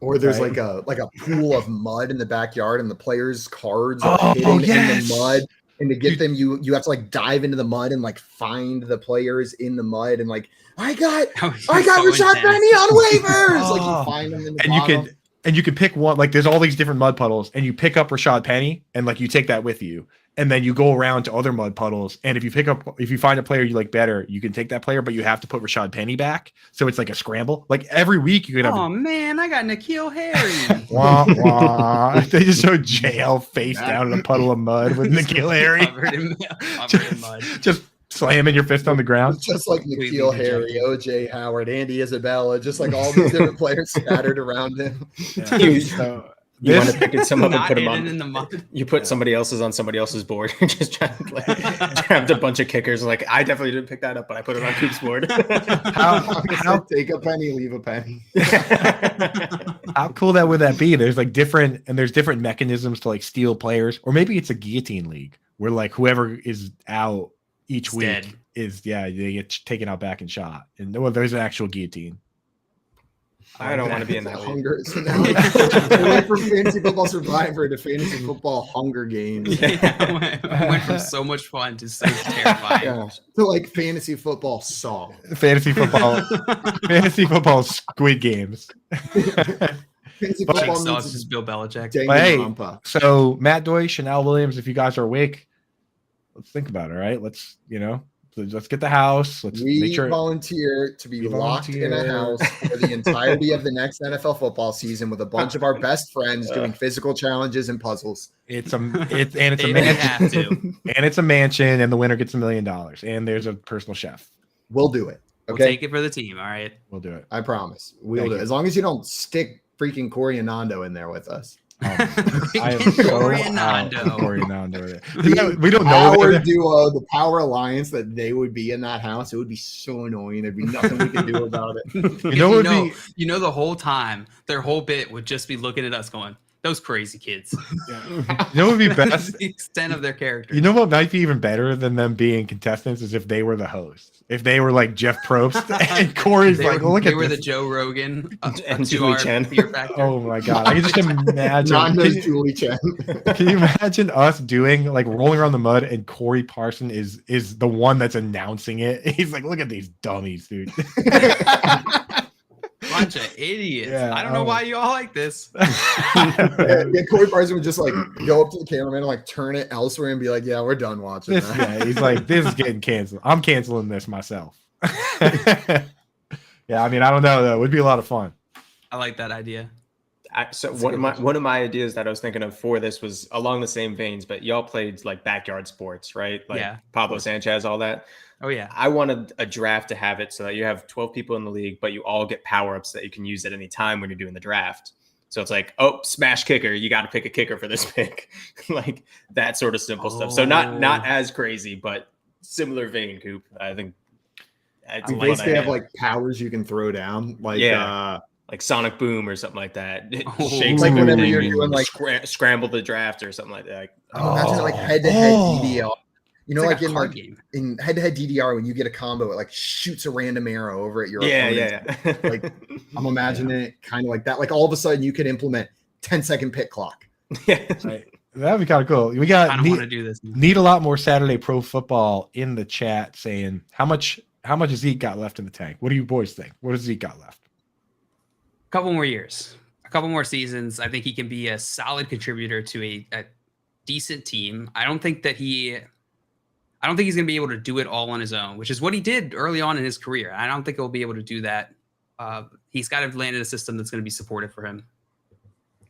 or there's like a pool of mud in the backyard, and the players' cards are hidden in the mud, and to get them you have to like dive into the mud and like find the players in the mud, and like I got Rashad Penny on waivers. Like you find them in the bottom. You can pick one, like there's all these different mud puddles, and you pick up Rashad Penny, and like you take that with you, and then you go around to other mud puddles, and if you find a player you like better, you can take that player, but you have to put Rashad Penny back, so it's like a scramble. Like every week you can have. Oh man, I got N'Keal Harry. Wah, wah. They just showed JL face down in a puddle of mud with N'Keal Harry. Covered in mud. Just slamming your fist on the ground. Just like N'Keal Harry, OJ Howard, Andy Isabella, just like all these different players scattered around him. Yeah. You want to pick some up and put them on. In the mud. You put somebody else's on somebody else's board. Just trying to like grabbed a bunch of kickers. Like I definitely didn't pick that up, but I put it on Coop's board. How take a penny, leave a penny. How cool that would that be? There's different mechanisms to like steal players, or maybe it's a guillotine league where like whoever is out each week dead. They get taken out back and shot, and there's an actual guillotine. I don't want to be in that hunger. So now we went from fantasy football Survivor to fantasy football Hunger Games. Yeah, we went from so much fun to so terrifying. To like fantasy football song. Fantasy football Squid Games. Fantasy football sauce is Bill Belichick. Hey, so Matt Doy, Chanel Williams, if you guys are awake, let's think about it. Right? Let's get the house. Make sure volunteer to be locked in a house for the entirety of the next NFL football season with a bunch of our best friends doing physical challenges and puzzles. It's a mansion, and it's a mansion, and the winner gets $1 million, and there's a personal chef. We'll do it. We'll Okay, take it for the team. All right. We'll do it. I promise. We'll Thank do it. you. As long as you don't stick freaking Corey and Nando in there with us. I am so Corey out and on Nando. Corey and Nando. We don't know. Power they're there. duo, the power alliance that they would be in that house. It would be so annoying. There'd be nothing we could do about it. You know, the whole time, their whole bit would just be looking at us going, those crazy kids. You know what would be That's best? the extent of their character. You know what might be even better than them being contestants is if they were the hosts. If they were like Jeff Probst and Corey's like, look they at were this. the Joe Rogan And to Julie our Chen. Fear Factor. Oh my god! I can just imagine. Nando's Julie Chen. Can you imagine us doing like rolling around the mud and Corey Parson is the one that's announcing it? He's like, look at these dummies, dude. Bunch of idiots. Yeah, I don't know why you all like this. Yeah, Corey Parson would just like go up to the cameraman and like turn it elsewhere and be like, "Yeah, we're done watching This, that." yeah, he's like, this is getting canceled. I'm canceling this myself. Yeah, I mean, I don't know though. It would be a lot of fun. I like that idea. So one of my ideas that I was thinking of for this was along the same veins, but y'all played like backyard sports, right? Like Yeah. Pablo Sanchez, all that. Oh yeah. I wanted a draft to have it so that you have 12 people in the league, but you all get power-ups that you can use at any time when you're doing the draft. So it's like, oh, smash kicker, you got to pick a kicker for this pick. Like that sort of simple stuff. So not as crazy, but similar vein, Coop. I think You basically have like powers you can throw down, like like Sonic Boom or something like that. It Oh. shakes Like whenever everything you're and doing, like- scramble the draft or something like that. Like, Imagine like head-to-head DDR. You know, It's like a in card like game. in head-to-head DDR when you get a combo, it like shoots a random arrow over at your opponent. yeah. Like I'm imagining it kind of like that. Like all of a sudden you could implement 10-second pit clock. Right. That'd be kind of cool. We I got don't want to do this. need a lot more Saturday Pro Football in the chat saying how much Zeke got left in the tank. What do you boys think? What does Zeke got left? A couple more years, a couple more seasons. I think he can be a solid contributor to a decent team. I don't think he's going to be able to do it all on his own, which is what he did early on in his career. I don't think he'll be able to do that. He's got to land in a system that's going to be supportive for him.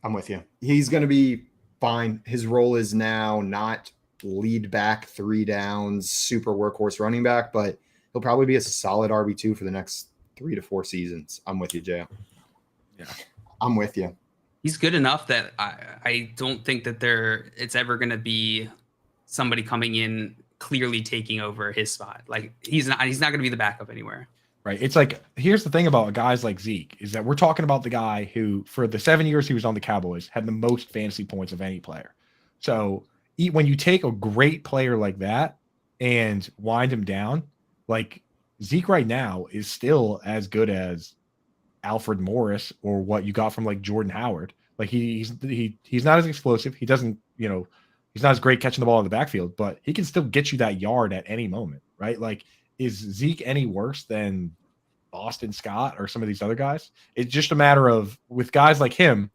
I'm with you. He's going to be fine. His role is now not lead back, 3 downs, super workhorse running back, but he'll probably be a solid RB2 for the next 3 to 4 seasons. I'm with you, Jay. Yeah, I'm with you. He's good enough that I don't think that it's ever going to be somebody coming in clearly taking over his spot. Like he's not going to be the backup anywhere. Right. It's like, here's the thing about guys like Zeke is that we're talking about the guy who, for the 7 years he was on the Cowboys, had the most fantasy points of any player. So when you take a great player like that and wind him down, like Zeke right now is still as good as Alfred Morris or what you got from like Jordan Howard. Like he's not as explosive. He doesn't, he's not as great catching the ball in the backfield, but he can still get you that yard at any moment, right? Like, is Zeke any worse than Boston Scott or some of these other guys? It's just a matter of, with guys like him,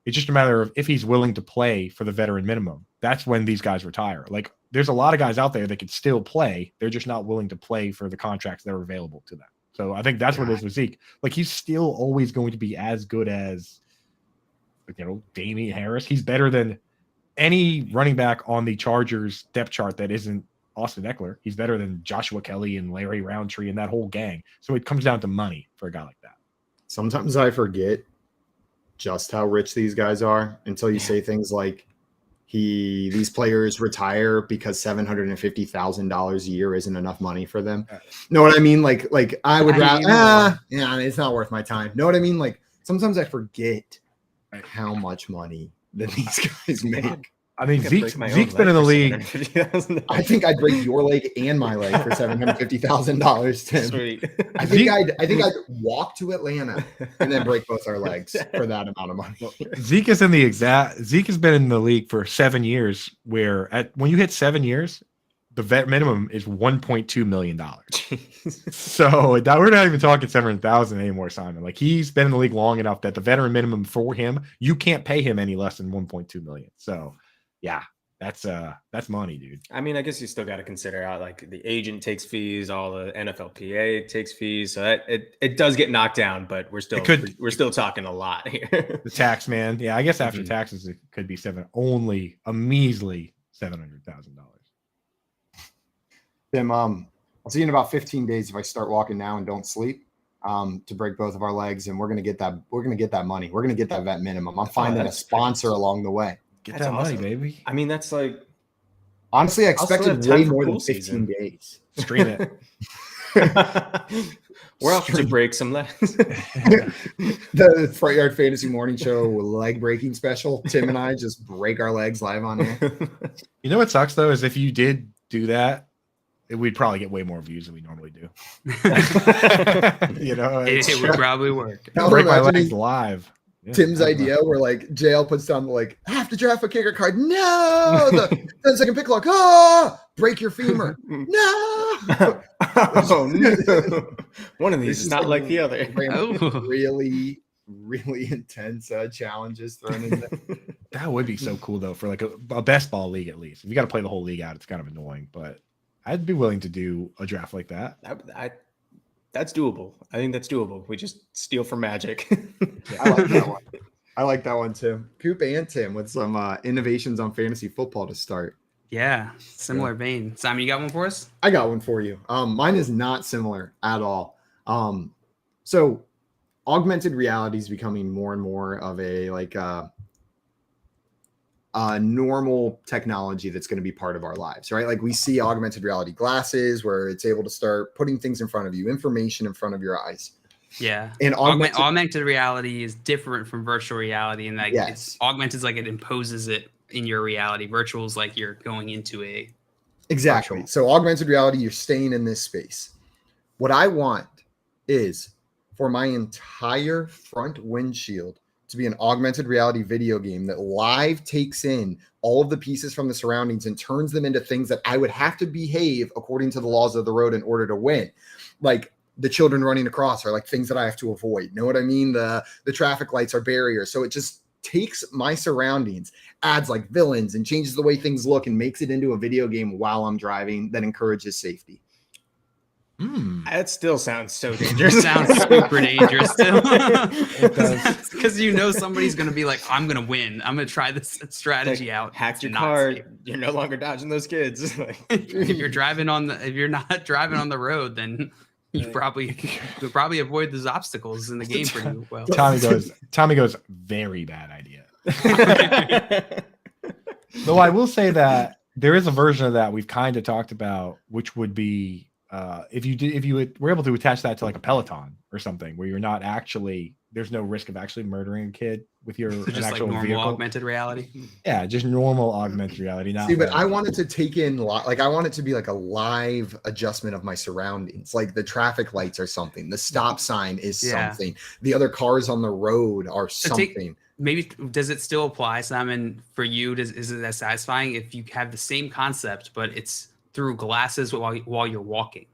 it's just a matter of if he's willing to play for the veteran minimum. That's when these guys retire. Like there's a lot of guys out there that can still play. They're just not willing to play for the contracts that are available to them. So I think that's what it is with Zeke. Like he's still always going to be as good as, Damian Harris. He's better than any running back on the Chargers depth chart that isn't Austin Eckler. He's better than Joshua Kelly and Larry Roundtree and that whole gang. So it comes down to money for a guy like that. Sometimes I forget just how rich these guys are until you say things like these players retire because $750,000 a year isn't enough money for them. Know what I mean? Like I would rather, it's not worth my time. Know what I mean? Like sometimes I forget how much money that these guys make. I mean, Zeke's been in the league. I think I'd break your leg and my leg for $750,000, Tim. Sweet. I think I'd walk to Atlanta and then break both our legs for that amount of money. Zeke has been in the league for 7 years, where when you hit 7 years, the vet minimum is $1.2 million. So we're not even talking 700,000 anymore, Simon. Like he's been in the league long enough that the veteran minimum for him, you can't pay him any less than 1.2 million. So yeah, that's money, dude. I mean, I guess you still got to consider how like the agent takes fees, all the NFLPA takes fees, so that it does get knocked down, but we're still talking a lot here. The tax man, yeah, I guess after taxes it could be only a measly $700,000. Tim, I want I'll see you in about 15 days if I start walking now and don't sleep. To break both of our legs, and we're gonna get that. We're gonna get that money. We're gonna get that vet minimum. I'm finding a sponsor along the way. Get that money, baby. I mean, that's like honestly, I expected way more than 15 days. Stream it. We're off to break some legs. The Front Yard Fantasy Morning Show leg breaking special. Tim and I just break our legs live on air. You know what sucks though is if you did do that, we'd probably get way more views than we normally do. You know, it would probably work. Break my legs live. Yeah, Tim's idea where like JL puts down like have to draft a kicker card. No, the 10-second pick clock. Break your femur. No. Oh no. One of these is not like the other. Really, really intense challenges thrown in there. That would be so cool though for like a best ball league at least. If you got to play the whole league out, it's kind of annoying, but I'd be willing to do a draft like that. That's doable. I think that's doable. We just steal from Magic. I like that one. I like that one, Tim. Coop and Tim with some innovations on fantasy football to start. Yeah, similar vein. Simon, you got one for us? I got one for you. Mine is not similar at all. So augmented reality is becoming more and more of a normal technology that's going to be part of our lives, right? Like we see augmented reality glasses where it's able to start putting things in front of you, information in front of your eyes. Yeah. And augmented reality is different from virtual reality, and like yes. It's augmented is like it imposes it in your reality. Virtual is like you're going into a exactly. Virtual. So augmented reality, you're staying in this space. What I want is for my entire front windshield to be an augmented reality video game that live takes in all of the pieces from the surroundings and turns them into things that I would have to behave according to the laws of the road in order to win. Like the children running across are like things that I have to avoid. Know what I mean? The traffic lights are barriers. So it just takes my surroundings, adds like villains and changes the way things look and makes it into a video game while I'm driving that encourages safety. That still sounds so dangerous. It sounds super dangerous still. It does. Because you know somebody's going to be like, I'm going to win. I'm going to try this strategy out. Hack your car. You're no longer dodging those kids. If you're not driving on the road, then you'll probably avoid those obstacles in the game pretty well. Tommy goes, very bad idea. Though I will say that there is a version of that we've kind of talked about, which would be if you were able to attach that to like a Peloton or something where you're not actually, there's no risk of actually murdering a kid with your just actual like normal vehicle. augmented reality. Yeah, just normal augmented reality. Not but I wanted to take in I want it to be like a live adjustment of my surroundings. Like the traffic lights are something, the stop sign is something, the other cars on the road are something. Maybe does it still apply, Simon? For you, is it as satisfying if you have the same concept, but it's through glasses while you're walking?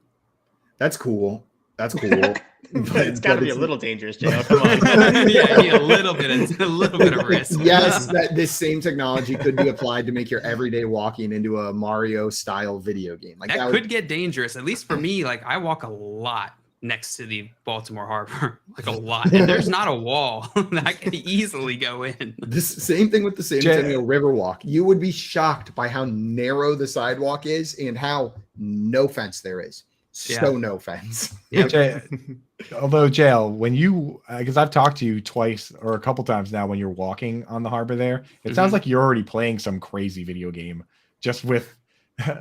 That's cool. But it's got to be a little dangerous, Joe. Come on. Yeah, a little bit of risk. Yes, that this same technology could be applied to make your everyday walking into a Mario style video game. Like that could get dangerous. At least for me, like I walk a lot next to the Baltimore Harbor, like a lot, and there's not a wall that I can easily go in. This same thing with the San Antonio Riverwalk. You would be shocked by how narrow the sidewalk is and how no fence there is. No fence. Yeah. Although Jail, when you, because I've talked to you twice or a couple times now when you're walking on the harbor there, it sounds like you're already playing some crazy video game just with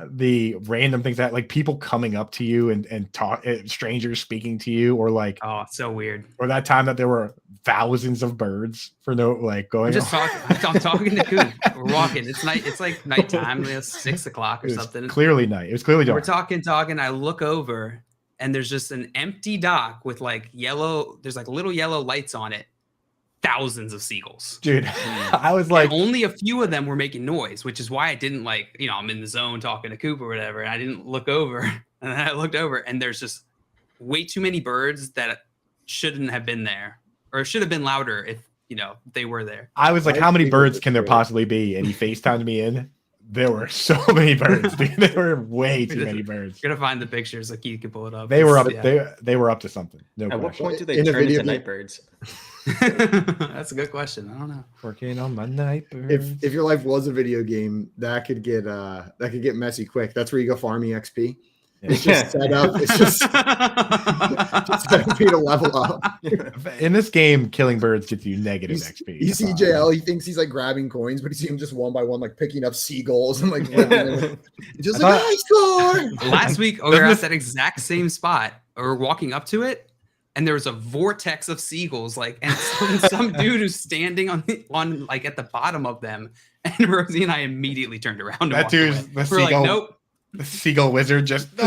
the random things that like people coming up to you and talk, strangers speaking to you, or like, oh, so weird. Or that time that there were thousands of birds for no like going. I'm talking to Coop. We're walking. It's night. It's like nighttime. It's 6 o'clock or something. Clearly night. It was clearly dark. We're talking. I look over and there's just an empty dock with like yellow. There's like little yellow lights on it. Thousands of seagulls, dude. I was like, and only a few of them were making noise, which is why I didn't like, I'm in the zone talking to Coop or whatever, and I didn't look over. And then I looked over, and there's just way too many birds that shouldn't have been there, or it should have been louder if they were there. I was like, how many birds can there possibly be? And he FaceTimed me in. There were so many birds. Dude. There were way too many birds. You're gonna find the pictures, like you can pull it up. They were up. They were up to something. No At question. what point do they turn into night birds? That's a good question. I don't know. Working on my night birds. If your life was a video game, that could get messy quick. That's where you go farm EXP. It's just set up. It's just set up for you to level up. In this game, killing birds gets you negative XP. You see JL, he thinks he's like grabbing coins, but you see him just one by one, like picking up seagulls and like just like, I score. Last week, we were at that exact same spot. We're walking up to it, and there was a vortex of seagulls, like, and some dude who's standing on like at the bottom of them. And Rosie and I immediately turned around. And that dude's the seagull. Like, nope. The seagull wizard just. He's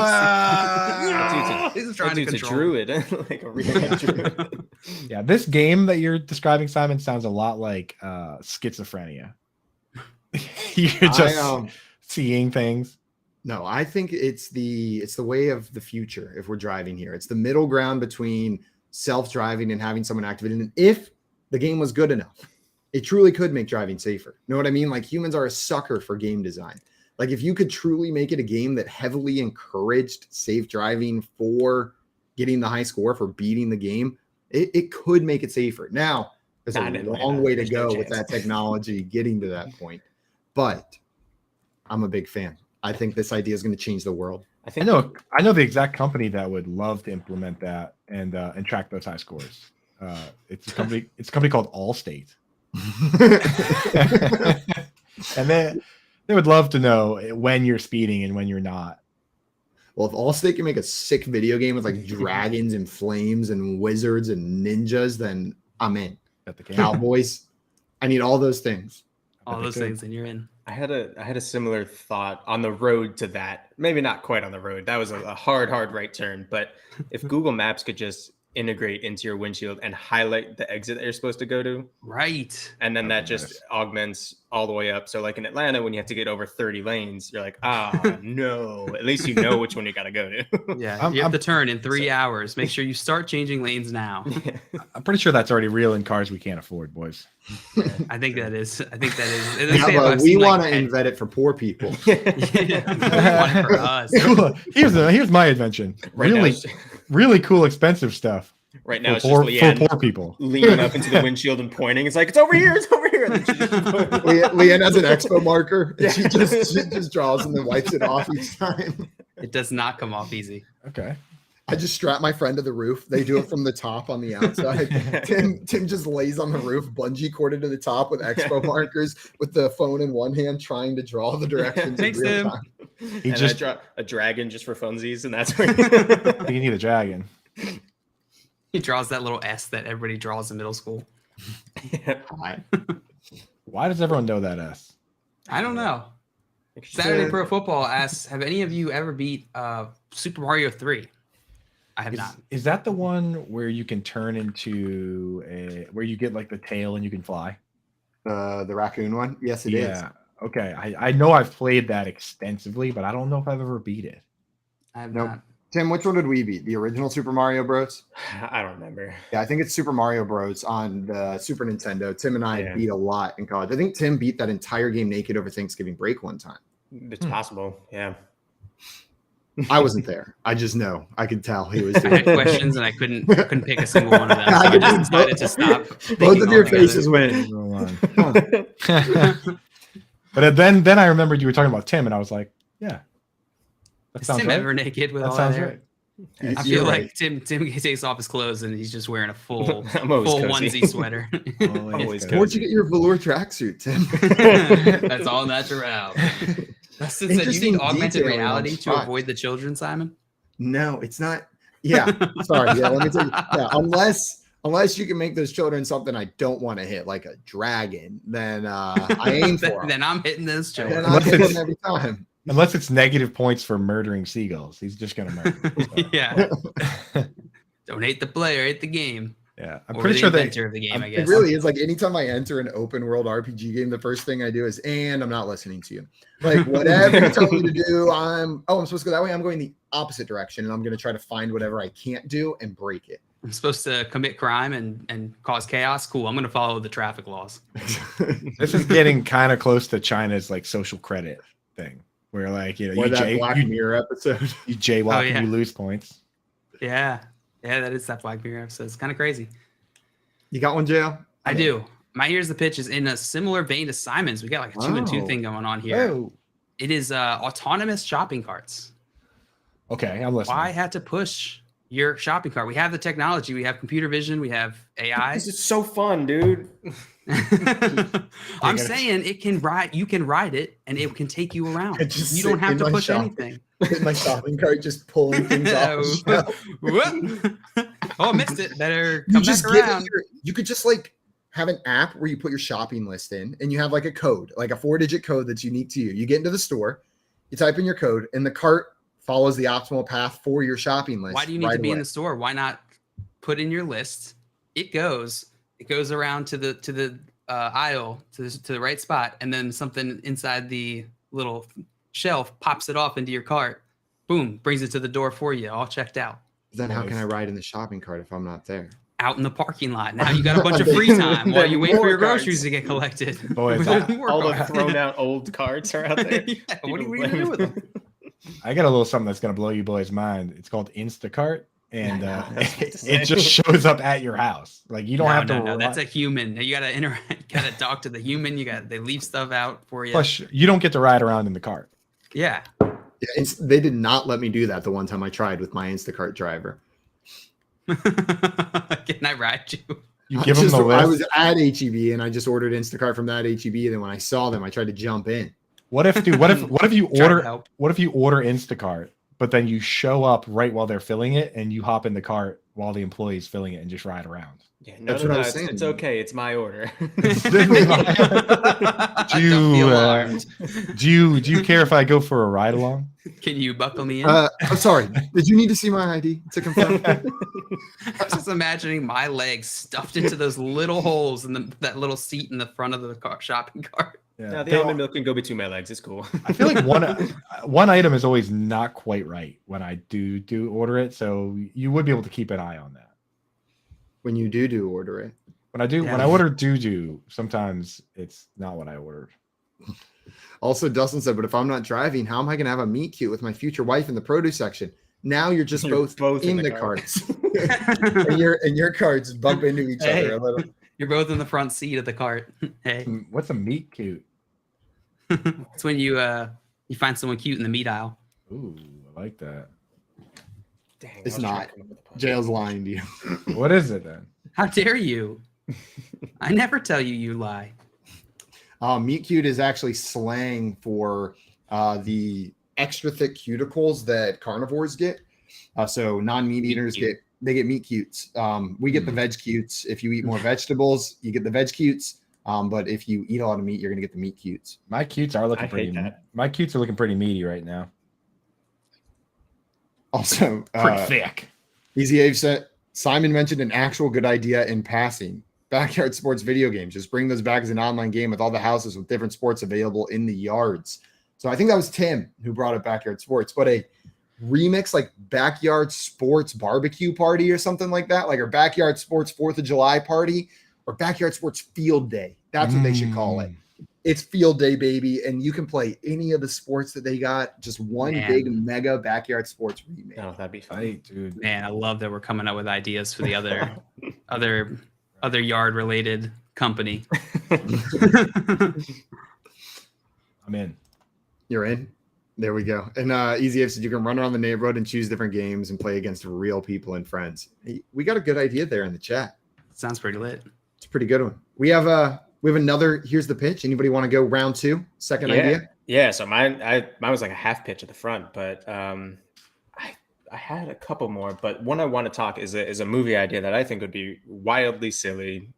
trying to control. Druid, like a real druid. Yeah, this game that you're describing, Simon, sounds a lot like schizophrenia. You're just seeing things. No, I think it's the way of the future. If we're driving here, it's the middle ground between self-driving and having someone activated. And if the game was good enough, it truly could make driving safer. You know what I mean? Like, humans are a sucker for game design. Like, if you could truly make it a game that heavily encouraged safe driving for getting the high score, for beating the game, it could make it safer. Now, there's a long way to go with that technology getting to that point. But I'm a big fan. I think this idea is going to change the world. I know the exact company that would love to implement that and track those high scores. It's a company called Allstate. And they would love to know when you're speeding and when you're not. Well, if Allstate can make a sick video game with like dragons and flames and wizards and ninjas, then I'm in. At the Cowboys, I need all those things. All those things, and you're in. I had a similar thought on the road to that. Maybe not quite on the road. That was a hard right turn. But if Google Maps could just integrate into your windshield and highlight the exit that you're supposed to go to. Right. And then that just augments all the way up. So like in Atlanta, when you have to get over 30 lanes, you're like, no, at least you know which one you got to go to. Yeah. You have to turn in 3 hours. Make sure you start changing lanes now. I'm pretty sure that's already real in cars we can't afford, boys. I think that is. Yeah, but we want to invent it for poor people. We want it for us. Cool. Here's my invention. Really cool, expensive stuff. Right now, it's for just Leanne for poor people leaning up into the windshield and pointing. It's like, it's over here. It's over here. Leanne has an expo marker. Yeah. She just draws and then wipes it off each time. It does not come off easy. Okay. I just strap my friend to the roof. They do it from the top on the outside. Tim just lays on the roof, bungee corded to the top with expo markers, with the phone in one hand, trying to draw the directions in real time. He just draw a dragon just for funsies, and that's where you need a dragon. He draws that little S that everybody draws in middle school. Yeah. Why does everyone know that S? I don't know. Saturday Pro Football asks, have any of you ever beat Super Mario 3? I have not. Is that the one where you can turn into where you get like the tail and you can fly? The raccoon one? Yes, it is. Yeah. Okay. I know I've played that extensively, but I don't know if I've ever beat it. I have not. Tim, which one did we beat? The original Super Mario Bros? I don't remember. Yeah, I think it's Super Mario Bros on the Super Nintendo. Tim and I beat a lot in college. I think Tim beat that entire game naked over Thanksgiving break one time. It's possible. Yeah. I wasn't there. I just know. I could tell he was doing I had questions and I couldn't pick a single one of them. So I just decided to stop. Both of your faces went. But then I remembered you were talking about Tim, and I was like, yeah. Is Tim ever naked with all that hair? Right. I feel like Tim takes off his clothes and he's just wearing a full onesie sweater. Where'd you get your velour tracksuit, Tim? That's all natural. Dustin said you need augmented reality to avoid the children, Simon. No, it's not. Yeah, sorry. Yeah, let me tell you. Yeah, unless you can make those children something I don't want to hit, like a dragon, then I aim for them. Then I'm hitting those children. Then I hit them every time. Unless it's negative points for murdering seagulls, he's just gonna murder. So. Yeah. Don't hate the player, hate the game. Yeah, I'm pretty sure of the game. I guess it really is. Like anytime I enter an open world RPG game, the first thing I do is, and I'm not listening to you. Like whatever you tell me to do, I'm supposed to go that way. I'm going the opposite direction, and I'm going to try to find whatever I can't do and break it. I'm supposed to commit crime and cause chaos. Cool. I'm going to follow the traffic laws. This is getting kind of close to China's like social credit thing, where like you Black Mirror episode, you jaywalk and you lose points. Yeah. Yeah, that is that Black Mirror episode. It's kind of crazy. You got one, JL? I do. My Here's the Pitch is in a similar vein to Simon's. We got like a 2-and-2 thing going on here. Oh. It is autonomous shopping carts. Okay, I'm listening. Why have to push your shopping cart? We have the technology. We have computer vision. We have AI. This is so fun, dude. I'm saying it can ride. You can ride it, and it can take you around. You don't have to push anything. In my shopping cart, just pulling things off the shelf. Oh, I missed it. Better come back around. You could just like have an app where you put your shopping list in, and you have like a code, like a 4-digit code that's unique to you. You get into the store, you type in your code, and the cart follows the optimal path for your shopping list. Why do you need to be in the store? Why not put in your list? It goes around to the aisle to the right spot, and then something inside the little shelf pops it off into your cart. Boom, brings it to the door for you, all checked out. Then how can I ride in the shopping cart if I'm not there? Out in the parking lot. Now you got a bunch of free time while you wait for your groceries to get collected. Boys, all the thrown out old carts are out there. Yeah, what are you going to do with them? I got a little something that's going to blow you boys' mind. It's called Instacart, and it just shows up at your house. Like you don't have to. No, that's a human. You got to interact. Got to talk to the human. They leave stuff out for you. Plus, you don't get to ride around in the cart. Yeah. They did not let me do that the one time I tried with my Instacart driver. Can I ride you? You give them the list. I was at HEB and I just ordered Instacart from that HEB. And then when I saw them, I tried to jump in. What if you order Instacart, but then you show up right while they're filling it, and you hop in the cart while the employee's filling it and just ride around? Yeah, that's what I was saying. It's okay. It's my order. Do you care if I go for a ride along? Can you buckle me in? I'm sorry. Did you need to see my ID to confirm? I'm just imagining my legs stuffed into those little holes in that little seat in the front of the shopping cart. Yeah. No, the almond milk can go between my legs. It's cool. I feel like one item is always not quite right when I do order it, so you would be able to keep an eye on that. When you do order it. When I order do, sometimes it's not what I ordered. Also, Dustin said, but if I'm not driving, how am I going to have a meet cute with my future wife in the produce section? Now you're just both in the carts. and your carts bump into each other a little. You're both in the front seat of the cart. Hey, what's a meet cute? It's when you find someone cute in the meat aisle. Ooh, I like that. Dang, it's not. Jail's lying to you. What is it then? How dare you? I never tell you lie. Meat cute is actually slang for the extra thick cuticles that carnivores get. So non-meat eaters get meat cutes. We get the veg cutes. If you eat more vegetables, you get the veg cutes. But if you eat a lot of meat, you're gonna get the meat cutes. My cutes are looking pretty. My cutes are looking pretty meaty right now. Also, pretty thick. Easy Ave said Simon mentioned an actual good idea in passing. Backyard sports video games. Just bring those back as an online game with all the houses with different sports available in the yards. So I think that was Tim who brought up backyard sports, but a remix like backyard sports barbecue party or something like that, like our backyard sports 4th of July party or backyard sports field day. That's what they should call it. It's field day, baby. And you can play any of the sports that they got. Just one big mega backyard sports remake. Oh, that'd be fun. Hey, dude. Man, I love that we're coming up with ideas for the other yard related company. I'm in. You're in. There we go. And Easy Ave said you can run around the neighborhood and choose different games and play against real people and friends. Hey, we got a good idea there in the chat. Sounds pretty lit. It's a pretty good one. We have another. Here's the pitch. Anybody want to go round 2? Second idea. Yeah. So mine was like a half pitch at the front, but I had a couple more. But one I want to talk is a movie idea that I think would be wildly silly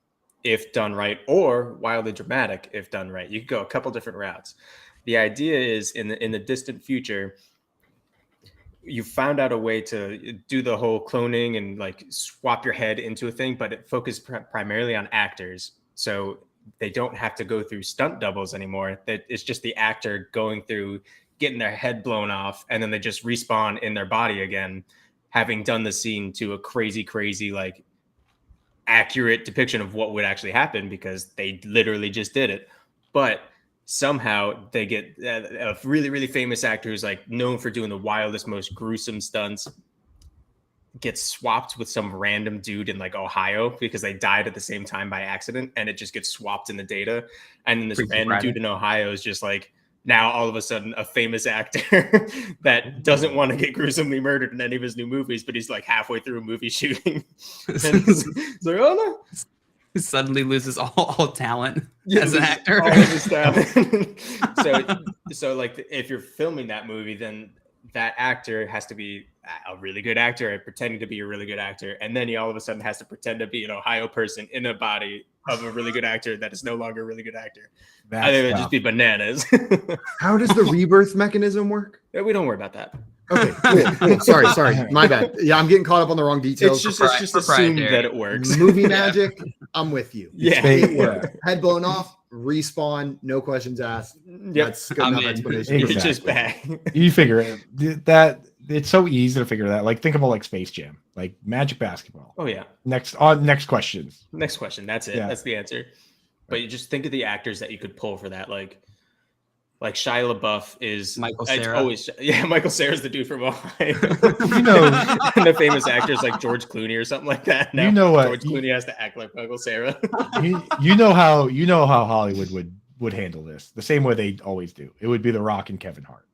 if done right, or wildly dramatic if done right. You could go a couple different routes. The idea is in the distant future, you found out a way to do the whole cloning and like swap your head into a thing, but it focused primarily on actors. So they don't have to go through stunt doubles anymore. That it's just the actor going through, getting their head blown off, and then they just respawn in their body again, having done the scene to a crazy, like accurate depiction of what would actually happen because they literally just did it. But somehow they get a really famous actor who's like known for doing the wildest, most gruesome stunts, gets swapped with some random dude in like Ohio because they died at the same time by accident, and it just gets swapped in the data. And then this random dude in Ohio is just like now all of a sudden a famous actor that doesn't want to get gruesomely murdered in any of his new movies, but he's like halfway through a movie shooting. And it's like, oh no. Suddenly loses all talent as an actor. All of his talent. so like if you're filming that movie, then that actor has to be a really good actor and pretending to be a really good actor. And then he all of a sudden has to pretend to be an Ohio person in a body of a really good actor that is no longer a really good actor. I think it would just be bananas. How does the rebirth mechanism work? We don't worry about that. Okay, cool. Sorry. My bad. Yeah, I'm getting caught up on the wrong details. It's just assumed that it works. Movie magic, I'm with you. Yeah. It works. Head blown off, respawn, no questions asked. Yep. That's good enough explanation. You're just back. You figure it. That it's so easy to figure that. Like think about like Space Jam, like Magic Basketball. Oh yeah. Next questions. Next question. That's it. Yeah. That's the answer. But you just think of the actors that you could pull for that. Like Shia LaBeouf is Michael Cera. Michael Cera's the dude from Ohio. You know, and the famous actors like George Clooney or something like that. Now, you know what? George Clooney has to act like Michael Cera. you know how Hollywood would handle this the same way they always do. It would be The Rock and Kevin Hart.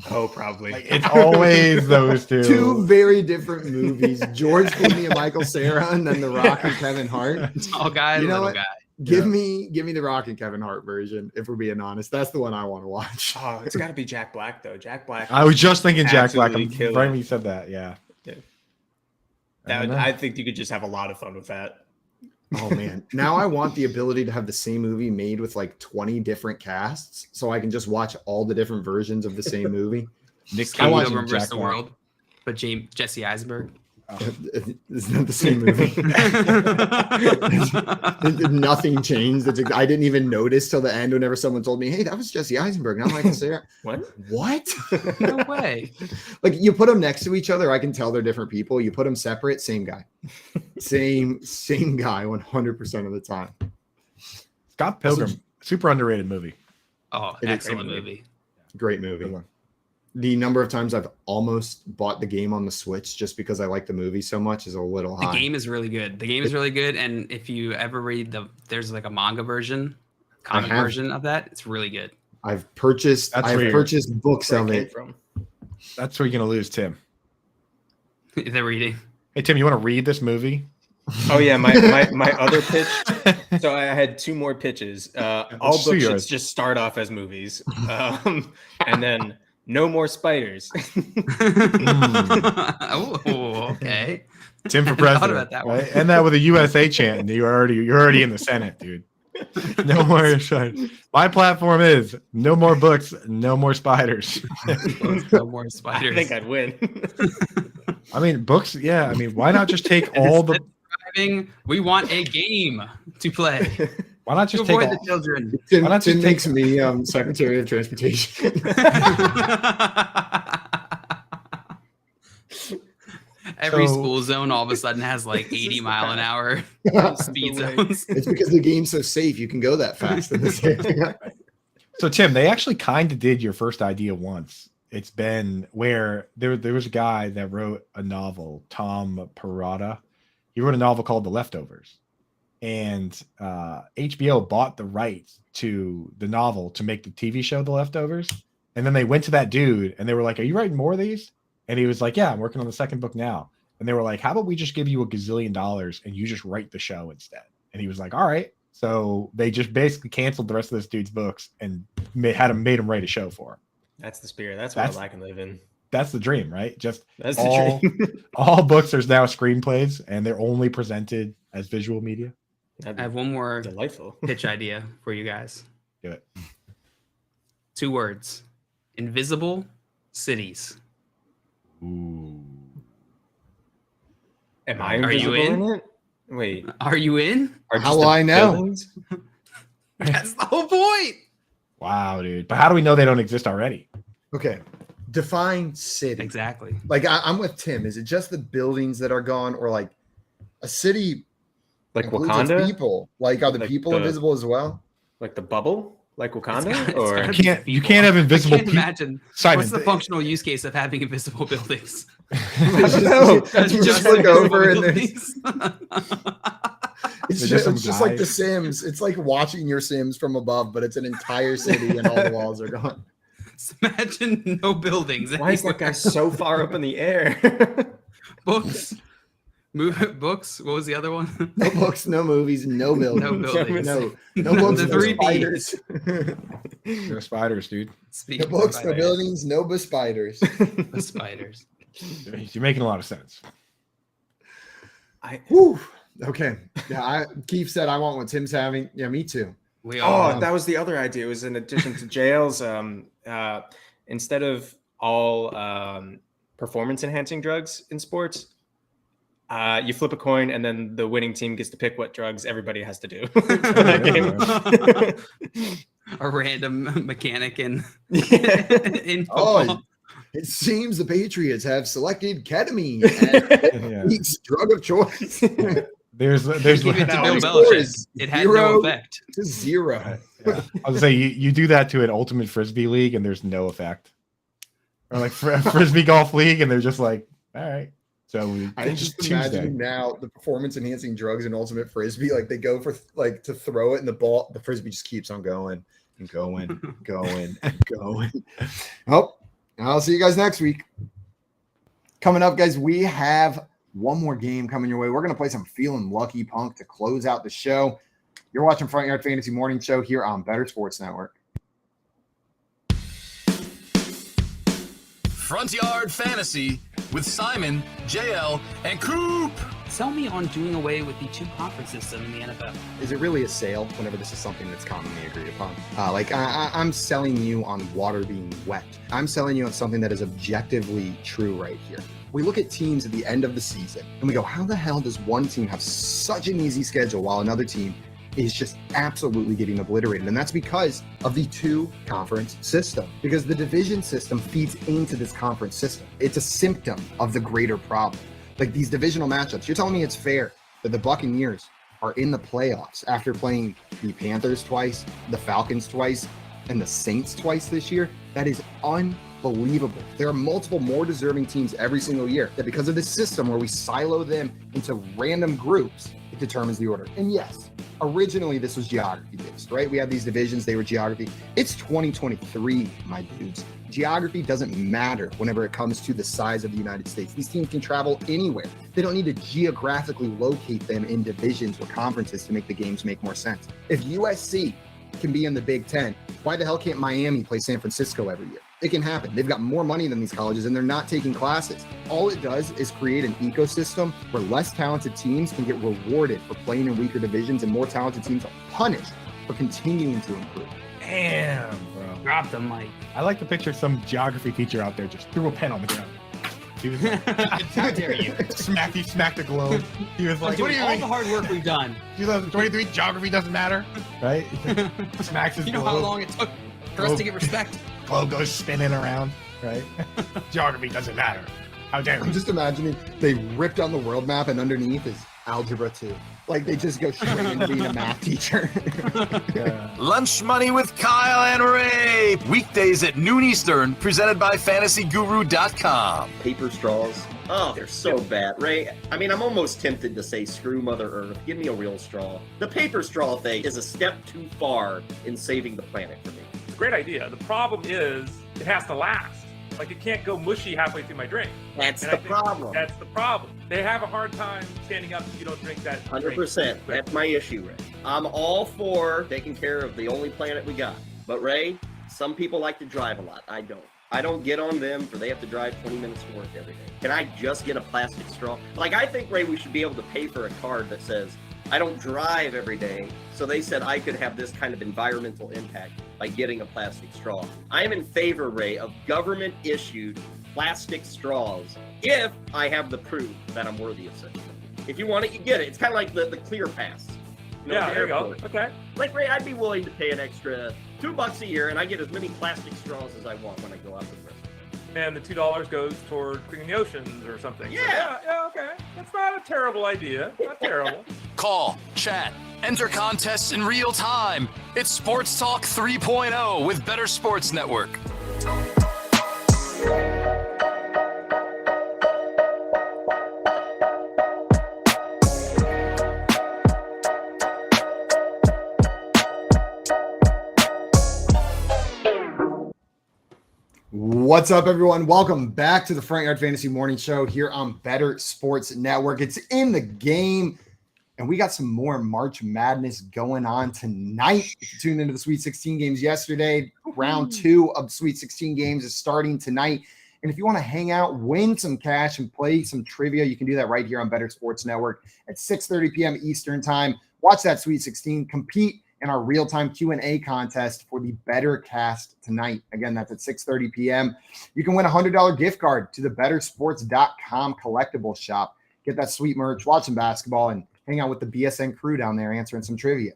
Oh, probably. Like, it's always those two. Two very different movies: George Clooney and Michael Cera, and then The Rock and Kevin Hart. Tall guy, You know little what? guy. Give me the Rock and Kevin Hart version. If we're being honest, that's the one I want to watch. Oh, it's got to be Jack Black though. Jack Black. I was just thinking Jack Black. absolutely I'm kill right it. when you said that. Yeah. I think you could just have a lot of fun with that. Oh man, now I want the ability to have the same movie made with like 20 different casts, so I can just watch all the different versions of the same movie. Nick I Cage want and to Jack reverse the Black. world, but Jesse Eisenberg. Isn't that the same movie? Nothing changed. I didn't even notice till the end whenever someone told me, hey, that was Jesse Eisenberg. And I'm like, Sarah, what? No way. Like you put them next to each other, I can tell they're different people. You put them separate, same guy. Same guy 100% of the time. Scott Pilgrim, super underrated movie. Oh, excellent movie. Great movie. The number of times I've almost bought the game on the Switch just because I like the movie so much is a little high. The game is really good. And if you ever read there's like a manga version, comic version of that, it's really good. I've purchased books of it. That's where you're gonna lose Tim. The reading. Hey Tim, you want to read this movie? Oh yeah, my other pitch. So I had two more pitches. All books should just start off as movies, and then no more spiders. Oh, okay. Tim for I thought president. about that one. Right? And that with a USA chant, and you're already in the Senate, dude. No more. My platform is no more books, no more spiders. No more spiders. I think I'd win. I mean, books. Yeah. I mean, why not just take all the? We want a game to play. Why not just to avoid take the children? Tim makes me Secretary of Transportation. Every school zone all of a sudden has like 80 mile an hour speed zones. It's because the game's so safe. You can go that fast. So Tim, they actually kind of did your first idea once. It's been where there was a guy that wrote a novel, Tom Perrotta. He wrote a novel called The Leftovers. And HBO bought the rights to the novel to make the TV show The Leftovers. And then they went to that dude and they were like, are you writing more of these? And he was like, yeah, I'm working on the second book now. And they were like, how about we just give you $1 gazillion and you just write the show instead? And he was like, all right. So they just basically canceled the rest of this dude's books and made him write a show for him. That's the spirit. That's what I can live in. That's the dream, right? Just that's the dream. All books are now screenplays and they're only presented as visual media. I have one more delightful pitch idea for you guys. Do it. 2 words. Invisible cities. Ooh. Are you in? Wait. Are you in? How will I know? That's the whole point. Wow, dude. But how do we know they don't exist already? Okay. Define city. Exactly. Like I'm with Tim. Is it just the buildings that are gone or like a city like includes Wakanda? People? Like are the people invisible as well? Like the bubble? Like Wakanda? You can't have invisible people. Imagine. Simon, what's the functional use case of having invisible buildings? I don't know. Just look over and there's It's They're just like The Sims. It's like watching your Sims from above, but it's an entire city and all the walls are gone. Imagine no buildings. Why is that guy so far up in the air? Books. Books. What was the other one? No books, no movies, no buildings. No buildings. No books, The no three spiders. No spiders, dude. No books, no buildings, no spiders. The spiders. You're making a lot of sense. Whew. Okay. Yeah, Keith said I want what Tim's having. Yeah, me too. That was the other idea. It was in addition to jails. Instead of all performance enhancing drugs in sports, you flip a coin and then the winning team gets to pick what drugs everybody has to do. A random mechanic in football. It seems the Patriots have selected ketamine as each drug of choice. There's Give it to Bill Belichick. It had no effect. To 0. Yeah. I was say you do that to an ultimate frisbee league and there's no effect, or like frisbee golf league and they're just like, all right. So I just imagine now the performance enhancing drugs in ultimate frisbee, like they go for like to throw it and the frisbee just keeps on going and going, going and going. Oh, I'll see you guys next week. Coming up, guys, we have one more game coming your way. We're going to play some Feeling Lucky Punk to close out the show. You're watching Front Yard Fantasy Morning Show here on Bettor Sports Network. Front Yard Fantasy with Simon, JL, and Coop. Sell me on doing away with the 2 conference system in the NFL. Is it really a sale whenever this is something that's commonly agreed upon? I'm selling you on water being wet. I'm selling you on something that is objectively true right here. We look at teams at the end of the season and we go, how the hell does one team have such an easy schedule while another team is just absolutely getting obliterated? And that's because of the 2 conference system, because the division system feeds into this conference system. It's a symptom of the greater problem. Like these divisional matchups, you're telling me it's fair that the Buccaneers are in the playoffs after playing the Panthers twice, the Falcons twice, and the Saints twice this year? That is unbelievable. There are multiple more deserving teams every single year that because of this system where we silo them into random groups, it determines the order. And yes, originally this was geography based, right? We had these divisions, they were geography. It's 2023, my dudes. Geography doesn't matter whenever it comes to the size of the United States. These teams can travel anywhere. They don't need to geographically locate them in divisions or conferences to make the games make more sense. If USC can be in the Big Ten, why the hell can't Miami play San Francisco every year? It can happen. They've got more money than these colleges and they're not taking classes. All it does is create an ecosystem where less talented teams can get rewarded for playing in weaker divisions and more talented teams are punished for continuing to improve. Damn, bro. Drop the mic. I like to picture some geography teacher out there just threw a pen on the ground. He was like, how dare you? He smacked the globe. He was like, what do you all mean? the hard work we've done. 2023 geography doesn't matter, right? Smacks his You know globe. how long it took for us to get respect? Globe goes spinning around, right? Geography doesn't matter. How dare I'm you? just imagining they ripped on the world map and underneath is algebra 2. Like they just go straight into being a math teacher. Lunch Money with Kyle and Ray. Weekdays at noon Eastern, presented by FantasyGuru.com. Paper straws. Oh, they're so bad, Ray. I mean, I'm almost tempted to say screw Mother Earth. Give me a real straw. The paper straw thing is a step too far in saving the planet for me. It's a great idea. The problem is it has to last. Like it can't go mushy halfway through my drink. That's the problem. That's the problem. They have a hard time standing up if you don't drink that. 100%. That's my issue, Ray. I'm all for taking care of the only planet we got. But Ray, some people like to drive a lot. I don't. I don't get on them for they have to drive 20 minutes to work every day. Can I just get a plastic straw? Like, I think, Ray, we should be able to pay for a card that says, I don't drive every day, so they said I could have this kind of environmental impact by getting a plastic straw. I am in favor, Ray, of government-issued plastic straws if I have the proof that I'm worthy of such. If you want it, you get it. It's kind of like the Clear Pass. You know, yeah, there you go. Okay. Like, Ray, I'd be willing to pay an extra $2 a year, and I get as many plastic straws as I want when I go out to the restaurant. And the $2 goes toward cleaning the oceans or something. Yeah. So, yeah, okay. That's not a terrible idea. Not terrible. Call, chat, enter contests in real time. It's Sports Talk 3.0 with Bettor Sports Network. What's up, everyone? Welcome back to the Front Yard Fantasy Morning Show here on Bettor Sports Network. It's in the game, and we got some more March Madness going on tonight. If you tuned into the Sweet 16 games yesterday, round 2 of the Sweet 16 games is starting tonight. And if you want to hang out, win some cash, and play some trivia, you can do that right here on Bettor Sports Network at 6:30 p.m. Eastern Time. Watch that Sweet 16, compete in our real-time Q&A contest for the Bettor Cast tonight. Again, that's at 6:30 p.m. You can win a $100 gift card to the bettorsports.com collectible shop. Get that sweet merch, watch some basketball, and hang out with the BSN crew down there answering some trivia.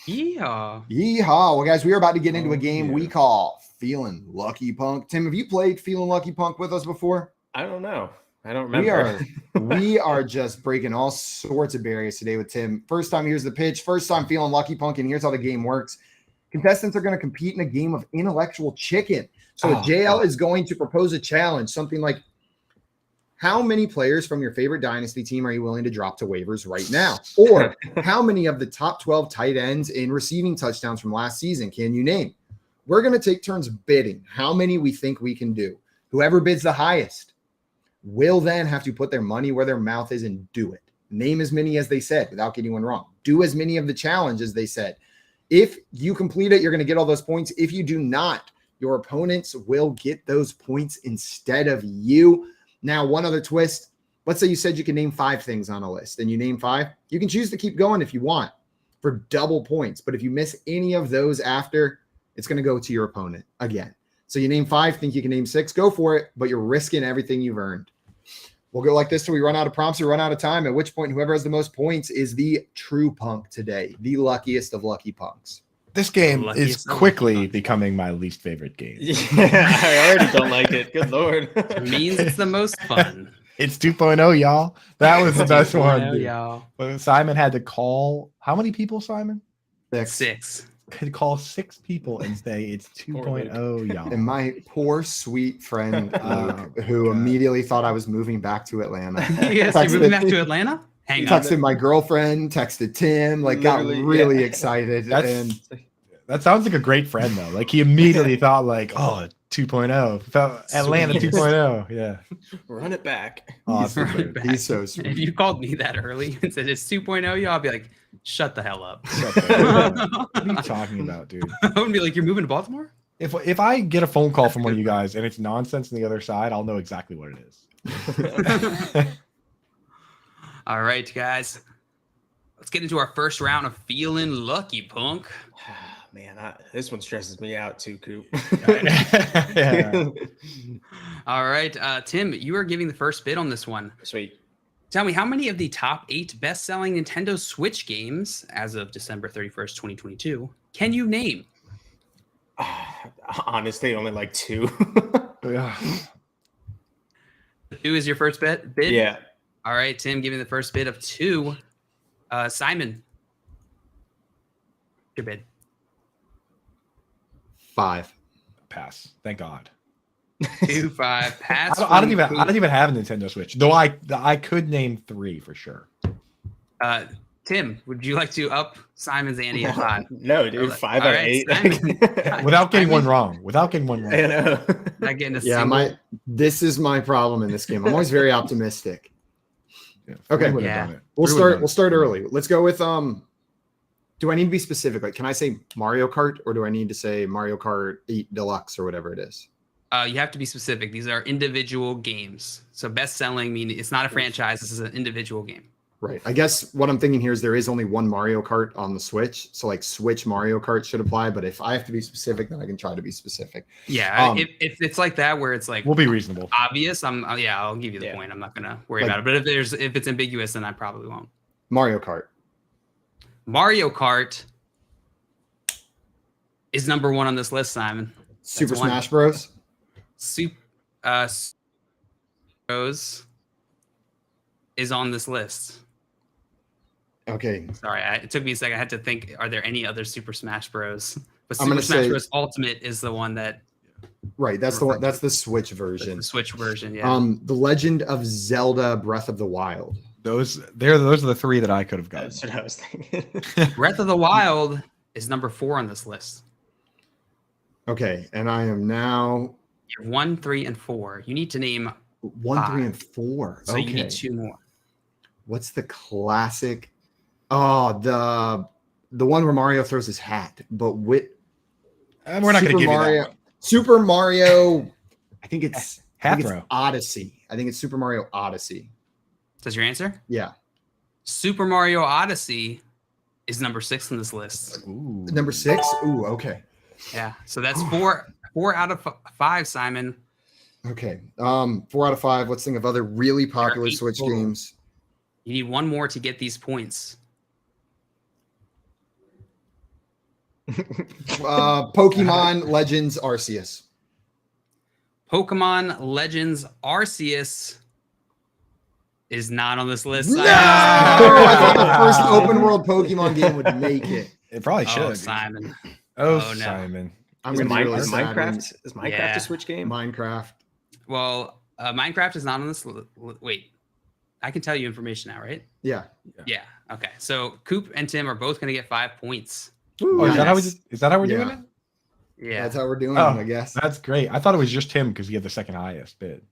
Yeehaw. Yeehaw. Well, guys, we are about to get into a game we call Feeling Lucky Punk. Tim, have you played Feeling Lucky Punk with us before? I don't know. I don't remember. We are just breaking all sorts of barriers today with Tim. First time, here's the pitch. First time Feeling Lucky Punk, and here's how the game works. Contestants are going to compete in a game of intellectual chicken. So JL is going to propose a challenge, something like, how many players from your favorite dynasty team are you willing to drop to waivers right now? Or how many of the top 12 tight ends in receiving touchdowns from last season can you name? We're going to take turns bidding how many we think we can do. Whoever bids the highest will then have to put their money where their mouth is and do it. Name as many as they said without getting one wrong. Do as many of the challenges they said. If you complete it, you're going to get all those points. If you do not, your opponents will get those points instead of you. Now, one other twist. Let's say you said you can name 5 things on a list and you name 5. You can choose to keep going if you want for double points. But if you miss any of those after, it's going to go to your opponent again. So you name 5, think you can name 6, go for it, but you're risking everything you've earned. We'll go like this till we run out of prompts or run out of time, at which point whoever has the most points is the true punk today, the luckiest of lucky punks. This game is quickly becoming my least favorite game. Yeah, I already don't like it. Good Lord. It means it's the most fun. It's 2.0, y'all. That was the best one. Dude. Y'all. When Simon had to call, how many people, Simon? 6. Could call 6 people and say it's 2.0, y'all. And my poor sweet friend who immediately thought I was moving back to Atlanta. Yes, you're moving back to Atlanta? Hang on. Texted my girlfriend, texted Tim, got really excited. That sounds like a great friend, though. Like, he immediately thought, 2.0. Felt Atlanta 2.0. Yeah. Run it back. Awesome. Run it back. He's so sweet. If you called me that early and said it's 2.0, y'all, I'll be like, shut the hell up. What are you talking about, dude? I would be like, you're moving to Baltimore? If I get a phone call from one of you guys and it's nonsense on the other side, I'll know exactly what it is. All right, guys. Let's get into our first round of Feeling Lucky Punk. Man, this one stresses me out too, Coop. Yeah. All right, Tim, you are giving the first bid on this one. Sweet. Tell me, how many of the top 8 best-selling Nintendo Switch games as of December 31st, 2022, can you name? Honestly, only 2. 2 is your first bid? Yeah. All right, Tim, giving the first bid of 2. Simon, your bid. 5. Pass. Thank God. 2, 5. Pass. I don't even have a Nintendo Switch, though. I could name 3 for sure. Tim, would you like to up Simon's ante at 5? No, dude. 5 out of 8. Without getting one wrong. I know. Not getting a single. This is my problem in this game. I'm always very optimistic. Yeah, okay. Yeah. We'll start early. Let's go with do I need to be specific? Can I say Mario Kart, or do I need to say Mario Kart 8 Deluxe or whatever it is? You have to be specific. These are individual games. So best selling meaning it's not a franchise. This is an individual game. Right. I guess what I'm thinking here is there is only one Mario Kart on the Switch. So Switch Mario Kart should apply. But if I have to be specific, then I can try to be specific. Yeah. If it's like that, where it's we'll be reasonable. Obvious. I'll give you the point. I'm not going to worry about it. But if it's ambiguous, then I probably won't. Mario Kart. Mario Kart is number 1 on this list, Simon. Super Smash Bros. Bros is on this list. Okay. Sorry, it took me a second. I had to think, are there any other Super Smash Bros? But Super Smash Bros. Ultimate is the one that... Right, that's the one. That's the Switch version. The Switch version, yeah. The Legend of Zelda Breath of the Wild. Those are the 3 that I could have gotten. That's what I was thinking. Breath of the Wild is number 4 on this list. Okay, and I am now You have 1, 3, and 4. You need to name 1, 3, and 4. So okay. you need 2 more. What's the classic? Oh, the one where Mario throws his hat, but with we're not going to give you that one. Super Mario. I think it's Odyssey. I think it's Super Mario Odyssey. That's your answer? Yeah. Super Mario Odyssey is number 6 on this list. Ooh. Number 6? Ooh, okay. Yeah. So that's 4 out of 5, Simon. Okay. 4 out of 5. Let's think of other really popular Switch games. You need 1 more to get these points. Pokemon Legends Arceus. Pokemon Legends Arceus is not on this list. No! I thought the first open world Pokemon game would make it. It probably should. Oh, Simon. Oh, no. Simon. Is Minecraft a Switch game? Minecraft. Well, Minecraft is not on this. Wait, I can tell you information now, right? Yeah. Yeah. Okay. So Coop and Tim are both going to get 5 points. Oh, is that how we're doing it? Yeah. That's how we're doing it, I guess. That's great. I thought it was just him because he had the second highest bid.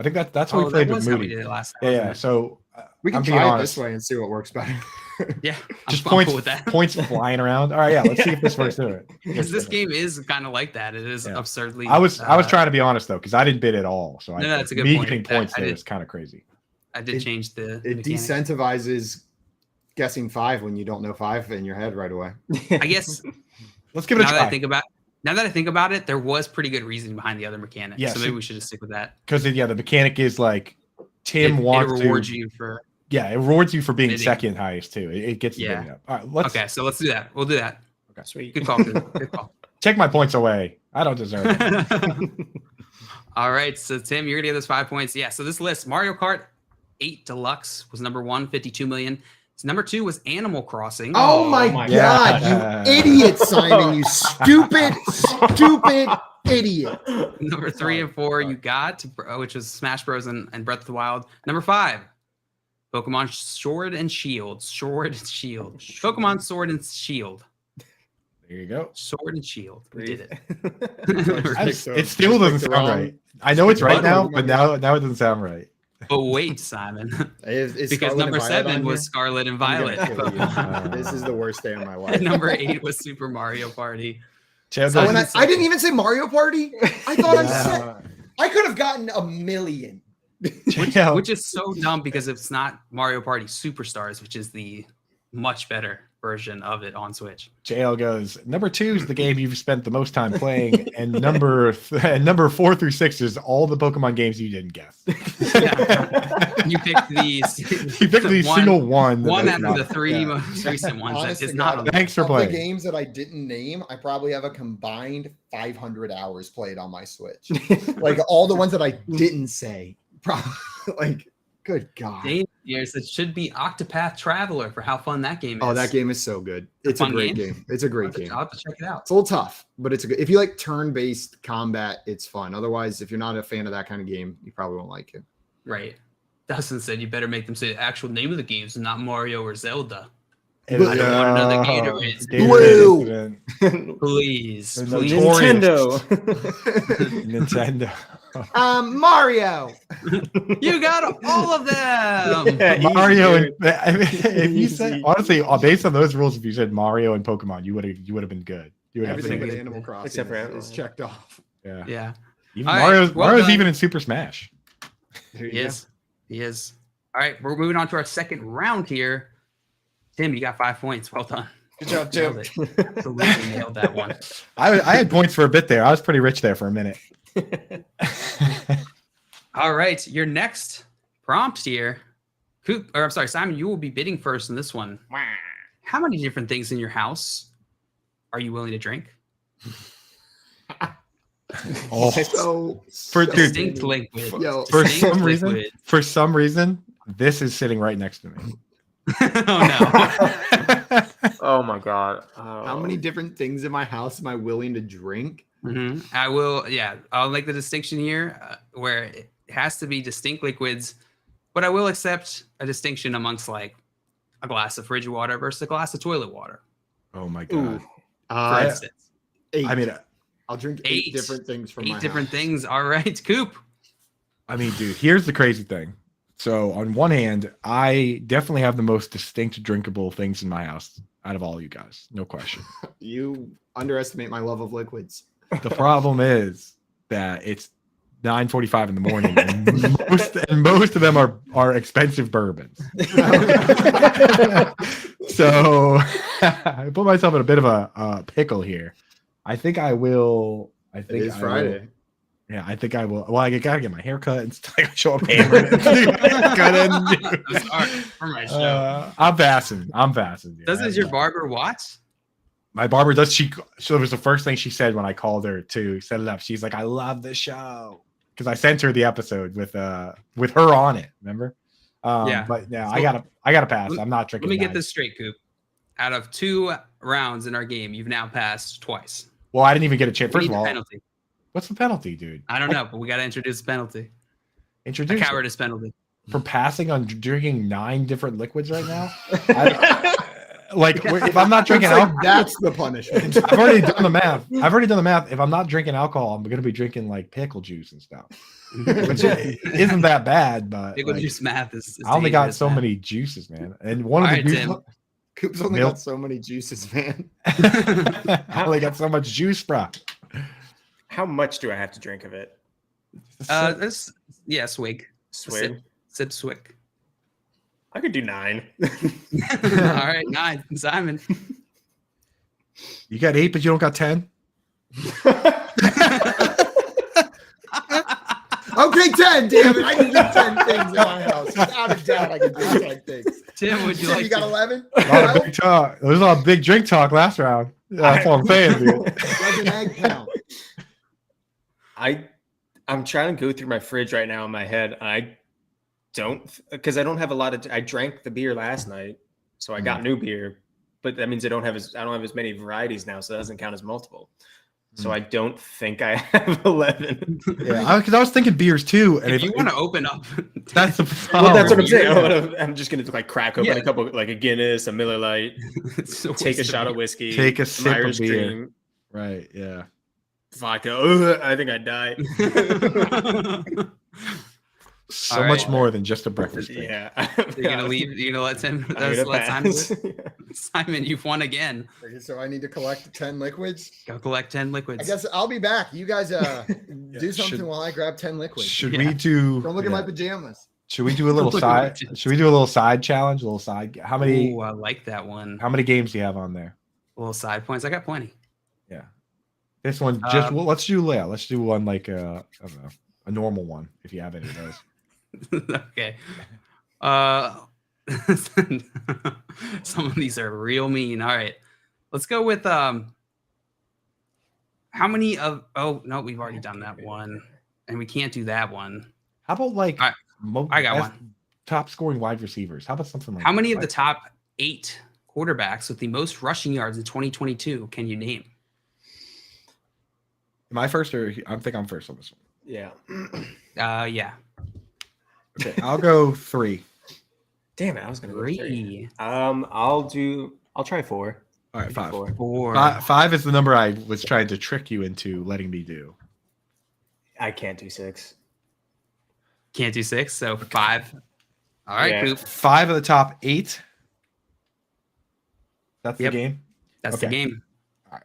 I think that's what we played with Moody. Yeah. So we can try it this way and see what works better. Yeah. Just I'm points cool with that. points flying around. All right, yeah. Let's see if this works through it. Because this game is kind of like that. It is absurdly. I was trying to be honest though, because I didn't bid at all. So that's a good me point. getting points there is kind of crazy. I did change the. It decentivizes guessing 5 when you don't know 5 in your head right away. I guess. Let's give it a try. Now that I think about it, there was pretty good reasoning behind the other mechanic. Yeah, so maybe we should just stick with that. Because the mechanic is like Tim wants it rewards you for. Yeah, it rewards you for being bidding. second highest too. It gets you bidding up. All right, Okay, so let's do that. We'll do that. Okay, sweet. Good call. Good call. Take my points away. I don't deserve it. All right, so Tim, you're gonna get those 5 points. Yeah. So this list: Mario Kart 8 Deluxe was number 1, 52 million. So number 2 was Animal Crossing. Oh my God, you idiot, Simon! You stupid idiot. Number 3 and 4 you got, which was Smash Bros. and Breath of the Wild. Number 5, Pokemon Sword and Shield. Pokemon Sword and Shield. There you go. Sword and Shield. We did it. It still doesn't sound right. I know it's right now, but now it doesn't sound right. But wait, Simon. Is because Scarlet number and Violet 7 was Scarlet and Violet. This is the worst day of my life. And number 8 was Super Mario Party. So I didn't even say Mario Party. I thought I said I could have gotten a million. Which is so dumb because it's not Mario Party Superstars, which is the much better version of it on Switch. JL goes, number 2 is the game you've spent the most time playing, and number 4 through 6 is all the Pokemon games you didn't guess. You picked these. You picked the single one. One out of the 3 most recent ones. Honestly, that is not on Thanks for playing. The games that I didn't name, I probably have a combined 500 hours played on my Switch. Like all the ones that I didn't say, probably like. Good God. Years, it should be Octopath Traveler for how fun that game is. Oh, that game is so good. It's a great game. It's a great game. I'll have to check it out. It's a little tough, but it's a good. If you like turn-based combat, it's fun. Otherwise, if you're not a fan of that kind of game, you probably won't like it. Right. Dustin said you better make them say the actual name of the games and not Mario or Zelda. I don't want another Gatorade. Blue. Please. Nintendo. Nintendo. Mario. You got all of them. Yeah, Mario and if you said honestly, based on those rules, if you said Mario and Pokemon, you would have been good. You would Everything have with Animal Crossing except for is checked off. Yeah. Even Mario's even in Super Smash. He is. All right, we're moving on to our second round here. Tim, you got 5 points. Well done. Good job, Tim. Absolutely nailed that one. I had points for a bit there. I was pretty rich there for a minute. All right, your next prompt here, Simon, you will be bidding first in this one. How many different things in your house are you willing to drink? Distinct liquid. For some reason, this is sitting right next to me. Oh no! Oh my God! How many different things in my house am I willing to drink? Mm-hmm. I will. Yeah, I'll make the distinction here where it has to be distinct liquids, but I will accept a distinction amongst like a glass of fridge water versus a glass of toilet water. Oh my God! For instance, 8. I mean, I'll drink eight different things from my different house. things. All right, Coop. I mean, dude, here's the crazy thing. So on one hand, I definitely have the most distinct drinkable things in my house out of all you guys. No question. You underestimate my love of liquids. The problem is that it's 9:45 in the morning, and most of them are expensive bourbons. So I put myself in a bit of a pickle here. I think I will. I think It is Friday. Yeah, I think I will. Well, I gotta get my hair cut and stuff. I show up hammered. For my show. I'm passing. Dude. Doesn't your barber watch? My barber does. So it was the first thing she said when I called her to set it up. She's like, "I love the show," because I sent her the episode with her on it. Remember? Yeah. But yeah, So, I gotta pass. I'm not drinking. Let me get this straight, Coop. Out of 2 rounds in our game, you've now passed twice. Well, I didn't even get a chance. We First need of the all, penalty. what's the penalty, dude? I don't know, but we got to introduce the penalty. Introduce a cowardice penalty for passing on drinking 9 different liquids right now. If I'm not drinking alcohol, that's the punishment. I've already done the math. If I'm not drinking alcohol, I'm going to be drinking like pickle juice and stuff, which isn't that bad. But pickle juice math is I only got so many juices, man. And one of the juices. Coop's only got so many juices, man. I only got so much juice, bro. How much do I have to drink of it? Swig. Swig. Sip swig. I could do 9. All right, 9. Simon. You got 8, but you don't got 10? Okay, 10, damn it. I can do 10 things in my house. Without a doubt, I can do 10 things. Tim, would you like you got 11? A lot of big talk. There was a lot of big drink talk last round. That's what I'm saying, dude. Does an egg count? I'm trying to go through my fridge right now in my head. I don't, because I don't have a lot of. I drank the beer last night, so I got new beer, but that means I don't have as many varieties now, so that doesn't count as multiple. So I don't think I have 11. Yeah, because I was thinking beers too. And if you want to open up, that's the problem. Well, that's what I'm saying. I'm just gonna crack open a couple, like a Guinness, a Miller Lite, take a shot of whiskey, take a sip Irish of beer. Cream, right? Yeah. Vodka. I think I'd die. So much more than just a breakfast drink. Yeah. You're gonna leave. You're gonna let Tim. Let Simon. Simon, you've won again. Okay, so I need to collect 10 liquids. Go collect 10 liquids. I guess I'll be back. You guys do something while I grab 10 liquids. Should we do? Don't look at my pajamas. Should we do a little side? Should we do a little side challenge? A little side. How many? Ooh, I like that one. How many games do you have on there? A little side points. I got plenty. Yeah. This one just. Let's do one like I don't know, a normal one if you have any of those. Okay. Some of these are real mean. All right. Let's go with how many of we've already done that one. And we can't do that one. How about like I got one. Top scoring wide receivers. How about something like how many of the top 8 quarterbacks with the most rushing yards in 2022 can you name? Am I first or I think I'm first on this one? Yeah. Yeah. Okay, I'll go 3. Damn it, I was gonna go 3. I'll try 4. All right, 5. 4. 5 is the number I was trying to trick you into letting me do. I can't do 6. Can't do 6, so 5. All right, Coop. 5 of the top 8. That's the game. That's the game. All right.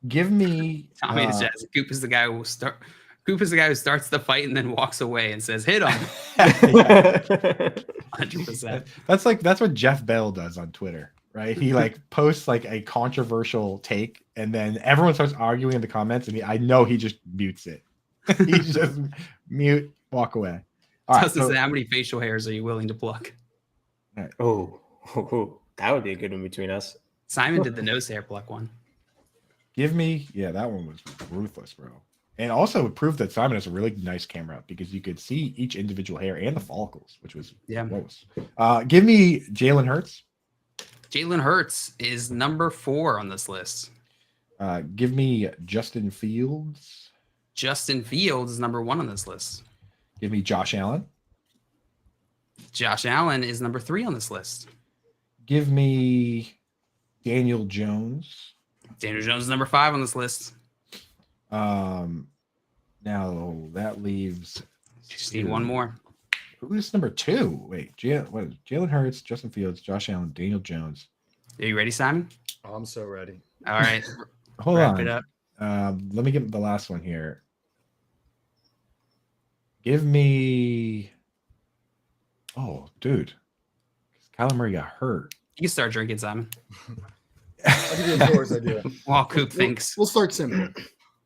Give me. Tommy is jazz. Coop is the guy who will start. Coop is the guy who starts the fight and then walks away and says, "Hit him." 100%. That's what Jeff Bell does on Twitter, right? He posts like a controversial take, and then everyone starts arguing in the comments, and I know he just mutes it. He just mute, walk away. All right, say, how many facial hairs are you willing to pluck? All right. Oh, that would be a good one between us. Simon did the nose hair pluck one. Give me, that one was ruthless, bro. And also it proved that Simon has a really nice camera because you could see each individual hair and the follicles, which was gross. Give me Jalen Hurts. Jalen Hurts is number 4 on this list. Give me Justin Fields. Justin Fields is number 1 on this list. Give me Josh Allen. Josh Allen is number 3 on this list. Give me Daniel Jones. Daniel Jones is number 5 on this list. Now that leaves. Just need one more. Who's number 2? Wait, what is Jalen Hurts, Justin Fields, Josh Allen, Daniel Jones. Are you ready, Simon? Oh, I'm so ready. All right. Hold Wrap on. it up. Let me get the last one here. Give me. Oh, dude. Kyler Murray got hurt. You can start drinking, Simon. I'll give you a course idea. While Coop thinks. We'll start simple.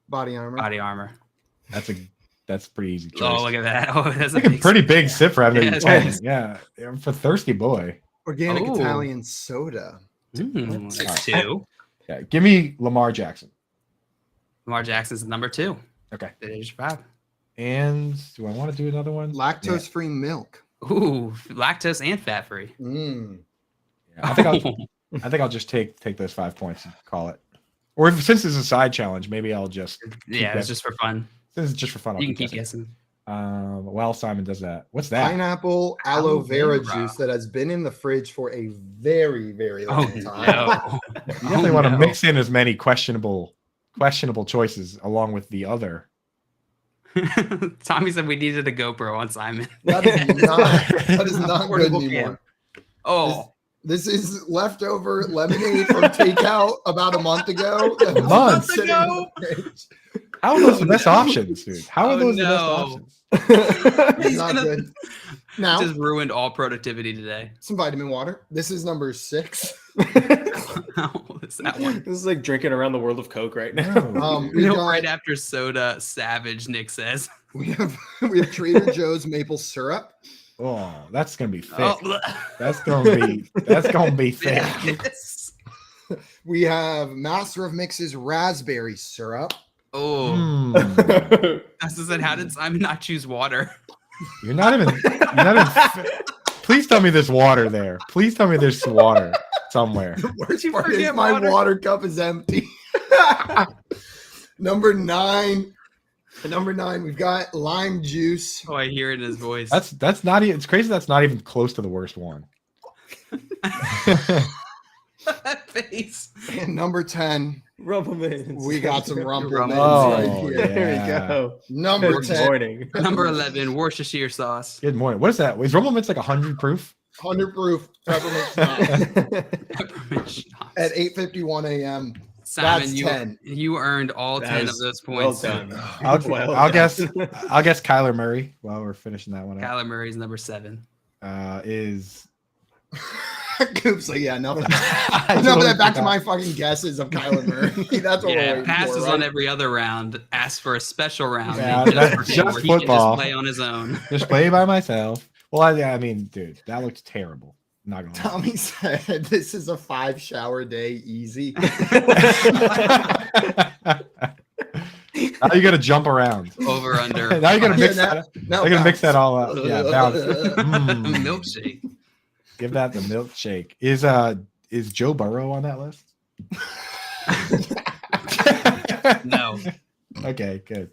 Body armor. Body armor. That's a pretty easy choice. Oh, look at that. Oh, that's like a pretty big sip for having yeah, yeah, for thirsty boy. Organic Italian soda. That's 2. Yeah, give me Lamar Jackson. Lamar Jackson's number 2. Okay. At age 5. And do I want to do another one? Lactose-free milk. Ooh, lactose and fat-free. Yeah, I think I'll just take those 5 points and call it. Or since it's a side challenge, maybe I'll just it's just for fun. Since it's just for fun, You can keep guessing. While Simon does that, what's that? Pineapple aloe vera juice that has been in the fridge for a very, very long time. No. You definitely want to mix in as many questionable choices along with the other. Tommy said we needed a GoPro on Simon. That is not good anymore. Oh. This is leftover lemonade from takeout about a month ago. A month ago? How are those the best options, dude? How are those the best options? It's not good. Now, just ruined all productivity today. Some vitamin water. This is number 6. What's that one? This is like drinking around the world of Coke right now. Right after soda, Savage, Nick says. We have Trader Joe's maple syrup. Oh, that's gonna be thick. Oh, that's gonna be thick. Yes. We have Master of Mixes raspberry syrup. Oh, That's said. How did Simon not choose water? You're not even. Please tell me there's water there. Please tell me there's water somewhere. The worst part is my water cup is empty. Number 9. Number 9, we've got lime juice. Oh, I hear it in his voice. That's not even. It's crazy. That's not even close to the worst one. That face. And number 10, Rumplemans. we got some Rumplemans Oh, right here. There we go. Number Good 10, morning. Number 11, Worcestershire sauce. Good morning. What is that? Is Rumplemans like 100 proof? 100 proof peppermint schnapps at 8:51 a.m. Simon, That's 10. you earned all 10 of those points. Well done. I'll guess Kyler Murray while we're finishing that one up. Kyler Murray's number 7. Is Coop's like, yeah, nothing. Enough of that. Back to my fucking guesses of Kyler Murray. That's what we're waiting passes for, on right? every other round. Asks for a special round. Yeah, just that's for him, just where he can football. Just play on his own. Just play by myself. Well, I mean, dude, that looks terrible. Not gonna lie. Tommy said this is a 5 shower day easy. Now you got to jump around. Over under. Now you got to mix Yeah, that. now You got to mix that all up. bounce. Yeah, bounce. Milkshake. Give that the milkshake. Is Joe Burrow on that list? No. Okay, good.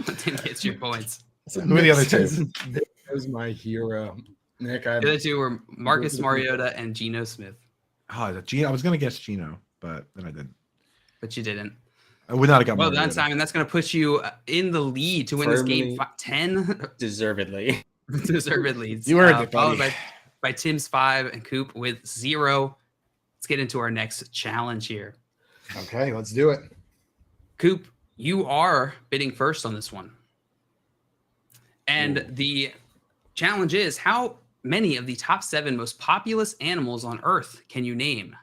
Didn't get your points. Who are the other two? That was my hero. Nick, The other two were Marcus Mariota and Geno Smith. Oh, Gino. I was gonna guess Gino, but then I didn't. But you didn't. I would not have got. Well Mariota. done, Simon. That's going to put you in the lead to win this game. Firmly. 10 Deservedly. deserved leads. You earned it, Followed buddy. by Tim's 5 and Coop with 0. Let's get into our next challenge here. Okay, let's do it. Coop, you are bidding first on this one. And the challenge is, how many of the top 7 most populous animals on Earth can you name?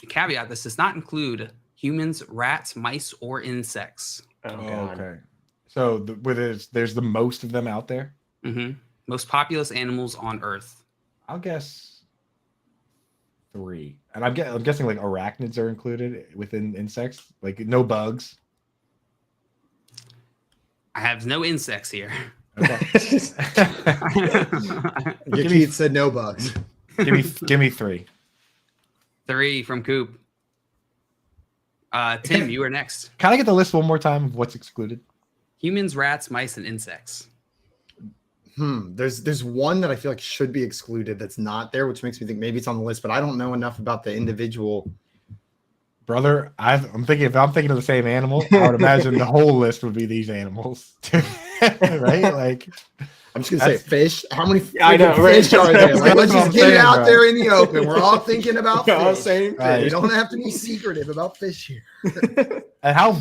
The caveat, this does not include humans, rats, mice, or insects. Oh, God. Okay. So there's the most of them out there. Mm-hmm. Most populous animals on Earth. I'll guess 3. And I'm guessing like arachnids are included within insects, like no bugs. I have no insects here. Okay. Your Keith said no bugs. give me 3. 3 from Coop. Tim, you are next. Can I get the list one more time of what's excluded? Humans, rats, mice, and insects. There's one that I feel like should be excluded that's not there, which makes me think maybe it's on the list, but I don't know enough about the individual Brother, I'm thinking if I'm thinking of the same animal, I would imagine the whole list would be these animals, right? Like, I'm just gonna say fish. How many I know, fish right? are there? Like, let's That's what just I'm get it saying, out bro. there in the open. We're all thinking about fish. Same Right. We don't have to be secretive about fish here. And how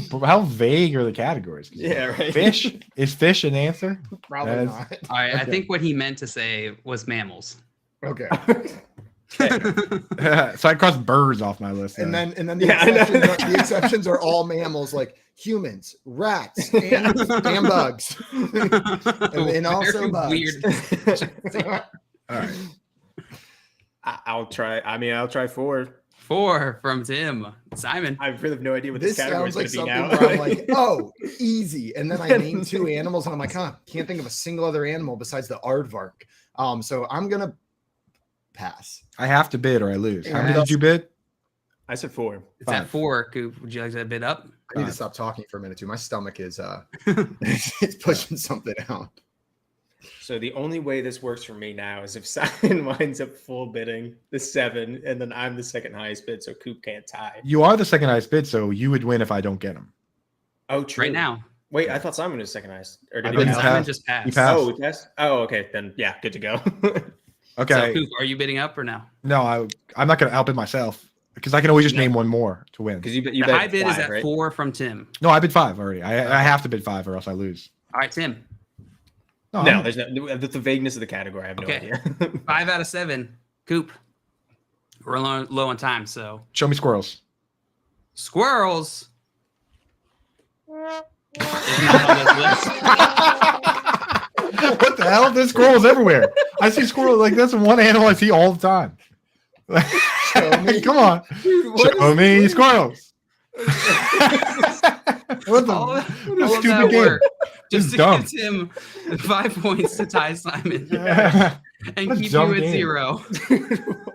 vague are the categories? Yeah, right. Fish is fish an answer? Probably That is- not. All right, I Okay. think what he meant to say was mammals. Okay. So I crossed birds off my list. And then the, Yeah, I know. the exceptions are all mammals, like humans, rats, and bugs, and also Very bugs. weird. All right. I'll try. I mean, I'll try 4. 4 from Tim. Simon. I really have no idea what this, This category sounds is like going to something be where I'm now. like, oh, easy. And then I name 2 animals, and I'm like, can't think of a single other animal besides the aardvark. So I'm gonna pass. I have to bid or I lose. How many Yeah. did you bid? I said 4. It's at 4. Coop, would you like to bid up? I need to stop talking for a minute too. My stomach is it's pushing something out. So the only way this works for me now is if Simon winds up full bidding the 7, and then I'm the second highest bid, so Coop can't tie. You are the second highest bid, so you would win if I don't get them. Oh, true. Right now. Wait, I thought Simon was second highest. Or did I he didn't pass? Simon pass. just passed. You passed. Oh, we passed? Oh, okay. Then, yeah, good to go. Okay. So, Coop, are you bidding up or no? No, I'm not going to outbid myself because I can always just name one more to win. Because you The bet high bid is 5, at right? 4 from Tim. No, I bid 5 already. I have to bid 5 or else I lose. All right, Tim. No, I'm- there's no the vagueness of the category. I have no Okay. idea. 5 out of 7. Coop. We're low on time, so Show me squirrels. squirrels. Is not on this list. What the hell? There's squirrels everywhere. I see squirrels like that's one animal I see all the time. Come on. Show me squirrels. What the All what a of stupid that game. work This just is to dumb. get Tim 5 points to tie Simon and What a keep dumb you at game. 0.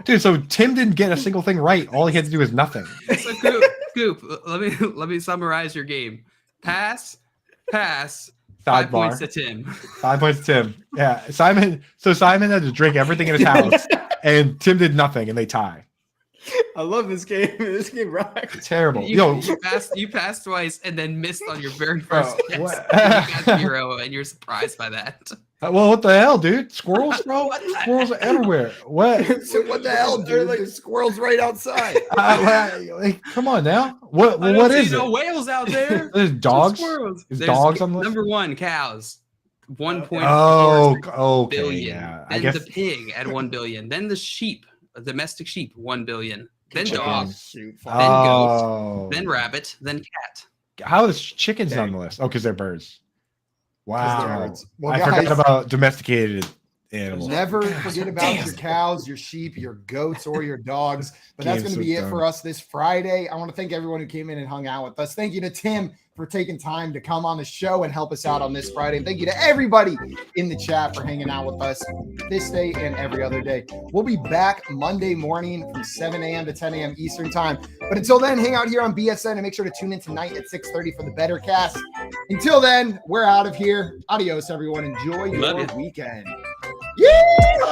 Dude, so Tim didn't get a single thing right. All he had to do was nothing. So Coop, let me summarize your game. Pass, 5 Sidebar. points to Tim. 5 points to Tim. Yeah. Simon had to drink everything in his house, and Tim did nothing, and they tie. I love this game. This game rocks. Terrible. You passed twice and then missed on your very first guess. what? You got 0, and you're surprised by that. Well, what the hell, dude? Squirrels, bro? Squirrels are everywhere. What? So what the hell, dude? There's squirrels right outside. Like, come on now. What? I Well, don't what see is no it? whales out there. There's dogs. Squirrels. Is There's dogs on the list? number 1, cows. 1.4 Oh, okay. billion. Yeah. I Then guess the pig at 1 billion. Then the sheep, domestic sheep, 1 billion. Then Chicken. dog. Shoot. Then Oh. goat. Then rabbit. Then cat. How is chickens on the list? Oh, because they're birds. Wow. birds. Well, I guys- forgot about domesticated animals. Never forget about your cows, your sheep, your goats, or your dogs. But that's Game's going to be so it for dumb. us this Friday. I want to thank everyone who came in and hung out with us. Thank you to Tim for taking time to come on the show and help us out on this Friday. And thank you to everybody in the chat for hanging out with us this day and every other day. We'll be back Monday morning from 7 a.m. to 10 a.m. Eastern time. But until then, hang out here on BSN and make sure to tune in tonight at 6:30 for the Bettor Cast. Until then, we're out of here. Adios, everyone. Enjoy Love your you. weekend. Yeah!